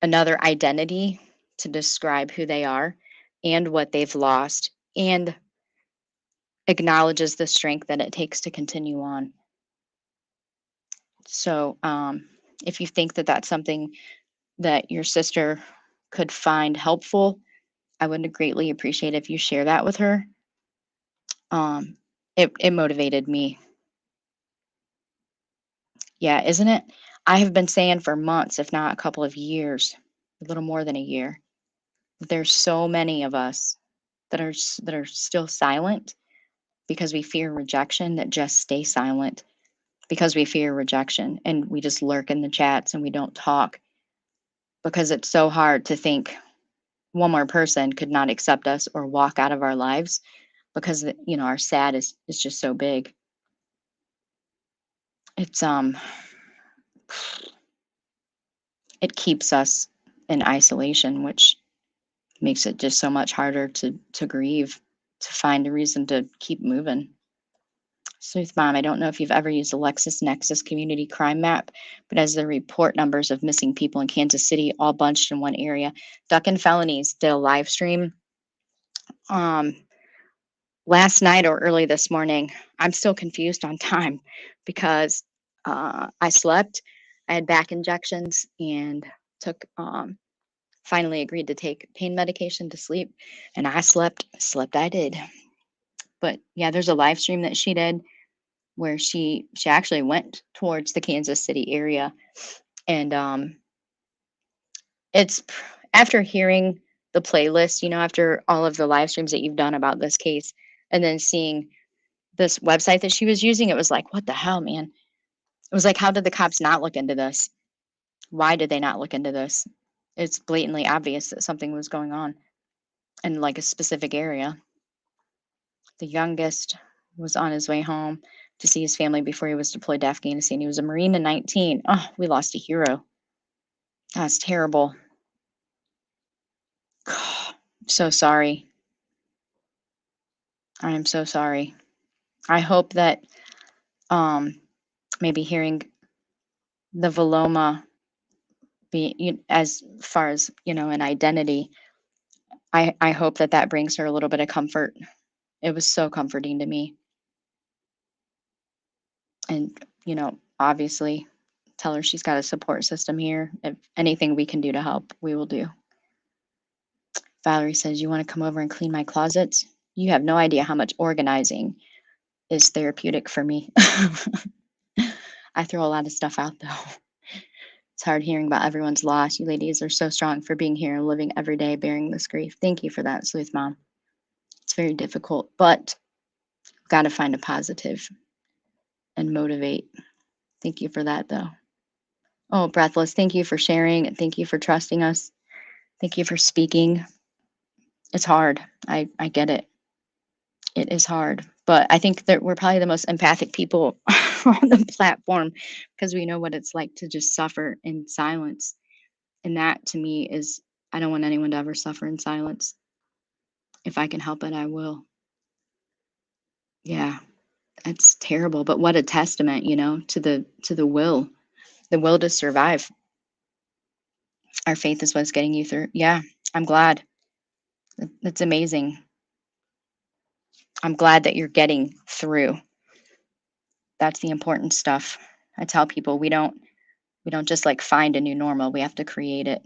another identity to describe who they are and what they've lost, and acknowledges the strength that it takes to continue on. So if you think that that's something that your sister could find helpful, I would greatly appreciate if you share that with her. It motivated me. Yeah, isn't it? I have been saying for months, if not a couple of years, a little more than a year, there's so many of us that are still silent because we fear rejection, that just stay silent because we fear rejection, and we just lurk in the chats and we don't talk because it's so hard to think one more person could not accept us or walk out of our lives because our sad is just so big. it's it keeps us in isolation, which makes it just so much harder to grieve, to find a reason to keep moving. Sleuth Mom, I don't know if you've ever used the LexisNexis community crime map, but as the report numbers of missing people in Kansas City all bunched in one area. Duckin Feloniez did a live stream last night or early this morning. I'm still confused on time because I slept, I had back injections, and took finally agreed to take pain medication to sleep, and I slept I did. But yeah, there's a live stream that she did where she actually went towards the Kansas City area, and it's after hearing the playlist, you know, after all of the live streams that you've done about this case, and then seeing this website that she was using, it was like, what the hell, man? It was like, how did the cops not look into this? Why did they not look into this? It's blatantly obvious that something was going on in like a specific area. The youngest was on his way home to see his family before he was deployed to Afghanistan. He was a Marine in 19. Oh, we lost a hero. That's terrible. So sorry. I am so sorry. I hope that maybe hearing the Vilomah be as far as, you know, an identity, I hope that that brings her a little bit of comfort. It was so comforting to me. And, you know, obviously tell her she's got a support system here. If anything we can do to help, we will do. Valerie says, you want to come over and clean my closets? You have no idea how much organizing is therapeutic for me. I throw a lot of stuff out though. It's hard hearing about everyone's loss. You ladies are so strong for being here and living every day bearing this grief. Thank you for that, Sleuth Mom. It's very difficult, but I've got to find a positive and motivate. Thank you for that though. Oh, Breathless, thank you for sharing and thank you for trusting us. Thank you for speaking. It's hard. I get it. It is hard, but I think that we're probably the most empathic people on the platform because we know what it's like to just suffer in silence. And that to me is, I don't want anyone to ever suffer in silence. If I can help it, I will. Yeah, it's terrible, but what a testament, you know, to the will to survive. Our faith is what's getting you through. Yeah, I'm glad. That's amazing. I'm glad that you're getting through. That's the important stuff. I tell people we don't just like find a new normal. We have to create it.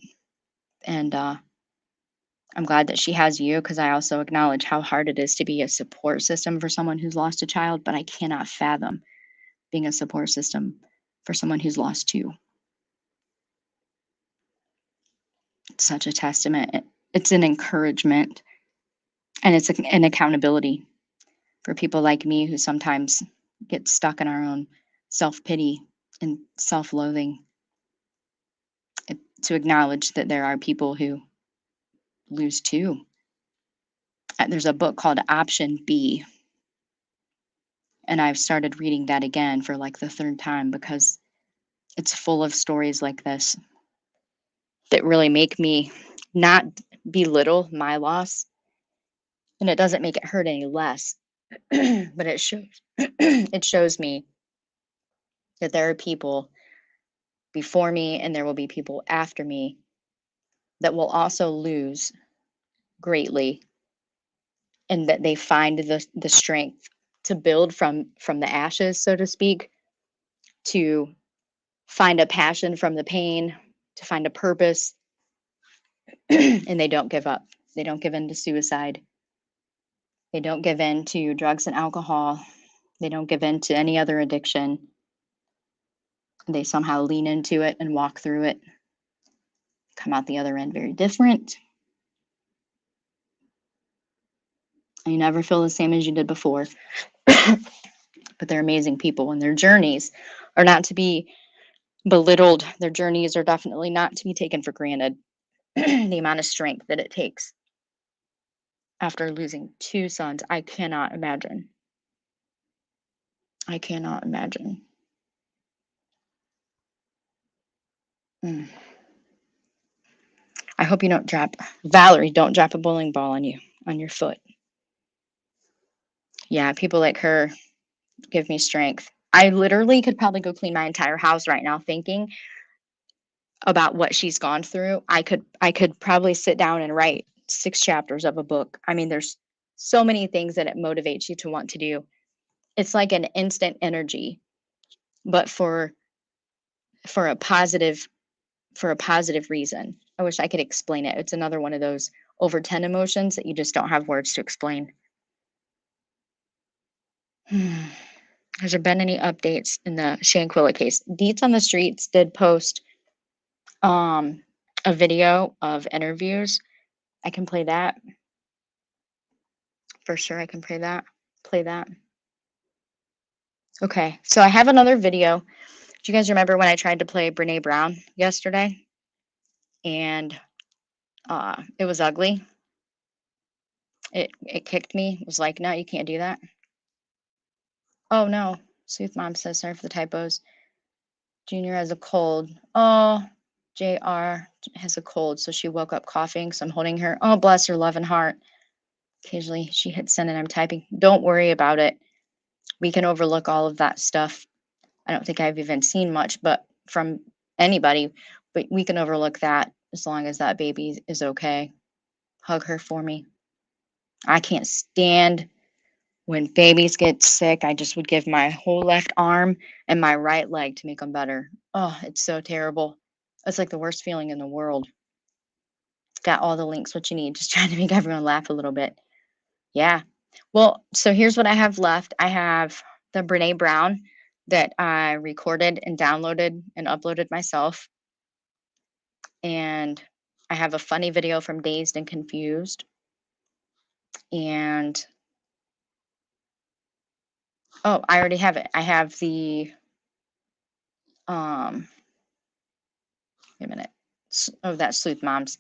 And I'm glad that she has you because I also acknowledge how hard it is to be a support system for someone who's lost a child, but I cannot fathom being a support system for someone who's lost two. It's such a testament. It's an encouragement and it's an accountability for people like me who sometimes get stuck in our own self-pity and self-loathing. To acknowledge that there are people who lose two. There's a book called Option B, and I've started reading that again for like the third time because it's full of stories like this that really make me not belittle my loss, and it doesn't make it hurt any less. But it shows it shows me that there are people before me and there will be people after me that will also lose greatly, and that they find the strength to build from the ashes, so to speak, to find a passion from the pain, to find a purpose, and they don't give up. They don't give in to suicide. They don't give in to drugs and alcohol. They don't give in to any other addiction. They somehow lean into it and walk through it, come out the other end very different. And you never feel the same as you did before. But they're amazing people, and their journeys are not to be belittled. Their journeys are definitely not to be taken for granted. The amount of strength that it takes after losing two sons, I cannot imagine. I cannot imagine. Mm. I hope you don't drop, Valerie, don't drop a bowling ball on your foot. Yeah, people like her give me strength. I literally could probably go clean my entire house right now thinking about what she's gone through. I could probably sit down and write 6 chapters of a book. I mean, there's so many things that it motivates you to want to do. It's like an instant energy, but for a positive for a positive reason. I wish I could explain it. It's another one of those over 10 emotions that you just don't have words to explain. Has there been any updates in the Shanquilla case? Deets on the Streets did post a video of interviews. I can play that. For sure I can play that. Okay, so I have another video. Do you guys remember when I tried to play Brene Brown yesterday? And it was ugly. It kicked me. It was like, no, you can't do that. Oh no. Sooth Mom says sorry for the typos. Junior has a cold. Oh, JR has a cold, so she woke up coughing, so I'm holding her. Oh, bless her loving heart. Occasionally she hits send and I'm typing. Don't worry about it. We can overlook all of that stuff. I don't think I've even seen much, but from anybody, but we can overlook that as long as that baby is okay. Hug her for me. I can't stand when babies get sick. I just would give my whole left arm and my right leg to make them better. Oh, it's so terrible. It's like the worst feeling in the world. Got all the links, what you need. Just trying to make everyone laugh a little bit. Yeah. Well, so here's what I have left. I have the Brene Brown that I recorded and downloaded and uploaded myself. And I have a funny video from Dazed and Confused. And oh, I already have it. I have the wait a minute. Oh, that's Sleuth Mom's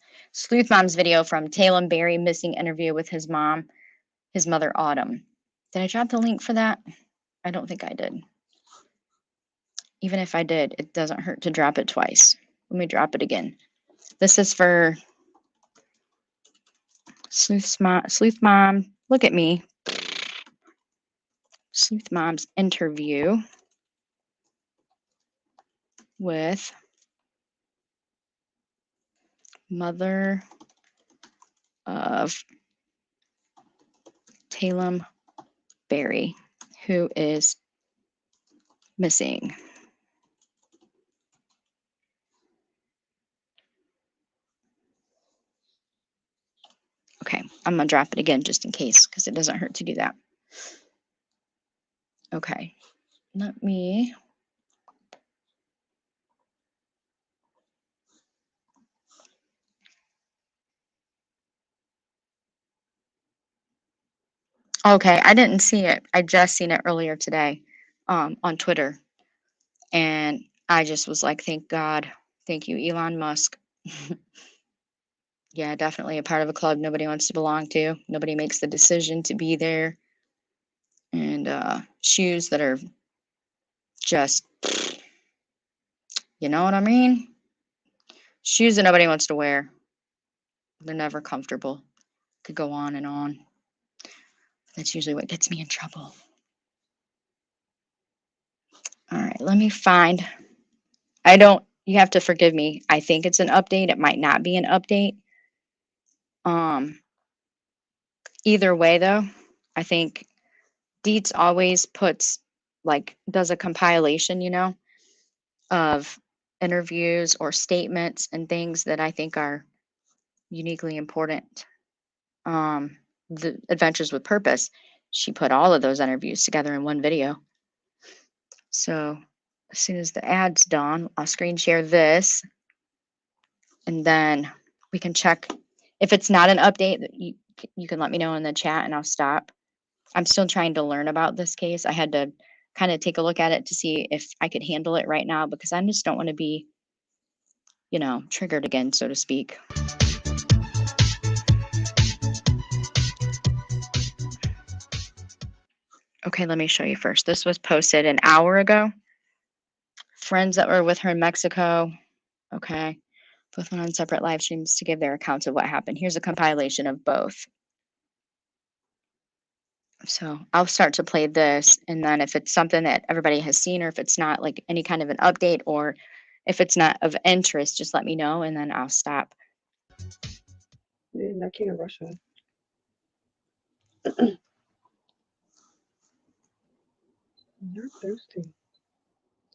video from Talem Berry missing interview with his mother Autumn. Did I drop the link for that? I don't think I did. Even if I did, it doesn't hurt to drop it twice. Let me drop it again. This is for Sleuth Mom. Look at me. Sleuth Mom's interview with mother of Talem Berry, who is missing. Okay, I'm gonna drop it again just in case, because it doesn't hurt to do that. Okay, let me. Okay, I didn't see it. I just seen it earlier today on Twitter. And I just was like, thank God. Thank you, Elon Musk. Yeah, definitely a part of a club nobody wants to belong to. Nobody makes the decision to be there. And shoes that are just, you know what I mean? Shoes that nobody wants to wear. They're never comfortable. Could go on and on. That's usually what gets me in trouble. All right, let me find. You have to forgive me. I think it's an update. It might not be an update. Either way though, I think Dietz always does a compilation, of interviews or statements and things that I think are uniquely important. The Adventures with Purpose, she put all of those interviews together in one video. So as soon as the ad's done, I'll screen share this, and then we can check. If it's not an update, you can let me know in the chat and I'll stop. I'm still trying to learn about this case. I had to kind of take a look at it to see if I could handle it right now, because I just don't want to be, triggered again, so to speak. Okay, let me show you first. This was posted an hour ago. Friends that were with her in Mexico Okay. Both went on separate live streams to give their accounts of what happened. Here's a compilation of both. So I'll start to play this, and then if it's something that everybody has seen, or if it's not like any kind of an update, or if it's not of interest, just let me know, and then I'll stop. I can't rush her. You're thirsty.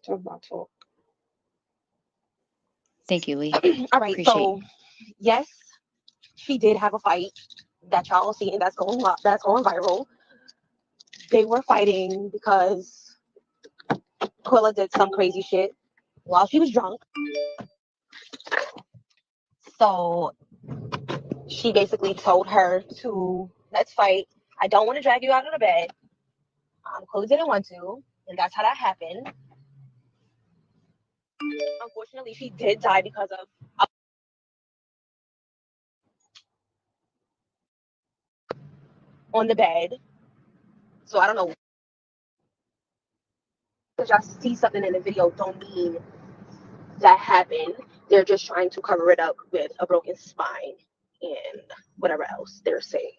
Talk about talk. Thank you, Lee. All right, Appreciate so yes, she did have a fight that y'all seen that's going viral. They were fighting because Quilla did some crazy shit while she was drunk. So she basically told her to let's fight. I don't want to drag you out of the bed. Quilla didn't want to, and that's how that happened. Unfortunately, she did die because of on the bed. So I don't know. Because y'all see something in the video don't mean that happened. They're just trying to cover it up with a broken spine and whatever else they're saying.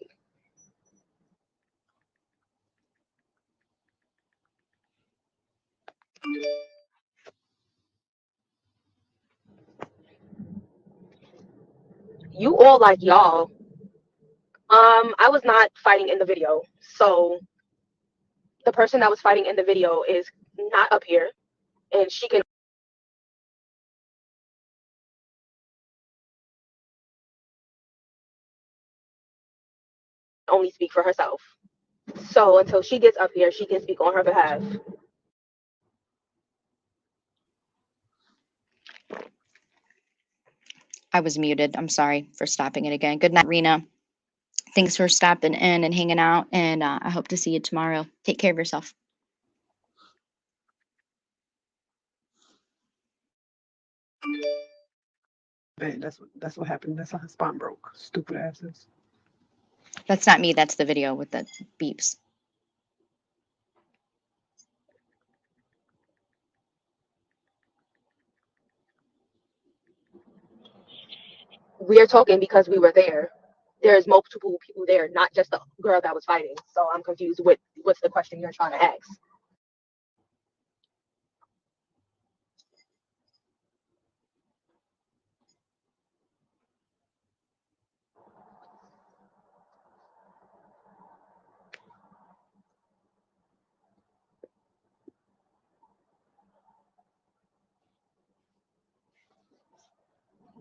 You all like y'all. I was not fighting in the video. So the person that was fighting in the video is not up here, and she can only speak for herself. So until she gets up here, she can speak on her behalf. I was muted. I'm sorry for stopping it again. Good night, Rena. Thanks for stopping in and hanging out, and I hope to see you tomorrow. Take care of yourself. Man, that's what happened. That's how her spine broke. Stupid asses. That's not me. That's the video with the beeps. We are talking because we were there. There's multiple people there, not just the girl that was fighting. So I'm confused with what's the question you're trying to ask.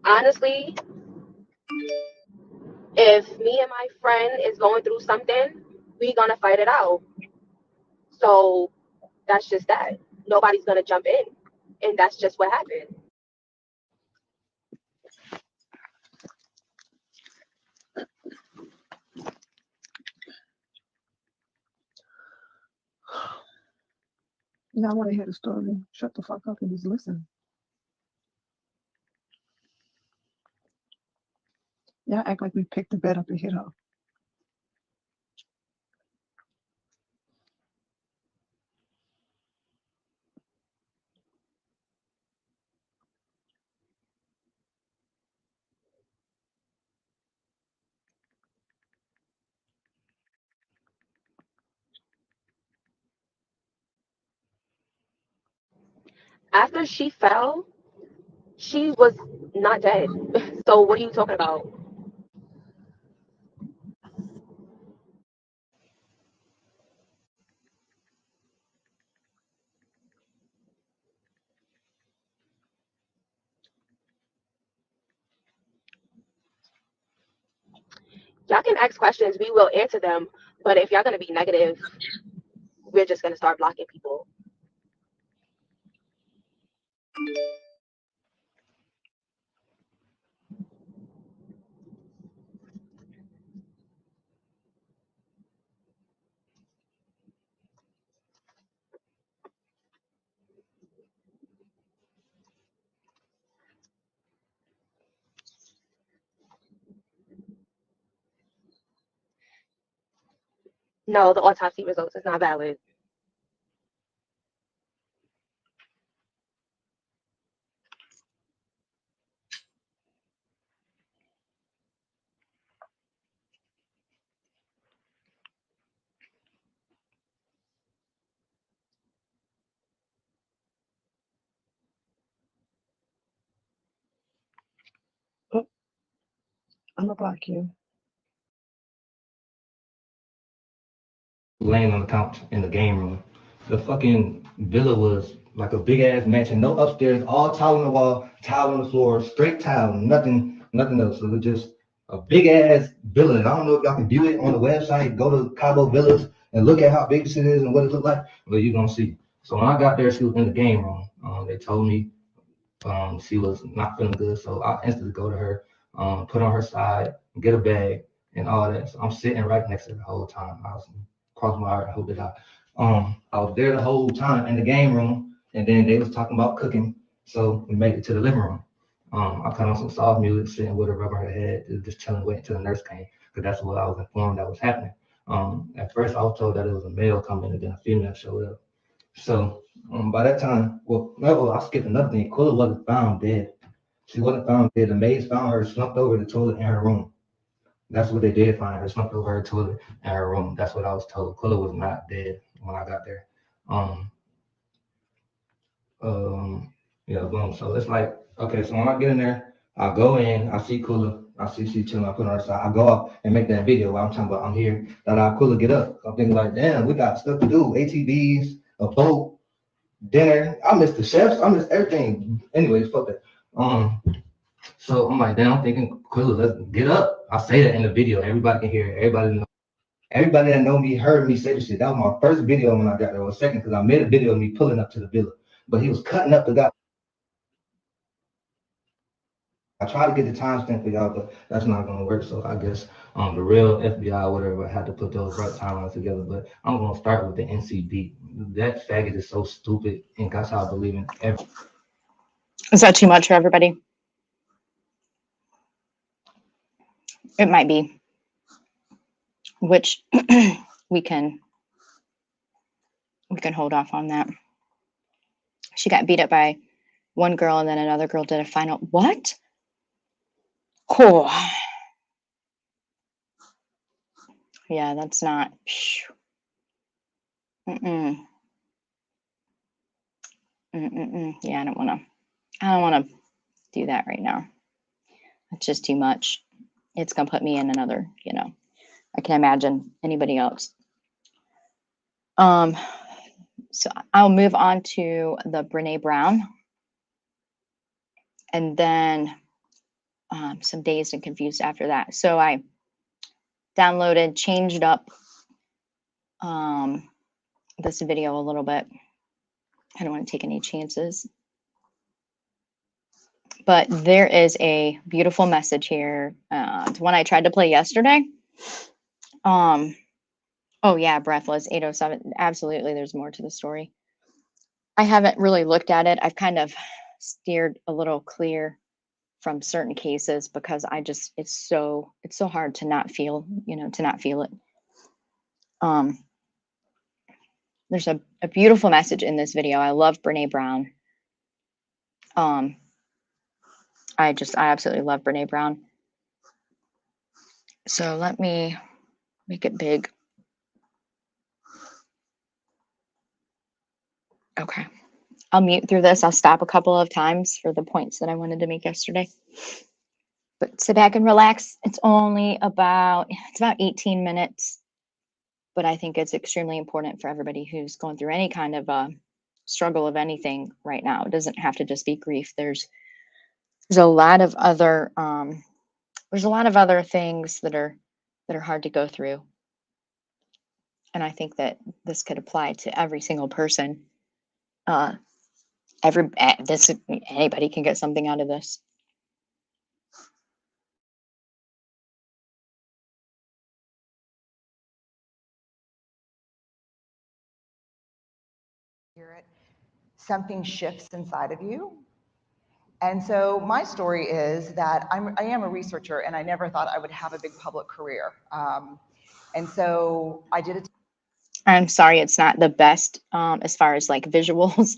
Honestly, if me and my friend is going through something, we gonna fight it out. So that's just that. Nobody's gonna jump in, and that's just what happened. Y'all want to hear the story? Shut the fuck up and just listen. Y'all act like we picked the bed up and hit her. After she fell, she was not dead. So what are you talking about? Y'all can ask questions, we will answer them. But if y'all gonna be negative, we're just gonna start blocking people. No, the autopsy results is not valid. I'm gonna block you. Laying on the couch in the game room. The fucking villa was like a big ass mansion, no upstairs, all tile on the wall, tile on the floor, straight tile, nothing else. It was just a big ass villa. And I don't know if y'all can view it on the website. Go to Cabo Villas and look at how big this is and what it looked like. But you're gonna see. So when I got there, she was in the game room. They told me she was not feeling good, so I instantly go to her, put on her side, get a bag, and all that. So I'm sitting right next to her the whole time. I was crossing my heart, I hope that I was there the whole time in the game room, and then they was talking about cooking, so we made it to the living room. I put on some soft music, sitting with her, rubbing her head, just chilling, waiting until the nurse came, because that's what I was informed that was happening. At first, I was told that it was a male coming, and then a female showed up. So by that time, well, I skipped another thing. Quilla wasn't found dead. She wasn't found dead. The maids found her slumped over the toilet in her room. That's what they did find her, slumped over her toilet in her room. That's what I was told. Quilla was not dead when I got there. Um, yeah, boom. So it's like, okay, so when I get in there, I go in, I see Quilla, I see she chilling, I put her on her side. I go up and make that video while I'm talking about I'm here. That I Quilla get up. I'm thinking like, damn, we got stuff to do. ATVs, a boat, dinner. I missed the chefs. I missed everything. Anyways, fuck that. So I'm like, damn, I'm thinking, Quilla, let's get up. I say that in the video. Everybody can hear it. Everybody that know me heard me say this shit. That was my first video when I got there. It was second because I made a video of me pulling up to the villa. But he was cutting up the guy. I tried to get the timestamp for y'all, but that's not gonna work. So I guess the real FBI or whatever had to put those right timelines together. But I'm gonna start with the NCB. That faggot is so stupid, and that's how I believe in every. Is that too much for everybody? It might be. Which we can hold off on that. She got beat up by one girl, and then another girl did a final. What? Cool. Yeah, that's not. Mm-mm. Mm-mm. Yeah, I don't want to do that right now. It's just too much. It's gonna put me in another, I can imagine anybody else. So I'll move on to the Brene Brown, and then some Dazed and Confused after that. So I downloaded, changed up this video a little bit. I don't want to take any chances. But there is a beautiful message here. It's one I tried to play yesterday. Oh yeah, Breathless 807. Absolutely, there's more to the story. I haven't really looked at it. I've kind of steered a little clear from certain cases because it's so hard to not feel, it. There's a beautiful message in this video. I love Brene Brown. I absolutely love Brene Brown. So let me make it big. Okay. I'll mute through this. I'll stop a couple of times for the points that I wanted to make yesterday. But sit back and relax. It's about 18 minutes. But I think it's extremely important for everybody who's going through any kind of struggle of anything right now. It doesn't have to just be grief. There's a lot of other things that are hard to go through. And I think that this could apply to every single person. Anybody can get something out of this. Hear it, something shifts inside of you. And so my story is that I am a researcher, and I never thought I would have a big public career. And so I did it. I'm sorry, it's not the best as far as like visuals.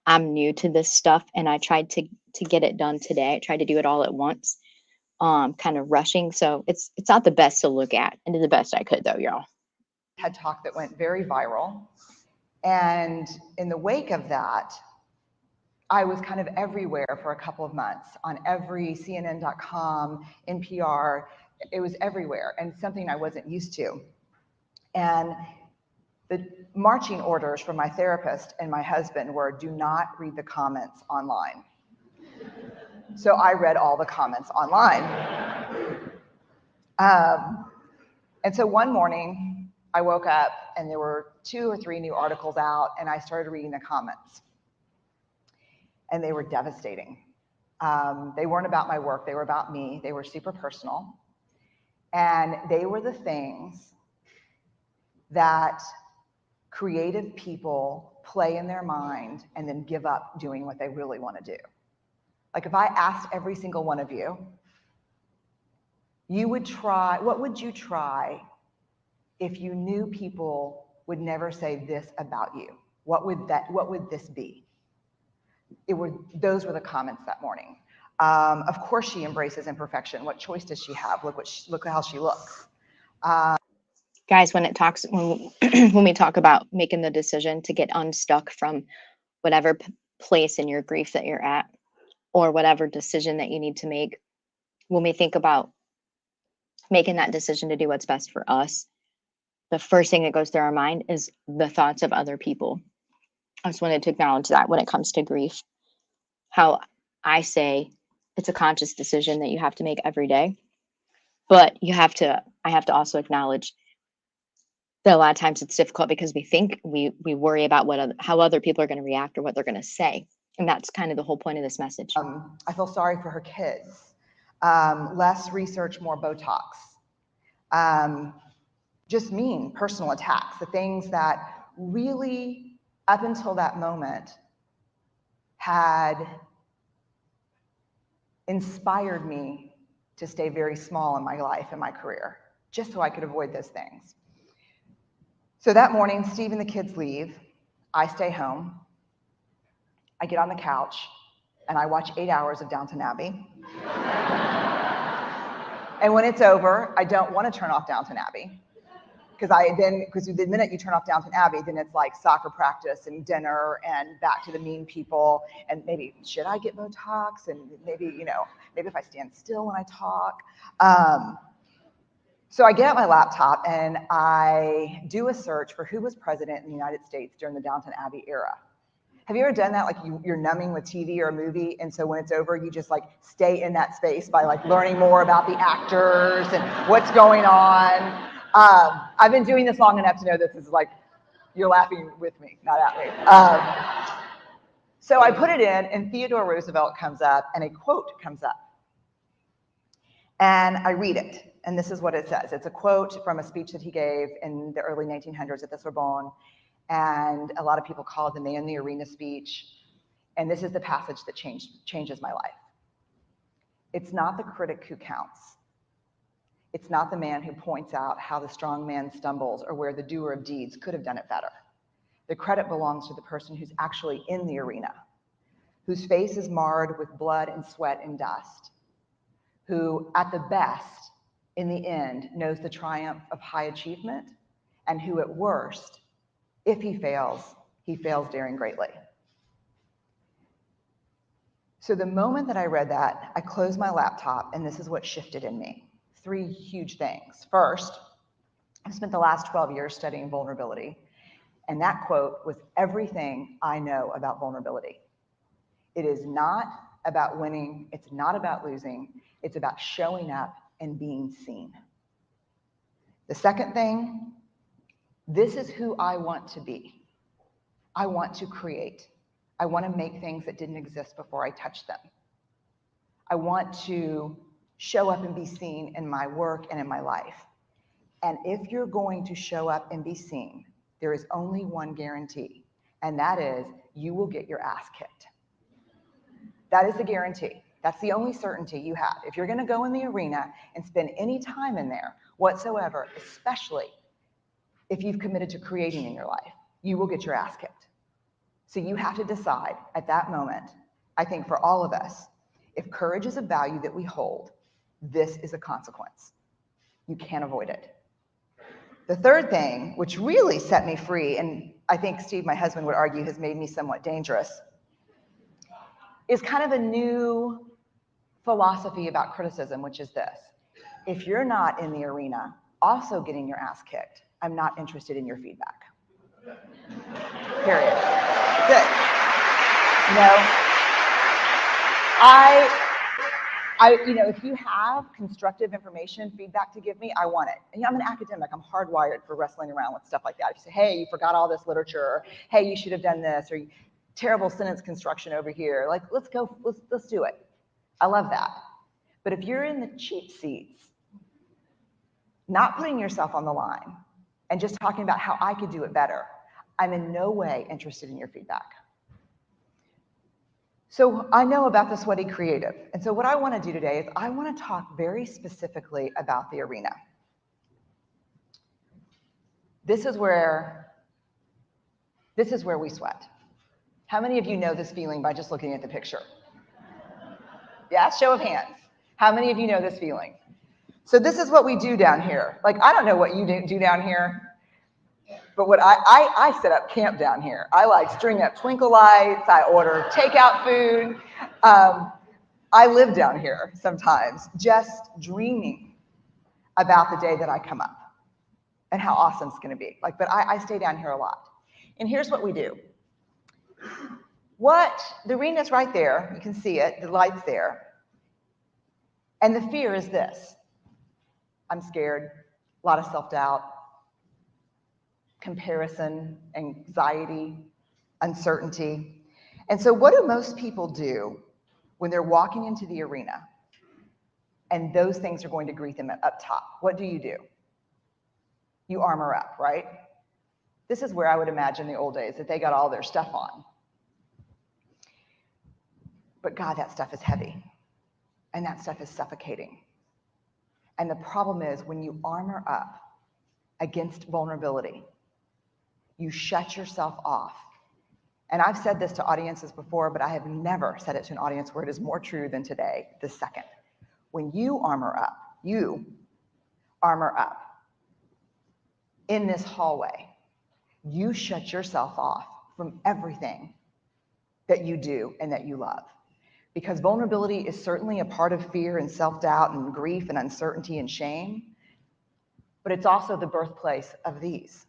I'm new to this stuff, and I tried to get it done today. I tried to do it all at once, kind of rushing. So it's not the best to look at. I did the best I could, though, y'all. TED Talk that went very viral. And in the wake of that, I was kind of everywhere for a couple of months on every CNN.com, NPR, It was everywhere, and something I wasn't used to. And the marching orders from my therapist and my husband were, do not read the comments online. So I read all the comments online. And so one morning, I woke up and there were 2 or 3 new articles out, and I started reading the comments. And they were devastating. They weren't about my work, they were about me. They were super personal. And they were the things that creative people play in their mind and then give up doing what they really want to do. Like if I asked every single one of you, you would try, what would you try if you knew people would never say this about you? What would this be? Those were the comments that morning. Of course she embraces imperfection. What choice does she have? Look how she looks. Guys, when when we talk about making the decision to get unstuck from whatever place in your grief that you're at, or whatever decision that you need to make, when we think about making that decision to do what's best for us, the first thing that goes through our mind is the thoughts of other people. I just wanted to acknowledge that when it comes to grief, how I say it's a conscious decision that you have to make every day, but I have to also acknowledge that a lot of times it's difficult because we worry about how other people are going to react or what they're going to say. And that's kind of the whole point of this message. I feel sorry for her kids. Less research, more Botox. Just mean personal attacks, the things that really, up until that moment, had inspired me to stay very small in my life and my career, just so I could avoid those things. So that morning, Steve and the kids leave. I stay home. I get on the couch and I watch 8 hours of Downton Abbey. And when it's over, I don't want to turn off Downton Abbey. Because the minute you turn off Downton Abbey, then it's like soccer practice and dinner and back to the mean people. And maybe, should I get Botox? And maybe if I stand still when I talk. So I get out my laptop and I do a search for who was president in the United States during the Downton Abbey era. Have you ever done that? Like you're numbing with TV or a movie, and so when it's over, you just like stay in that space by like learning more about the actors and what's going on. I've been doing this long enough to know this is like, you're laughing with me, not at me. So I put it in, and Theodore Roosevelt comes up, and a quote comes up. And I read it, and this is what it says. It's a quote from a speech that he gave in the early 1900s at the Sorbonne, and a lot of people call it the Man in the Arena speech. And this is the passage that changes my life. It's not the critic who counts. It's not the man who points out how the strong man stumbles or where the doer of deeds could have done it better. The credit belongs to the person who's actually in the arena, whose face is marred with blood and sweat and dust, who at the best, in the end, knows the triumph of high achievement, and who at worst, if he fails daring greatly. So the moment that I read that, I closed my laptop, and this is what shifted in me. 3 huge things. First, I've spent the last 12 years studying vulnerability, and that quote was everything I know about vulnerability. It is not about winning, it's not about losing, it's about showing up and being seen. The second thing, this is who I want to be. I want to create. I want to make things that didn't exist before I touched them. I want to show up and be seen in my work and in my life. And if you're going to show up and be seen, there is only one guarantee, and that is you will get your ass kicked. That is the guarantee. That's the only certainty you have. If you're going to go in the arena and spend any time in there whatsoever, especially if you've committed to creating in your life, you will get your ass kicked. So you have to decide at that moment, I think for all of us, if courage is a value that we hold, this is a consequence. You can't avoid it. The third thing, which really set me free, and I think Steve, my husband, would argue has made me somewhat dangerous, is kind of a new philosophy about criticism, which is this. if you're not in the arena also getting your ass kicked, I'm not interested in your feedback. Period. That's it. You know, if you have constructive information, feedback to give me, I want it. And I'm an academic. I'm hardwired for wrestling around with stuff like that. If you say, hey, you forgot all this literature, or hey, you should have done this, or terrible sentence construction over here. Like, let's go, let's do it. I love that. But if you're in the cheap seats, not putting yourself on the line and just talking about how I could do it better, I'm in no way interested in your feedback. So I know about the sweaty creative. And so what I want to do today is I want to talk very specifically about the arena. This is where we sweat. How many of you know this feeling by just looking at the picture? Yeah, show of hands. How many of you know this feeling? So this is what we do down here. Like, I don't know what you do down here, but what I set up camp down here. I like string up twinkle lights. I order takeout food. I live down here sometimes just dreaming about the day that I come up and how awesome it's going to be. Like, but I stay down here a lot. And here's what we do. The arena's right there. You can see it. The light's there. And the fear is this. I'm scared. A lot of self-doubt. Comparison, anxiety, uncertainty. And so what do most people do when they're walking into the arena and those things are going to greet them up top? What do? You armor up, right? This is where I would imagine the old days that they got all their stuff on. But God, that stuff is heavy and that stuff is suffocating. And the problem is when you armor up against vulnerability, you shut yourself off. And I've said this to audiences before, but I have never said it to an audience where it is more true than today, this second. When you armor up in this hallway, you shut yourself off from everything that you do and that you love. Because vulnerability is certainly a part of fear and self-doubt and grief and uncertainty and shame, but it's also the birthplace of these.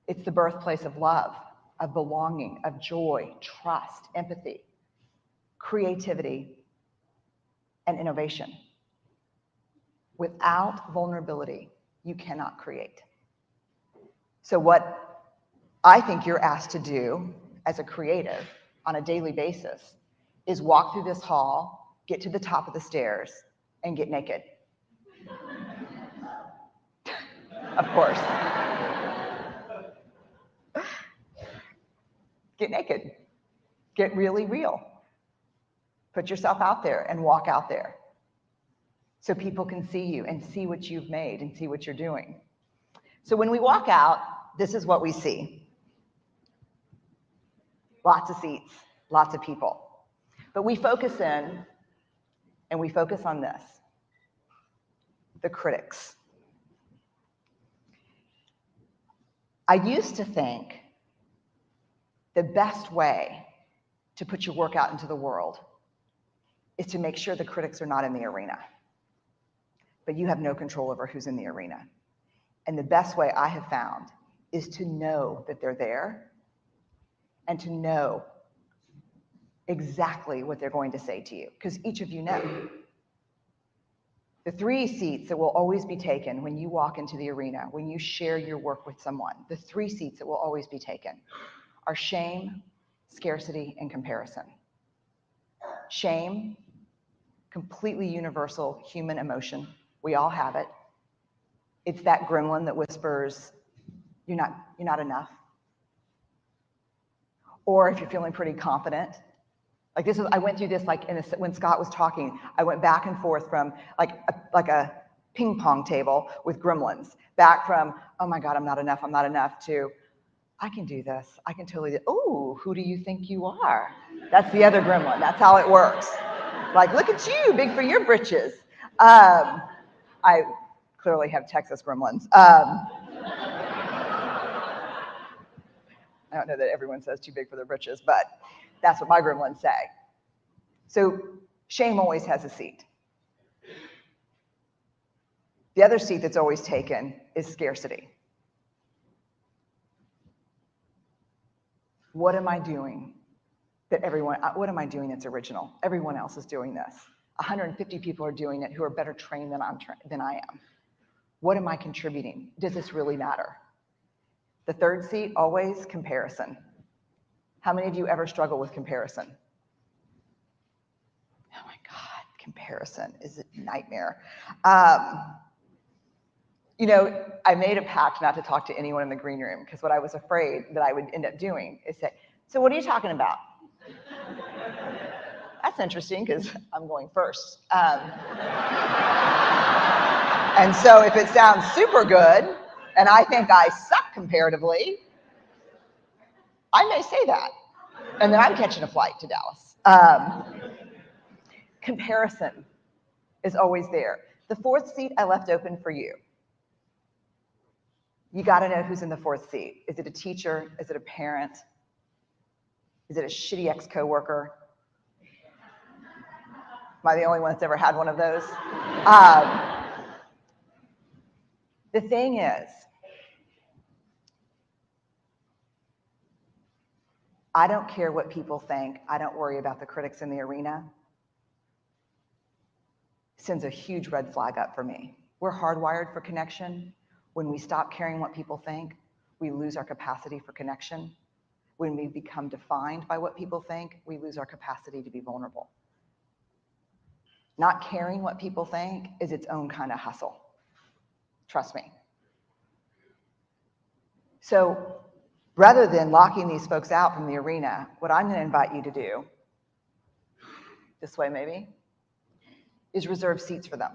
It's the birthplace of love, of belonging, of joy, trust, empathy, creativity, and innovation. Without vulnerability, you cannot create. So what I think you're asked to do as a creative on a daily basis is walk through this hall, get to the top of the stairs, and get naked. Of course. Get naked. Get really real. Put yourself out there and walk out there so people can see you and see what you've made and see what you're doing. So when we walk out, this is what we see. Lots of seats, lots of people. But we focus in and we focus on this, the critics. I used to think the best way to put your work out into the world is to make sure the critics are not in the arena. But you have no control over who's in the arena. And the best way I have found is to know that they're there and to know exactly what they're going to say to you, because each of you know. The 3 seats that will always be taken when you walk into the arena, when you share your work with someone, the 3 seats that will always be taken are shame, scarcity, and comparison. Shame, completely universal human emotion. We all have it. It's that gremlin that whispers, you're not enough. Or if you're feeling pretty confident, like this is, I went through this when Scott was talking, I went back and forth from like a ping pong table with gremlins, back from, oh my God, I'm not enough, to, I can do this. I can totally do, oh, who do you think you are? That's the other gremlin. That's how it works. Like, look at you, big for your britches. I clearly have Texas gremlins. I don't know that everyone says too big for their britches, but that's what my gremlins say. So shame always has a seat. The other seat that's always taken is scarcity. What am I doing what am I doing that's original? Everyone else is doing this. 150 people are doing it who are better trained than I am. What am I contributing? Does this really matter? The third seat, always comparison. How many of you ever struggle with comparison? Oh my God, comparison is a nightmare. You know, I made a pact not to talk to anyone in the green room because what I was afraid that I would end up doing is say, so what are you talking about? That's interesting because I'm going first. And so if it sounds super good and I think I suck comparatively, I may say that. And then I'm catching a flight to Dallas. Comparison is always there. The fourth seat I left open for you. You got to know who's in the fourth seat. Is it a teacher? Is it a parent? Is it a shitty ex-coworker? Am I the only one that's ever had one of those? The thing is, I don't care what people think. I don't worry about the critics in the arena. Sends a huge red flag up for me. We're hardwired for connection. When we stop caring what people think, we lose our capacity for connection. When we become defined by what people think, we lose our capacity to be vulnerable. Not caring what people think is its own kind of hustle. Trust me. So rather than locking these folks out from the arena, what I'm going to invite you to do, this way maybe, is reserve seats for them,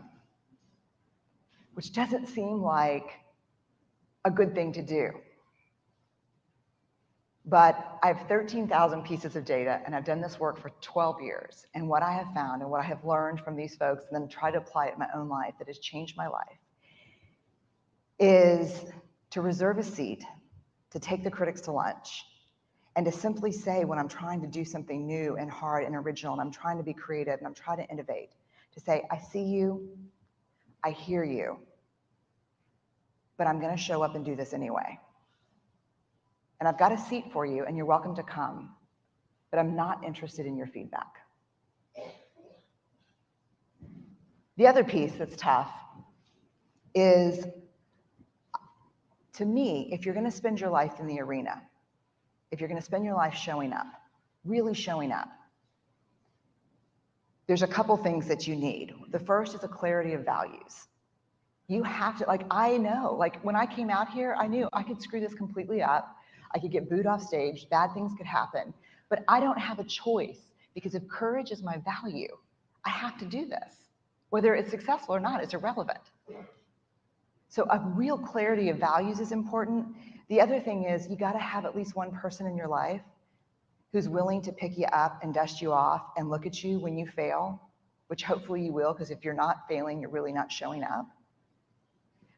which doesn't seem like a good thing to do. But I have 13,000 pieces of data, and I've done this work for 12 years. And what I have found and what I have learned from these folks and then try to apply it in my own life that has changed my life is to reserve a seat, to take the critics to lunch, and to simply say when I'm trying to do something new and hard and original, and I'm trying to be creative and I'm trying to innovate, to say, I see you, I hear you, but I'm going to show up and do this anyway. And I've got a seat for you, and you're welcome to come, but I'm not interested in your feedback. The other piece that's tough is, to me, if you're going to spend your life in the arena, if you're going to spend your life showing up, really showing up, there's a couple things that you need. The first is a clarity of values. You have to, like, I know, like when I came out here, I knew I could screw this completely up. I could get booed off stage, bad things could happen, but I don't have a choice because if courage is my value, I have to do this. Whether it's successful or not is irrelevant. So a real clarity of values is important. The other thing is you got to have at least one person in your life who's willing to pick you up and dust you off and look at you when you fail, which hopefully you will, because if you're not failing, you're really not showing up.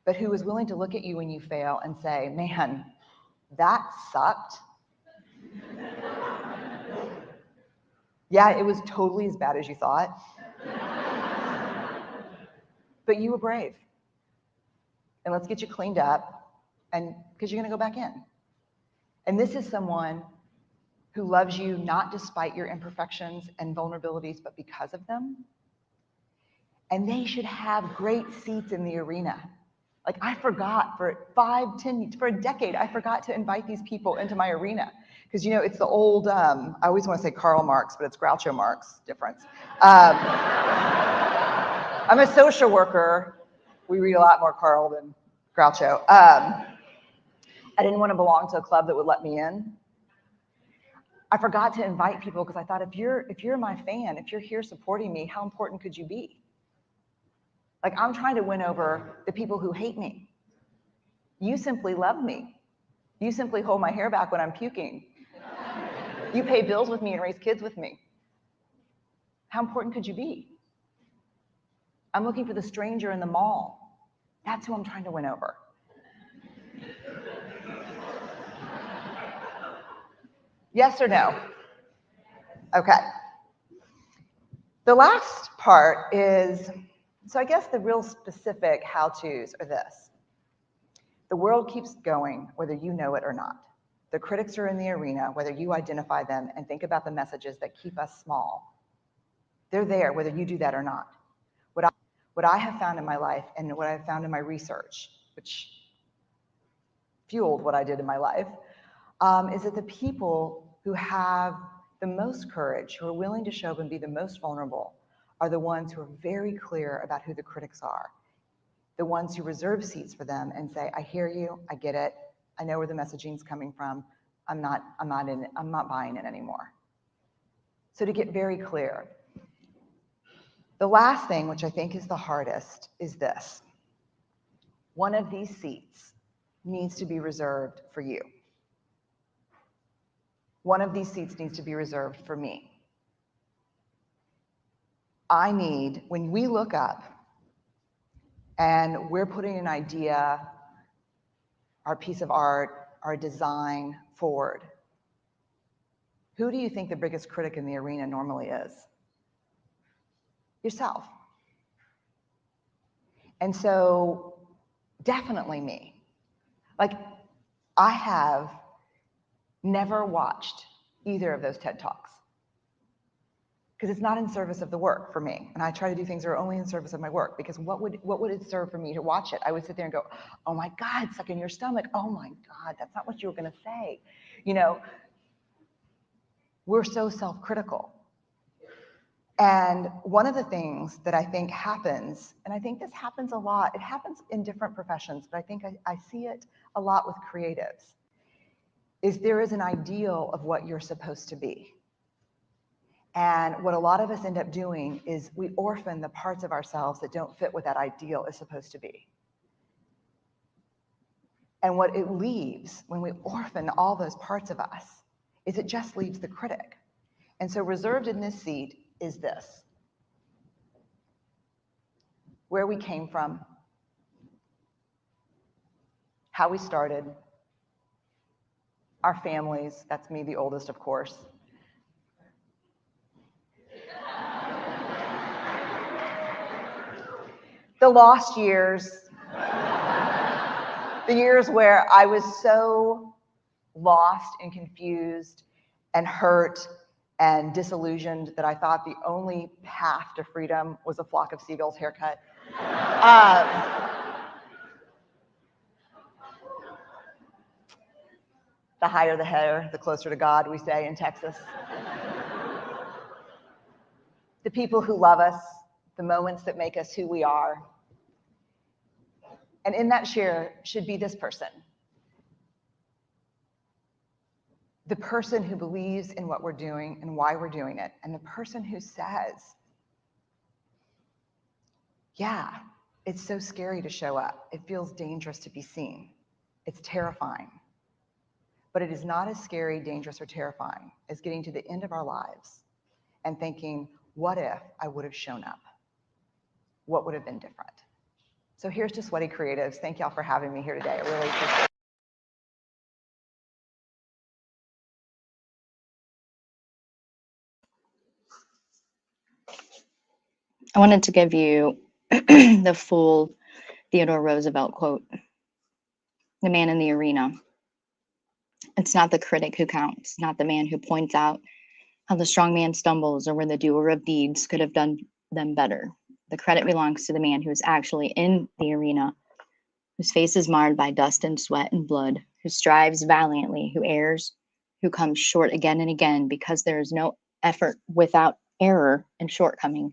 But who is willing to look at you when you fail and say, man, that sucked. Yeah, it was totally as bad as you thought. But you were brave. And let's get you cleaned up, and because you're going to go back in. And this is someone who loves you not despite your imperfections and vulnerabilities, but because of them. And they should have great seats in the arena. Like I forgot for 5, 10, for a decade, I forgot to invite these people into my arena. Because, you know, it's the old, I always want to say Karl Marx, but it's Groucho Marx difference. I'm a social worker. We read a lot more Karl than Groucho. I didn't want to belong to a club that would let me in. I forgot to invite people because I thought, if you're my fan, if you're here supporting me, how important could you be? Like, I'm trying to win over the people who hate me. You simply love me. You simply hold my hair back when I'm puking. You pay bills with me and raise kids with me. How important could you be? I'm looking for the stranger in the mall. That's who I'm trying to win over. Yes or no? Okay. The last part is So I guess the real specific how-tos are this. The world keeps going, whether you know it or not. The critics are in the arena, whether you identify them and think about the messages that keep us small. They're there, whether you do that or not. What I have found in my life and what I've found in my research, which fueled what I did in my life, is that the people who have the most courage, who are willing to show up and be the most vulnerable, are the ones who are very clear about who the critics are. The ones who reserve seats for them and say, I hear you, I get it, I know where the messaging's coming from, I'm not buying it anymore. So to get very clear, the last thing, which I think is the hardest, is this. One of these seats needs to be reserved for you. One of these seats needs to be reserved for me. I need, when we look up and we're putting an idea, our piece of art, our design forward, who do you think the biggest critic in the arena normally is? Yourself. And so definitely me. Like, I have never watched either of those TED Talks because it's not in service of the work for me. And I try to do things that are only in service of my work, because what would it serve for me to watch it? I would sit there and go, oh my God, suck in your stomach. Oh my God, that's not what you were going to say. You know, we're so self-critical. And one of the things that I think happens, and I think this happens a lot, it happens in different professions, but I think I see it a lot with creatives, is there is an ideal of what you're supposed to be. And what a lot of us end up doing is we orphan the parts of ourselves that don't fit what that ideal is supposed to be. And what it leaves when we orphan all those parts of us is it just leaves the critic. And so reserved in this seat is this: where we came from, how we started, our families, that's me, the oldest, of course. The lost years, the years where I was so lost and confused and hurt and disillusioned that I thought the only path to freedom was a flock of seagulls haircut. The higher the hair, the closer to God, we say in Texas. The people who love us, the moments that make us who we are. And in that share should be this person. The person who believes in what we're doing and why we're doing it. And the person who says, yeah, it's so scary to show up. It feels dangerous to be seen. It's terrifying. But it is not as scary, dangerous, or terrifying as getting to the end of our lives and thinking, what if I would have shown up? What would have been different? So here's to Sweaty Creatives. Thank y'all for having me here today. I really appreciate it. I wanted to give you the full Theodore Roosevelt quote. The man in the arena. It's not the critic who counts, not the man who points out how the strong man stumbles or where the doer of deeds could have done them better. The credit belongs to the man who is actually in the arena, whose face is marred by dust and sweat and blood, who strives valiantly, who errs, who comes short again and again, because there is no effort without error and shortcoming,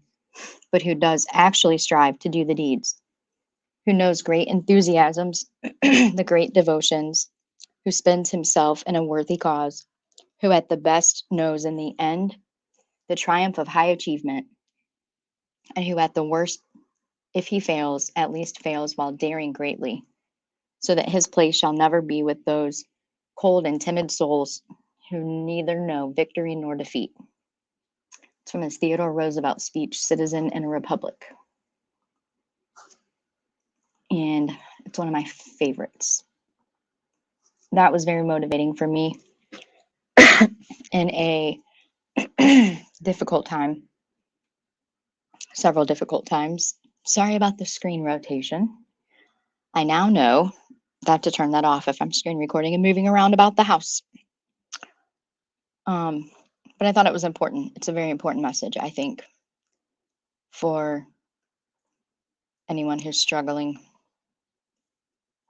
but who does actually strive to do the deeds, who knows great enthusiasms, the great devotions, who spends himself in a worthy cause, who at the best knows in the end the triumph of high achievement, and who at the worst, if he fails, at least fails while daring greatly, so that his place shall never be with those cold and timid souls who neither know victory nor defeat. It's from his Theodore Roosevelt speech, Citizen in a Republic. And it's one of my favorites. That was very motivating for me in a difficult time, several difficult times. Sorry about the screen rotation. I now know that to turn that off if I'm screen recording and moving around about the house. But I thought it was important. It's a very important message, I think, for anyone who's struggling.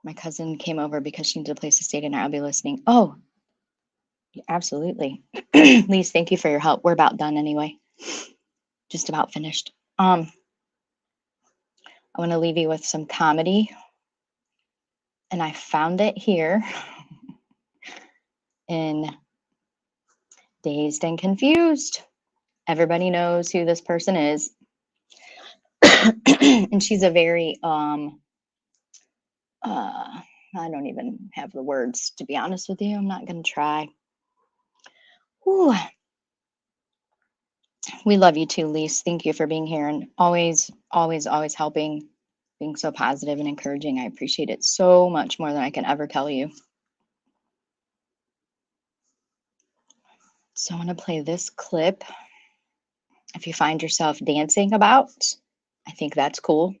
My cousin came over because she needs a place to stay tonight. I'll be listening. Oh, absolutely. Lise, thank you for your help. We're about done anyway. Just about finished. I want to leave you with some comedy. And I found it here in Dazed and Confused. Everybody knows who this person is. And she's a very, I don't even have the words, to be honest with you. I'm not going to try. Whew. We love you too, Lise. Thank you for being here and always, always, always helping, being so positive and encouraging. I appreciate it so much more than I can ever tell you. So I want to play this clip. If you find yourself dancing about, I think that's cool,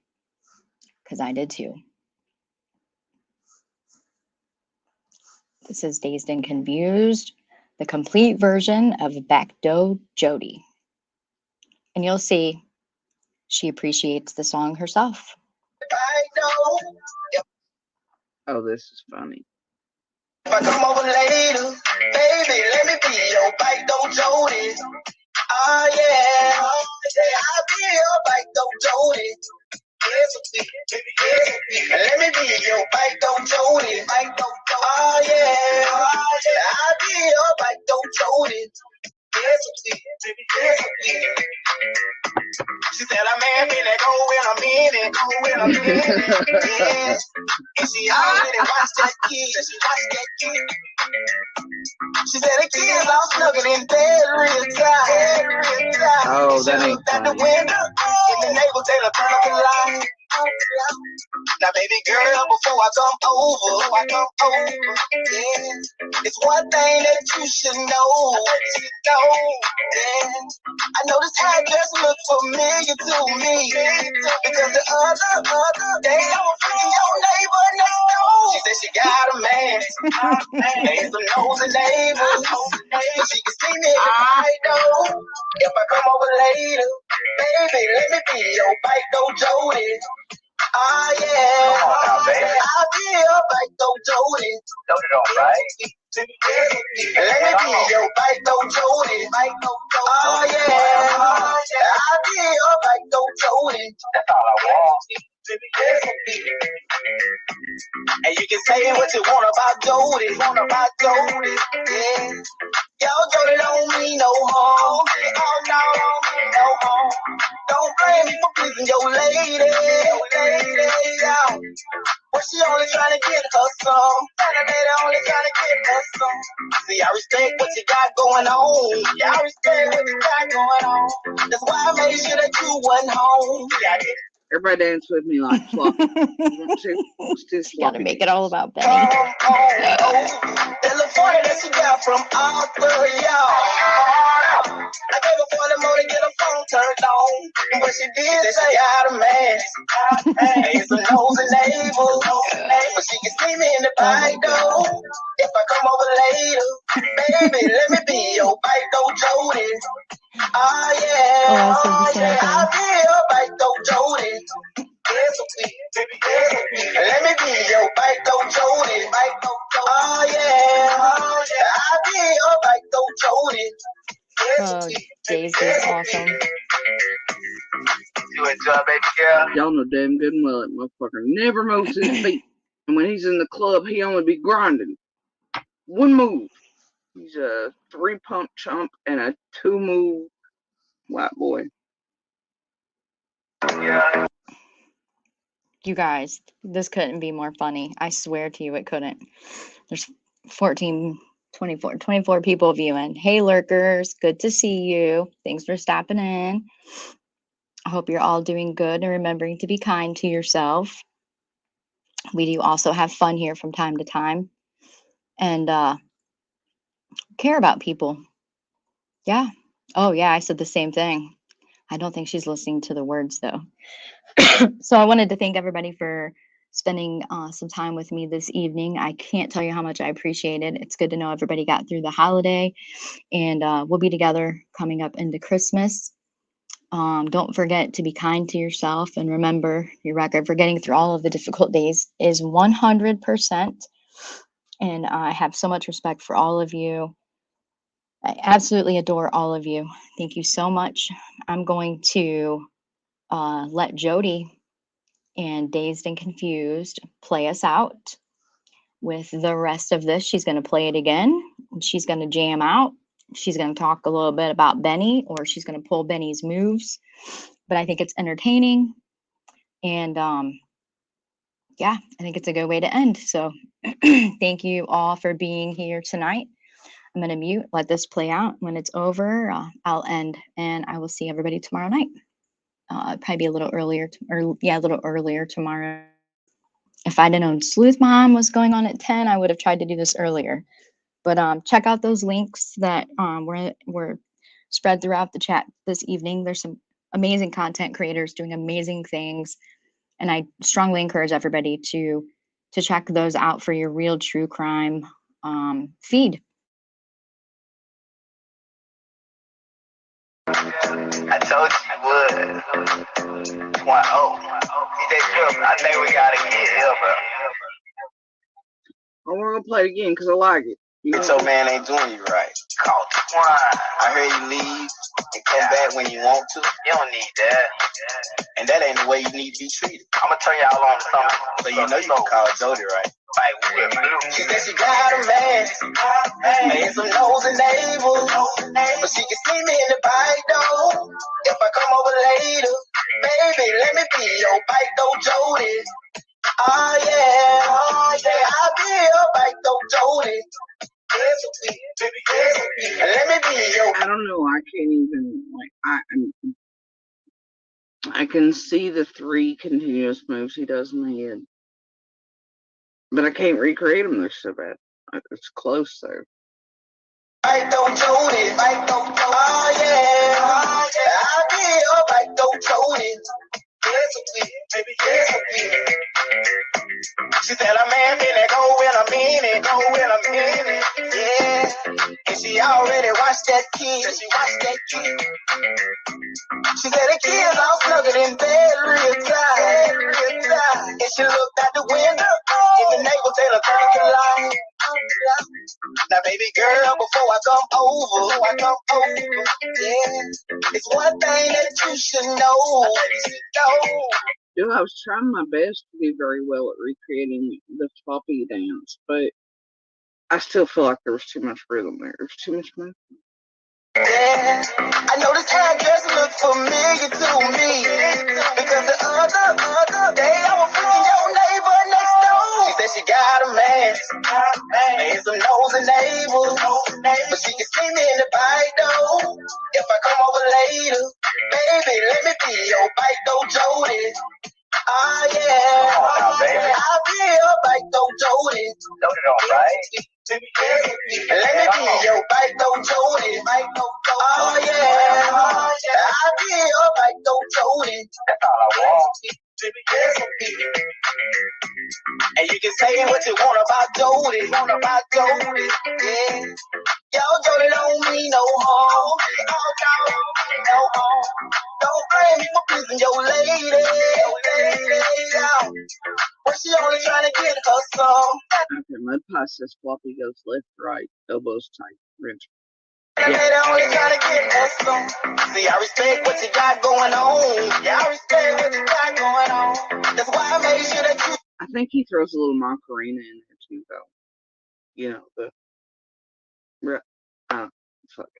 because I did too. This is Dazed and Confused, the complete version of Backdoor Jody. And you'll see she appreciates the song herself. Oh, this is funny. If I come over later, baby, let me be your Backdoor Jody. Oh yeah, I'll be your Backdoor Jody. Let me be your Backdoor Jody. Oh yeah, I'll be your Backdoor Jody. She said, I'm happy to go in a minute, yeah. And she already watched that kid, She said the kids all snuggling in bed real tight. Oh, that ain't Out the funny. window, and the neighbor tell her turn up the light. Now, baby girl, before I come over, yeah, it's one thing that you should know, yeah. I know this address look familiar to me, because the other day I was freaking your neighbor next door. She said she got a man, and some nosy neighbors, but she can see me if I don't. If I come over later, baby, let me be your Backdoor Jody. Oh yeah, I'll be your Backdoor Jody. Let me be your Backdoor Jody. Oh yeah, I'll be your Backdoor Jody. That's all I want. And you can say what you want about Jody, yeah. Yo, Jody don't mean no harm. Oh no, no harm. Don't blame me for pleasing your lady, yeah. Well, she only trying to get her some. That lady only trying to get her some. See, I respect what you got going on. Yeah, I respect what you got going on. That's why I made sure that you wasn't home. Yeah, I did. Everybody dance with me like Fluffy. You want to? Let's do She got to Fluffy make it dance. all about Benny. That little 40 that she got from Arthur, y'all. I gave her 40 more to get her phone turned on. But she did say I got a man. It's a nosy neighbor. But she can see me in the back door. If I come over later, baby, let me be your Backdoor Jody. Oh yeah, I'll be your Backdoor Jody. Let me be your Backdoor Jody. Oh yeah, I'll be your Backdoor Jody. Oh, Daisy is awesome. You enjoy, baby girl? Y'all know damn good and well that motherfucker never moves his feet. And when he's in the club, he only be grinding. One move. He's a 3-pump chump and a 2-move white boy. Yeah. You guys, this couldn't be more funny. I swear to you, it couldn't. There's 24 people viewing. Hey, lurkers, good to see you. Thanks for stopping in. I hope you're all doing good and remembering to be kind to yourself. We do also have fun here from time to time and care about people. Yeah. Oh, yeah, I said the same thing. I don't think she's listening to the words though. So I wanted to thank everybody for spending some time with me this evening. I can't tell you how much I appreciate it. It's good to know everybody got through the holiday, and we'll be together coming up into Christmas. Don't forget to be kind to yourself, and remember your record for getting through all of the difficult days is 100%. And I have so much respect for all of you. I absolutely adore all of you. Thank you so much. I'm going to let Jody and Dazed and Confused play us out with the rest of this. She's going to play it again. She's going to jam out. She's going to talk a little bit about Benny, or she's going to pull Benny's moves. But I think it's entertaining. And yeah, I think it's a good way to end. So thank you all for being here tonight. I'm going to mute, let this play out. When it's over, I'll end, and I will see everybody tomorrow night. Probably a little earlier, a little earlier tomorrow. If I'd have known Sleuth Mom was going on at 10, I would have tried to do this earlier. But check out those links that were spread throughout the chat this evening. There's some amazing content creators doing amazing things, and I strongly encourage everybody to check those out for your real true crime feed. I told you would. 1-0. I think we gotta get here, bro. I want to play it again because I like it. Your man ain't doing you right. Call Twine. I heard you leave and come back when you want to. You don't need that. And that ain't the way you need to be treated. I'm gonna turn y'all on to something. So you know you can call Jody, right? She said she got a man, and some nose and neighbors, but she can see me in the bike though. If I come over later, baby, let me be your bike though, Jody. Oh yeah, I'll be your bike though, Jody. Let me be your. I don't know. I can't even I can see the 3 continuous moves he does in the head, but I can't recreate them. They're so bad. It's close though. Bike don't Jody, bike don't Jody. Oh yeah, I'll be your bike don't Jody. Baby, she said a man finna go when I mean it, yeah. And she already watched that kid, She said the kids all snuggled in bed real tight, And she looked out the window, and the neighbor tell her turn the light. Now baby girl, before I come over, yeah, it's one thing that you should know. Dude, I was trying my best to do very well at recreating the floppy dance, but I still feel like there was too much rhythm there. There was too much movement. Yeah, I know this address looks familiar to me, because the other day I was freaking your neighbor next door. She said she got a man, and some nosy neighbors, but she can see me in the bike though. If I come over later, baby, let me be your bike though, Jody. Oh yeah, I'll be your bike though, Jody. Let me be your bike though, Jody. Oh yeah, I'll be your bike though, Jody. That's all I want. And you can say what you want about Jody, yeah. Yo, Jody don't mean no harm, no harm. Don't blame me for pleasing your lady, but she only trying to get her some. Okay, mud pie says floppy goes left, right, elbows tight, wrench. Yeah. They only trying to get her some. See, I respect what you got going on. That's why I made sure that you. I think he throws a little Macarena in there too, though. You know, fuck.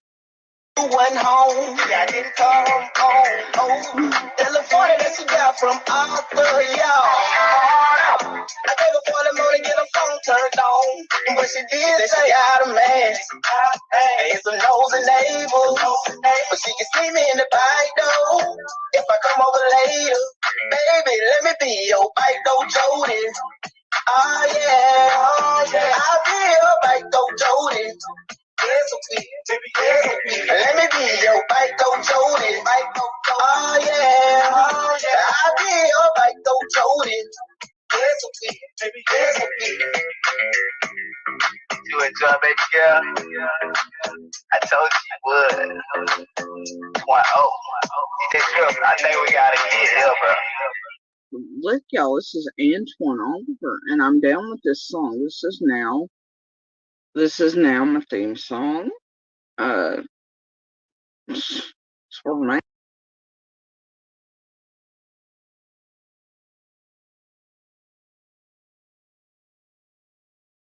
You went home, I didn't come home. California that she got from Arthur, y'all. I gave her 40 more to get her phone turned on, but she did say she got a man, and some nosy neighbors, but she can see me in the bike though. If I come over later, baby, let me be your bike though, Jody. Oh yeah, I'll be your bike though, Jody. Let me be your bike though, Jody. Oh yeah, I did alright though, Jody. Yes, okay, baby, yes, okay. You enjoy, baby girl? I told you would. 1-0. I think we gotta get here, bro. Look, y'all, this is Antoine Oliver, and I'm down with this song. This is now my theme song. Sort of nice.